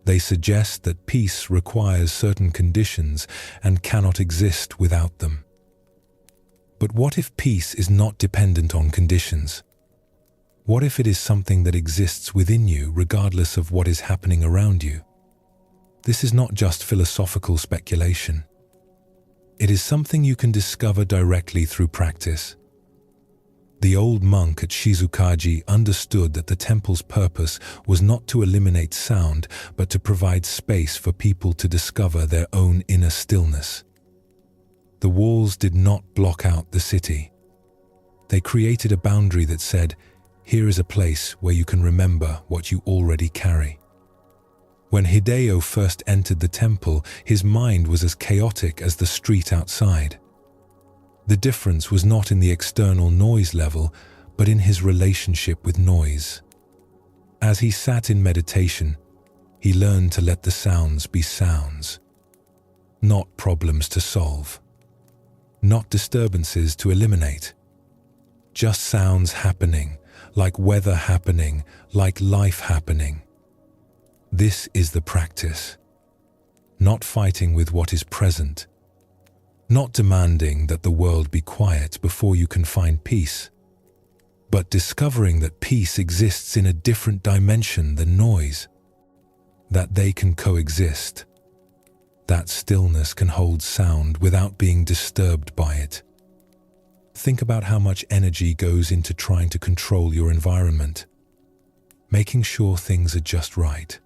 They suggest that peace requires certain conditions and cannot exist without them. But what if peace is not dependent on conditions? What if it is something that exists within you regardless of what is happening around you? This is not just philosophical speculation. It is something you can discover directly through practice. The old monk at Shizukaji understood that the temple's purpose was not to eliminate sound, but to provide space for people to discover their own inner stillness. The walls did not block out the city. They created a boundary that said, Here is a place where you can remember what you already carry. When Hideo first entered the temple, his mind was as chaotic as the street outside. The difference was not in the external noise level, but in his relationship with noise. As he sat in meditation, he learned to let the sounds be sounds, not problems to solve, not disturbances to eliminate, just sounds happening, like weather happening, like life happening. This is the practice. Not fighting with what is present, not demanding that the world be quiet before you can find peace, but discovering that peace exists in a different dimension than noise, that they can coexist, that stillness can hold sound without being disturbed by it. Think about how much energy goes into trying to control your environment, making sure things are just right,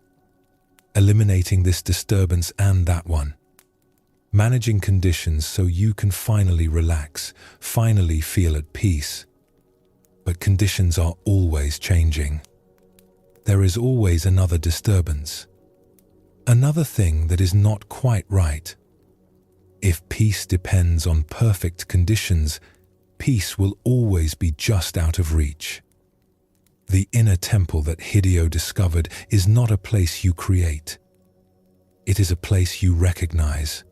eliminating this disturbance and that one, managing conditions so you can finally relax, finally feel at peace. But conditions are always changing. There is always another disturbance, another thing that is not quite right. If peace depends on perfect conditions, peace will always be just out of reach. The inner temple that Hideo discovered is not a place you create. It is a place you recognize.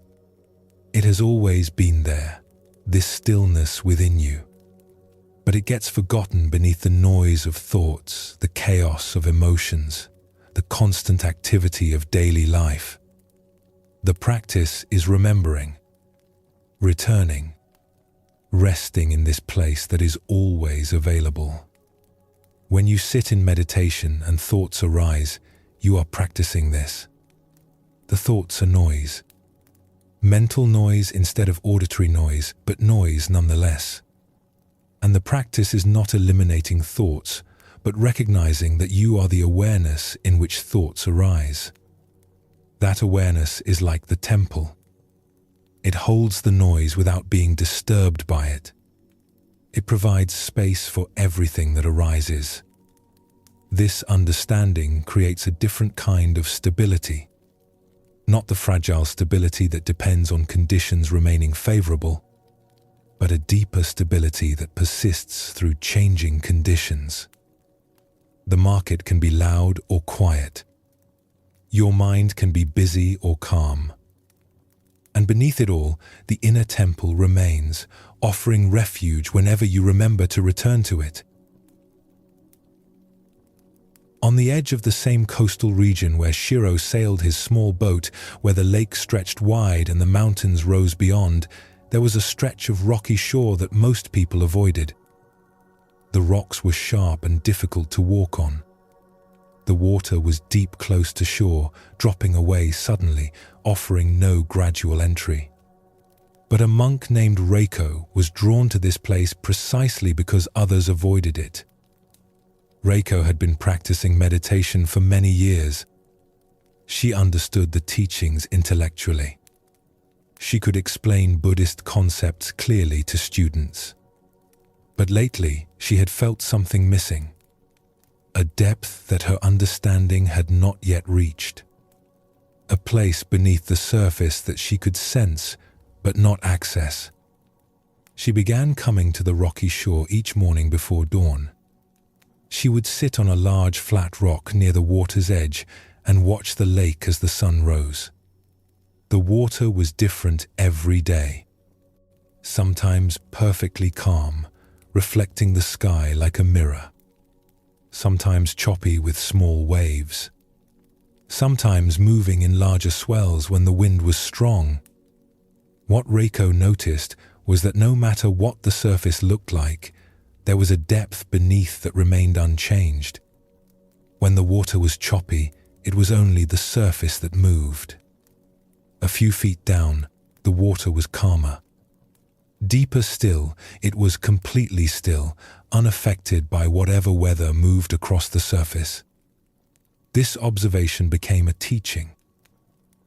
It has always been there, this stillness within you. But it gets forgotten beneath the noise of thoughts, the chaos of emotions, the constant activity of daily life. The practice is remembering, returning, resting in this place that is always available. When you sit in meditation and thoughts arise, you are practicing this. The thoughts are noise. Mental noise instead of auditory noise, but noise nonetheless. And the practice is not eliminating thoughts, but recognizing that you are the awareness in which thoughts arise. That awareness is like the temple. It holds the noise without being disturbed by it. It provides space for everything that arises. This understanding creates a different kind of stability. Not the fragile stability that depends on conditions remaining favorable, but a deeper stability that persists through changing conditions. The market can be loud or quiet. Your mind can be busy or calm. And beneath it all, the inner temple remains, offering refuge whenever you remember to return to it. On the edge of the same coastal region where Shiro sailed his small boat, where the lake stretched wide and the mountains rose beyond, there was a stretch of rocky shore that most people avoided. The rocks were sharp and difficult to walk on. The water was deep close to shore, dropping away suddenly, offering no gradual entry. But a monk named Reiko was drawn to this place precisely because others avoided it. Reiko had been practicing meditation for many years. She understood the teachings intellectually. She could explain Buddhist concepts clearly to students. But lately, she had felt something missing. A depth that her understanding had not yet reached. A place beneath the surface that she could sense, but not access. She began coming to the rocky shore each morning before dawn. She would sit on a large flat rock near the water's edge and watch the lake as the sun rose. The water was different every day. Sometimes perfectly calm, reflecting the sky like a mirror. Sometimes choppy with small waves. Sometimes moving in larger swells when the wind was strong. What Reiko noticed was that no matter what the surface looked like, there was a depth beneath that remained unchanged. When the water was choppy, it was only the surface that moved. A few feet down, the water was calmer. Deeper still, it was completely still, unaffected by whatever weather moved across the surface. This observation became a teaching,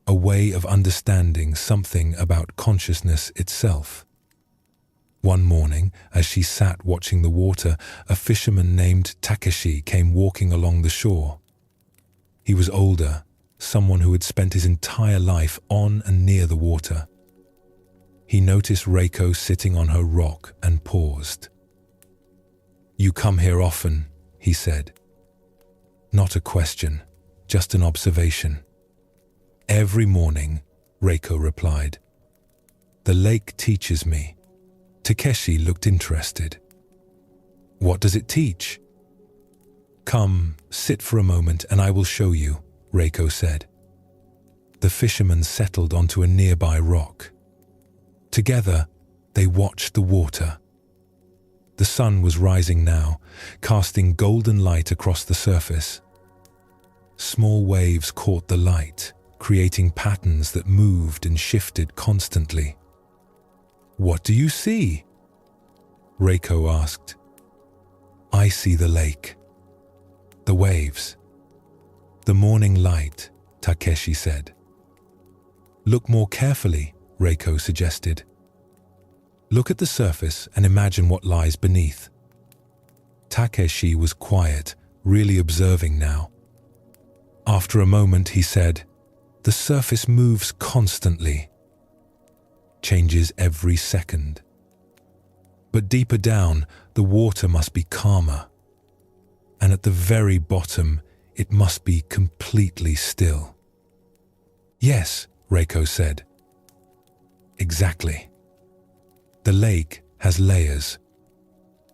a way of understanding something about consciousness itself. One morning, as she sat watching the water, a fisherman named Takeshi came walking along the shore. He was older, someone who had spent his entire life on and near the water. He noticed Reiko sitting on her rock and paused. "You come here often," he said. Not a question, just an observation. "Every morning," Reiko replied. "The lake teaches me." Takeshi looked interested. "What does it teach?" "Come, sit for a moment and I will show you," Reiko said. The fisherman settled onto a nearby rock. Together, they watched the water. The sun was rising now, casting golden light across the surface. Small waves caught the light, creating patterns that moved and shifted constantly. "What do you see?" Reiko asked. "I see the lake. The waves. The morning light," Takeshi said. "Look more carefully," Reiko suggested. "Look at the surface and imagine what lies beneath." Takeshi was quiet, really observing now. After a moment he said, "The surface moves constantly. Changes every second. But deeper down, the water must be calmer. And at the very bottom, it must be completely still." "Yes," Reiko said. "Exactly. The lake has layers.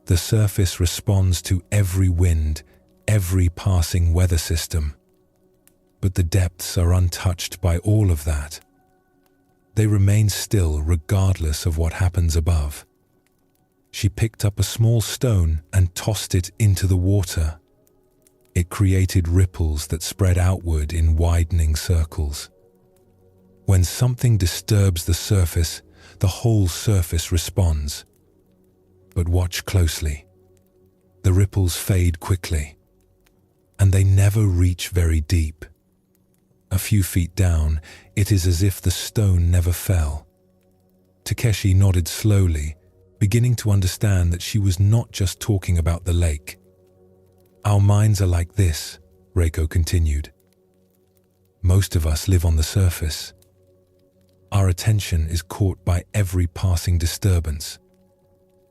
The surface responds to every wind, every passing weather system. But the depths are untouched by all of that. They remain still regardless of what happens above." She picked up a small stone and tossed it into the water. It created ripples that spread outward in widening circles. When something disturbs the surface, the whole surface responds. But watch closely. The ripples fade quickly, and they never reach very deep. A few feet down, it is as if the stone never fell. Takeshi nodded slowly, beginning to understand that she was not just talking about the lake. "Our minds are like this," Reiko continued. "Most of us live on the surface. Our attention is caught by every passing disturbance.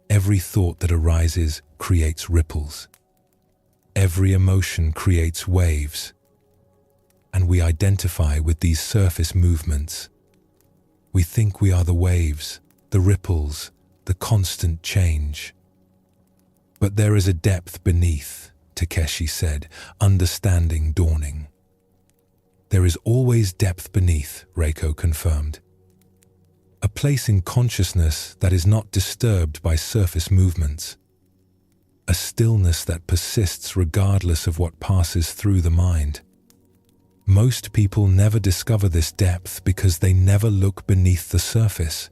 Every thought that arises creates ripples. Every emotion creates waves. And we identify with these surface movements. We think we are the waves, the ripples, the constant change. But there is a depth beneath," Takeshi said, understanding dawning. "There is always depth beneath," Reiko confirmed. "A place in consciousness that is not disturbed by surface movements. A stillness that persists regardless of what passes through the mind. Most people never discover this depth because they never look beneath the surface.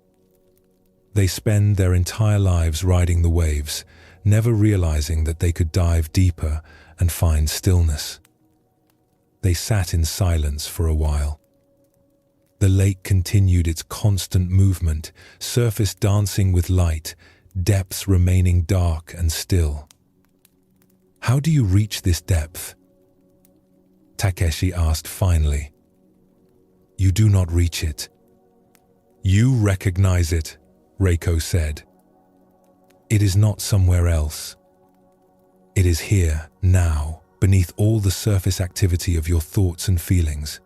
They spend their entire lives riding the waves, never realizing that they could dive deeper and find stillness." They sat in silence for a while. The lake continued its constant movement, surface dancing with light, depths remaining dark and still. "How do you reach this depth?" Takeshi asked finally. "You do not reach it. You recognize it," Reiko said. "It is not somewhere else. It is here, now, beneath all the surface activity of your thoughts and feelings.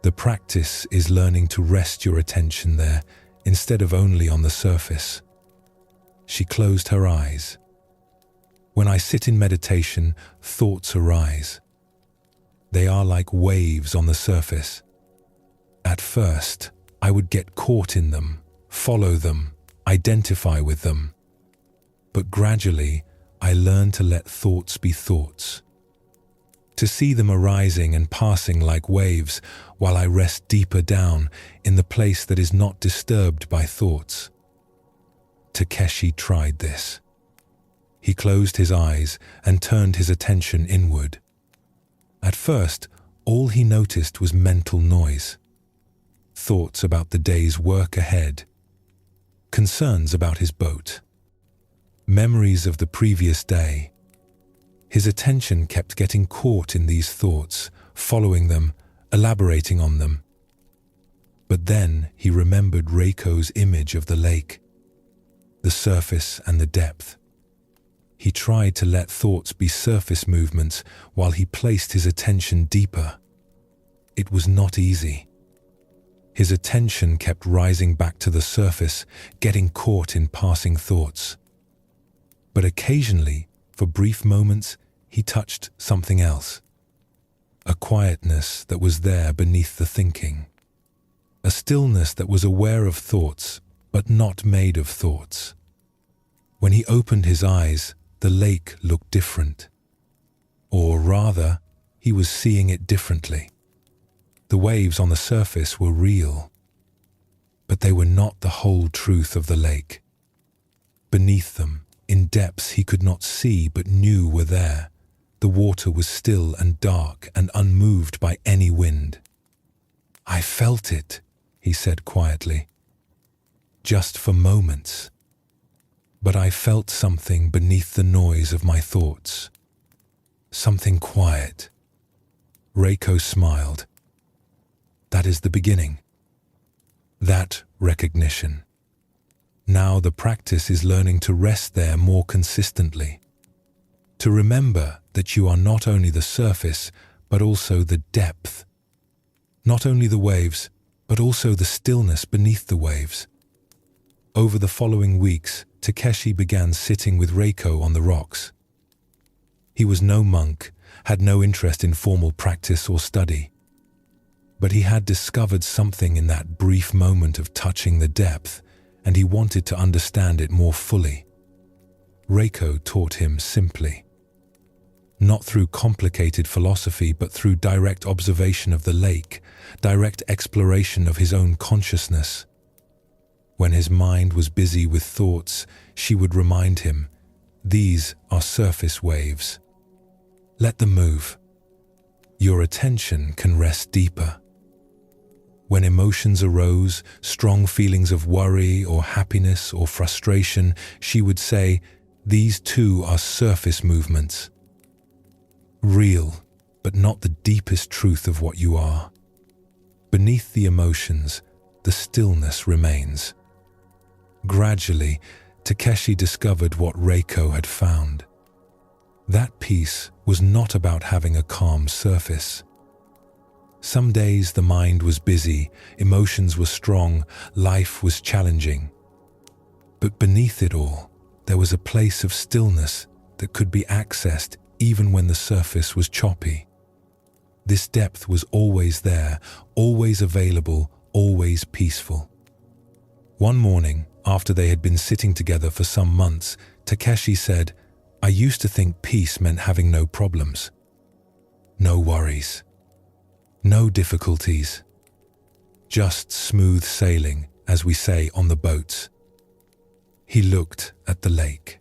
The practice is learning to rest your attention there instead of only on the surface." She closed her eyes. "When I sit in meditation, thoughts arise. They are like waves on the surface. At first, I would get caught in them, follow them, identify with them. But gradually, I learned to let thoughts be thoughts. To see them arising and passing like waves while I rest deeper down in the place that is not disturbed by thoughts." Takeshi tried this. He closed his eyes and turned his attention inward. At first, all he noticed was mental noise. Thoughts about the day's work ahead. concerns about his boat, memories of the previous day. His attention kept getting caught in these thoughts, following them, elaborating on them. But then he remembered Reiko's image of the lake, the surface and the depth. He tried to let thoughts be surface movements while he placed his attention deeper. It was not easy. His attention kept rising back to the surface, getting caught in passing thoughts. But occasionally, for brief moments, he touched something else. A quietness that was there beneath the thinking. A stillness that was aware of thoughts, but not made of thoughts. When he opened his eyes, the lake looked different. Or rather, he was seeing it differently. The waves on the surface were real, but they were not the whole truth of the lake. Beneath them, in depths he could not see but knew were there, the water was still and dark and unmoved by any wind. "I felt it," he said quietly. "Just for moments. But I felt something beneath the noise of my thoughts. Something quiet." Reiko smiled. "That is the beginning. That recognition. Now the practice is learning to rest there more consistently. To remember that you are not only the surface, but also the depth. Not only the waves, but also the stillness beneath the waves." Over the following weeks, Takeshi began sitting with Reiko on the rocks. He was no monk, had no interest in formal practice or study. But he had discovered something in that brief moment of touching the depth, and he wanted to understand it more fully. Reiko taught him simply. Not through complicated philosophy, but through direct observation of the lake, direct exploration of his own consciousness. When his mind was busy with thoughts, she would remind him, "These are surface waves. Let them move. Your attention can rest deeper." When emotions arose, strong feelings of worry or happiness or frustration, she would say, "These too are surface movements. Real, but not the deepest truth of what you are. Beneath the emotions, the stillness remains." Gradually, Takeshi discovered what Reiko had found. That peace was not about having a calm surface. Some days the mind was busy, emotions were strong, life was challenging. But beneath it all, there was a place of stillness that could be accessed even when the surface was choppy. This depth was always there, always available, always peaceful. One morning, after they had been sitting together for some months, Takeshi said, "I used to think peace meant having no problems. No worries. No difficulties. Just smooth sailing, as we say on the boats." He looked at the lake.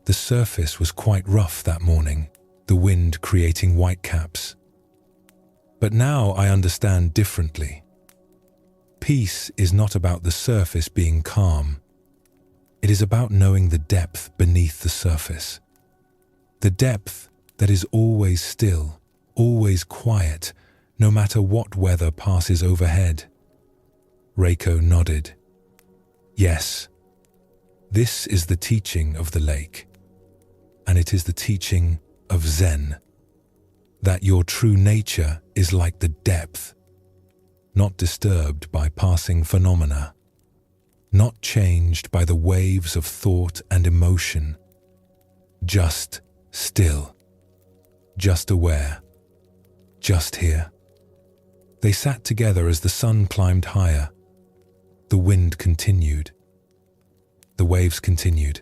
The surface was quite rough that morning, the wind creating whitecaps. "But now I understand differently. Peace is not about the surface being calm. It is about knowing the depth beneath the surface. The depth that is always still, always quiet, no matter what weather passes overhead." Reiko nodded. "Yes, this is the teaching of the lake. And it is the teaching of Zen. That your true nature is like the depth, not disturbed by passing phenomena, not changed by the waves of thought and emotion, just still, just aware, just here." They sat together as the sun climbed higher. The wind continued. The waves continued.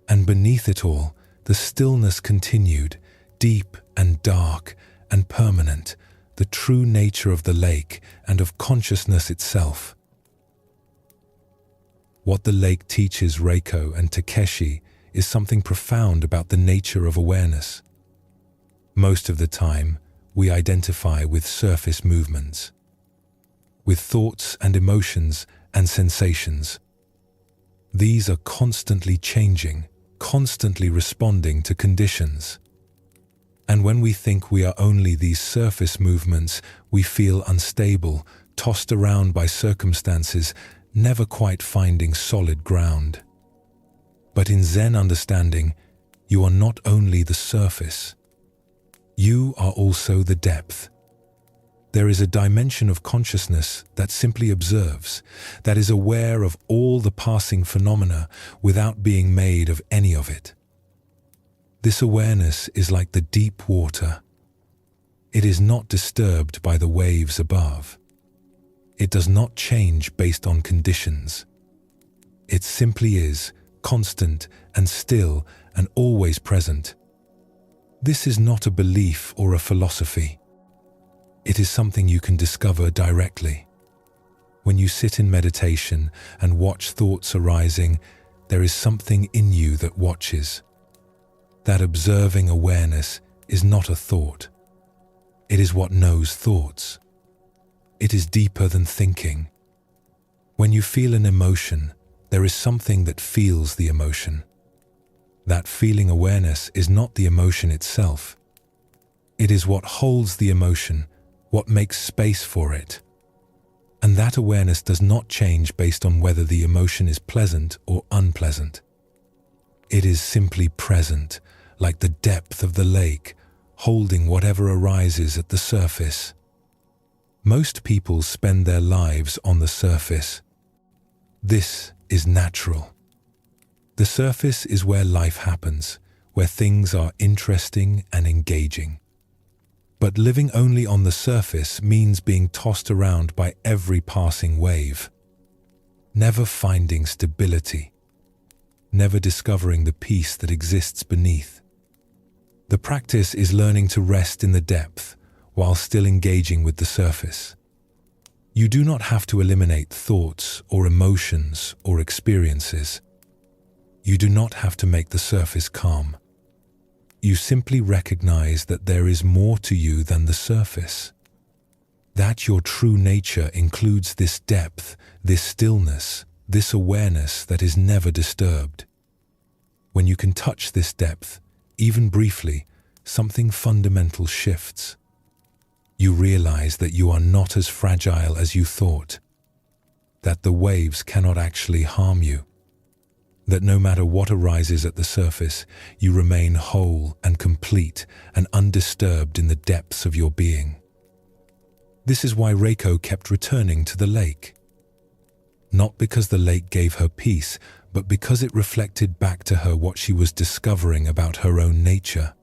And beneath it all, the stillness continued, deep and dark and permanent, the true nature of the lake and of consciousness itself. What the lake teaches Reiko and Takeshi is something profound about the nature of awareness. Most of the time, we identify with surface movements, with thoughts and emotions and sensations. These are constantly changing, constantly responding to conditions. And when we think we are only these surface movements, we feel unstable, tossed around by circumstances, never quite finding solid ground. But in Zen understanding, you are not only the surface. You are also the depth. There is a dimension of consciousness that simply observes, that is aware of all the passing phenomena without being made of any of it. This awareness is like the deep water. It is not disturbed by the waves above. It does not change based on conditions. It simply is, constant and still and always present. This is not a belief or a philosophy. It is something you can discover directly. When you sit in meditation and watch thoughts arising, there is something in you that watches. That observing awareness is not a thought. It is what knows thoughts. It is deeper than thinking. When you feel an emotion, there is something that feels the emotion. That feeling awareness is not the emotion itself. It is what holds the emotion, what makes space for it. And that awareness does not change based on whether the emotion is pleasant or unpleasant. It is simply present, like the depth of the lake, holding whatever arises at the surface. Most people spend their lives on the surface. This is natural. The surface is where life happens, where things are interesting and engaging. But living only on the surface means being tossed around by every passing wave, never finding stability, never discovering the peace that exists beneath. The practice is learning to rest in the depth while still engaging with the surface. You do not have to eliminate thoughts or emotions or experiences. You do not have to make the surface calm. You simply recognize that there is more to you than the surface. That your true nature includes this depth, this stillness, this awareness that is never disturbed. When you can touch this depth, even briefly, something fundamental shifts. You realize that you are not as fragile as you thought, that the waves cannot actually harm you, that no matter what arises at the surface, you remain whole and complete and undisturbed in the depths of your being. This is why Reiko kept returning to the lake. Not because the lake gave her peace, but because it reflected back to her what she was discovering about her own nature.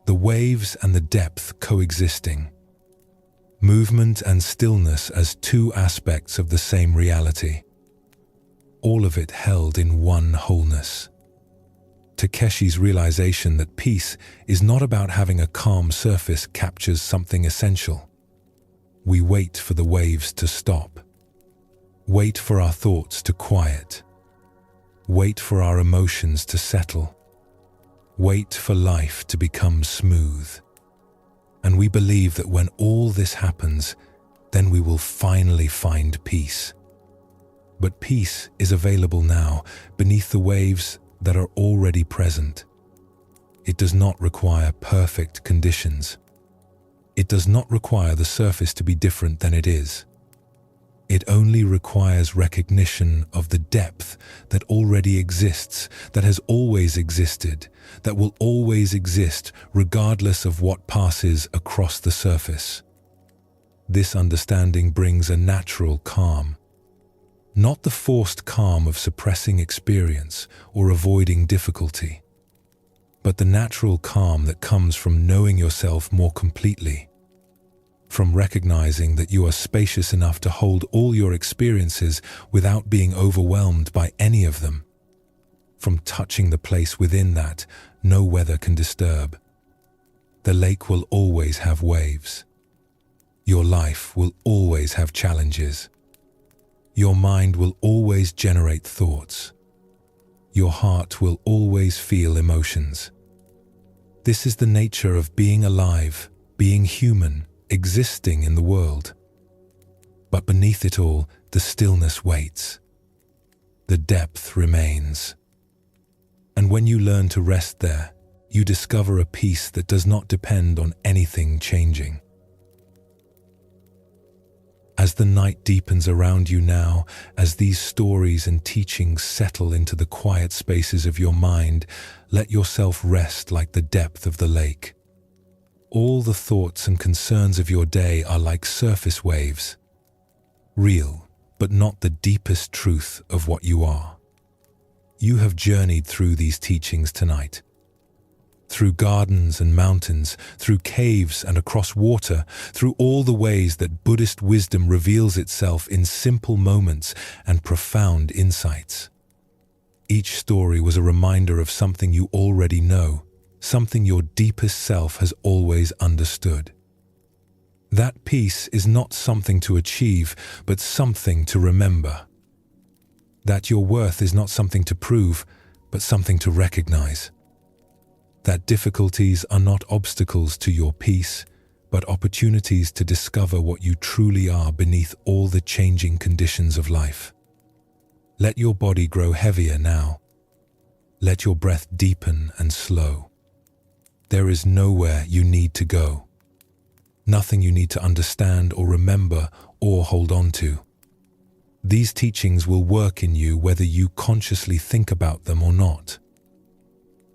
The waves and the depth coexisting. Movement and stillness as two aspects of the same reality. All of it held in one wholeness. Takeshi's realization that peace is not about having a calm surface captures something essential. We wait for the waves to stop. Wait for our thoughts to quiet. Wait for our emotions to settle. Wait for life to become smooth. And we believe that when all this happens, then we will finally find peace. But peace is available now, beneath the waves that are already present. It does not require perfect conditions. It does not require the surface to be different than it is. It only requires recognition of the depth that already exists, that has always existed, that will always exist regardless of what passes across the surface. This understanding brings a natural calm. Not the forced calm of suppressing experience or avoiding difficulty, but the natural calm that comes from knowing yourself more completely, from recognizing that you are spacious enough to hold all your experiences without being overwhelmed by any of them, from touching the place within that no weather can disturb. The lake will always have waves. Your life will always have challenges. Your mind will always generate thoughts. Your heart will always feel emotions. This is the nature of being alive, being human, existing in the world. But beneath it all, the stillness waits. the depth remains. And when you learn to rest there, you discover a peace that does not depend on anything changing. As the night deepens around you now, as these stories and teachings settle into the quiet spaces of your mind, let yourself rest like the depth of the lake. All the thoughts and concerns of your day are like surface waves, real, but not the deepest truth of what you are. You have journeyed through these teachings tonight. Through gardens and mountains, through caves and across water, through all the ways that Buddhist wisdom reveals itself in simple moments and profound insights. Each story was a reminder of something you already know, something your deepest self has always understood. That peace is not something to achieve, but something to remember. That your worth is not something to prove, but something to recognize. That difficulties are not obstacles to your peace, but opportunities to discover what you truly are beneath all the changing conditions of life. Let your body grow heavier now. Let your breath deepen and slow. There is nowhere you need to go. Nothing you need to understand or remember or hold on to. These teachings will work in you whether you consciously think about them or not.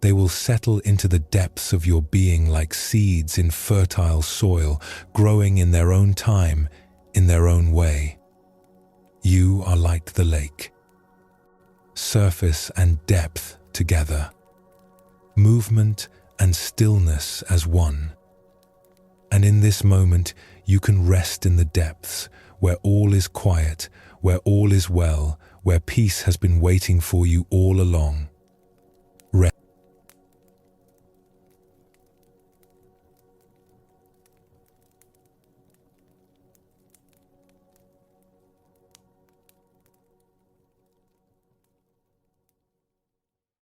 They will settle into the depths of your being like seeds in fertile soil, growing in their own time, in their own way. You are like the lake. Surface and depth together. Movement and stillness as one. And in this moment, you can rest in the depths, where all is quiet, where all is well, where peace has been waiting for you all along.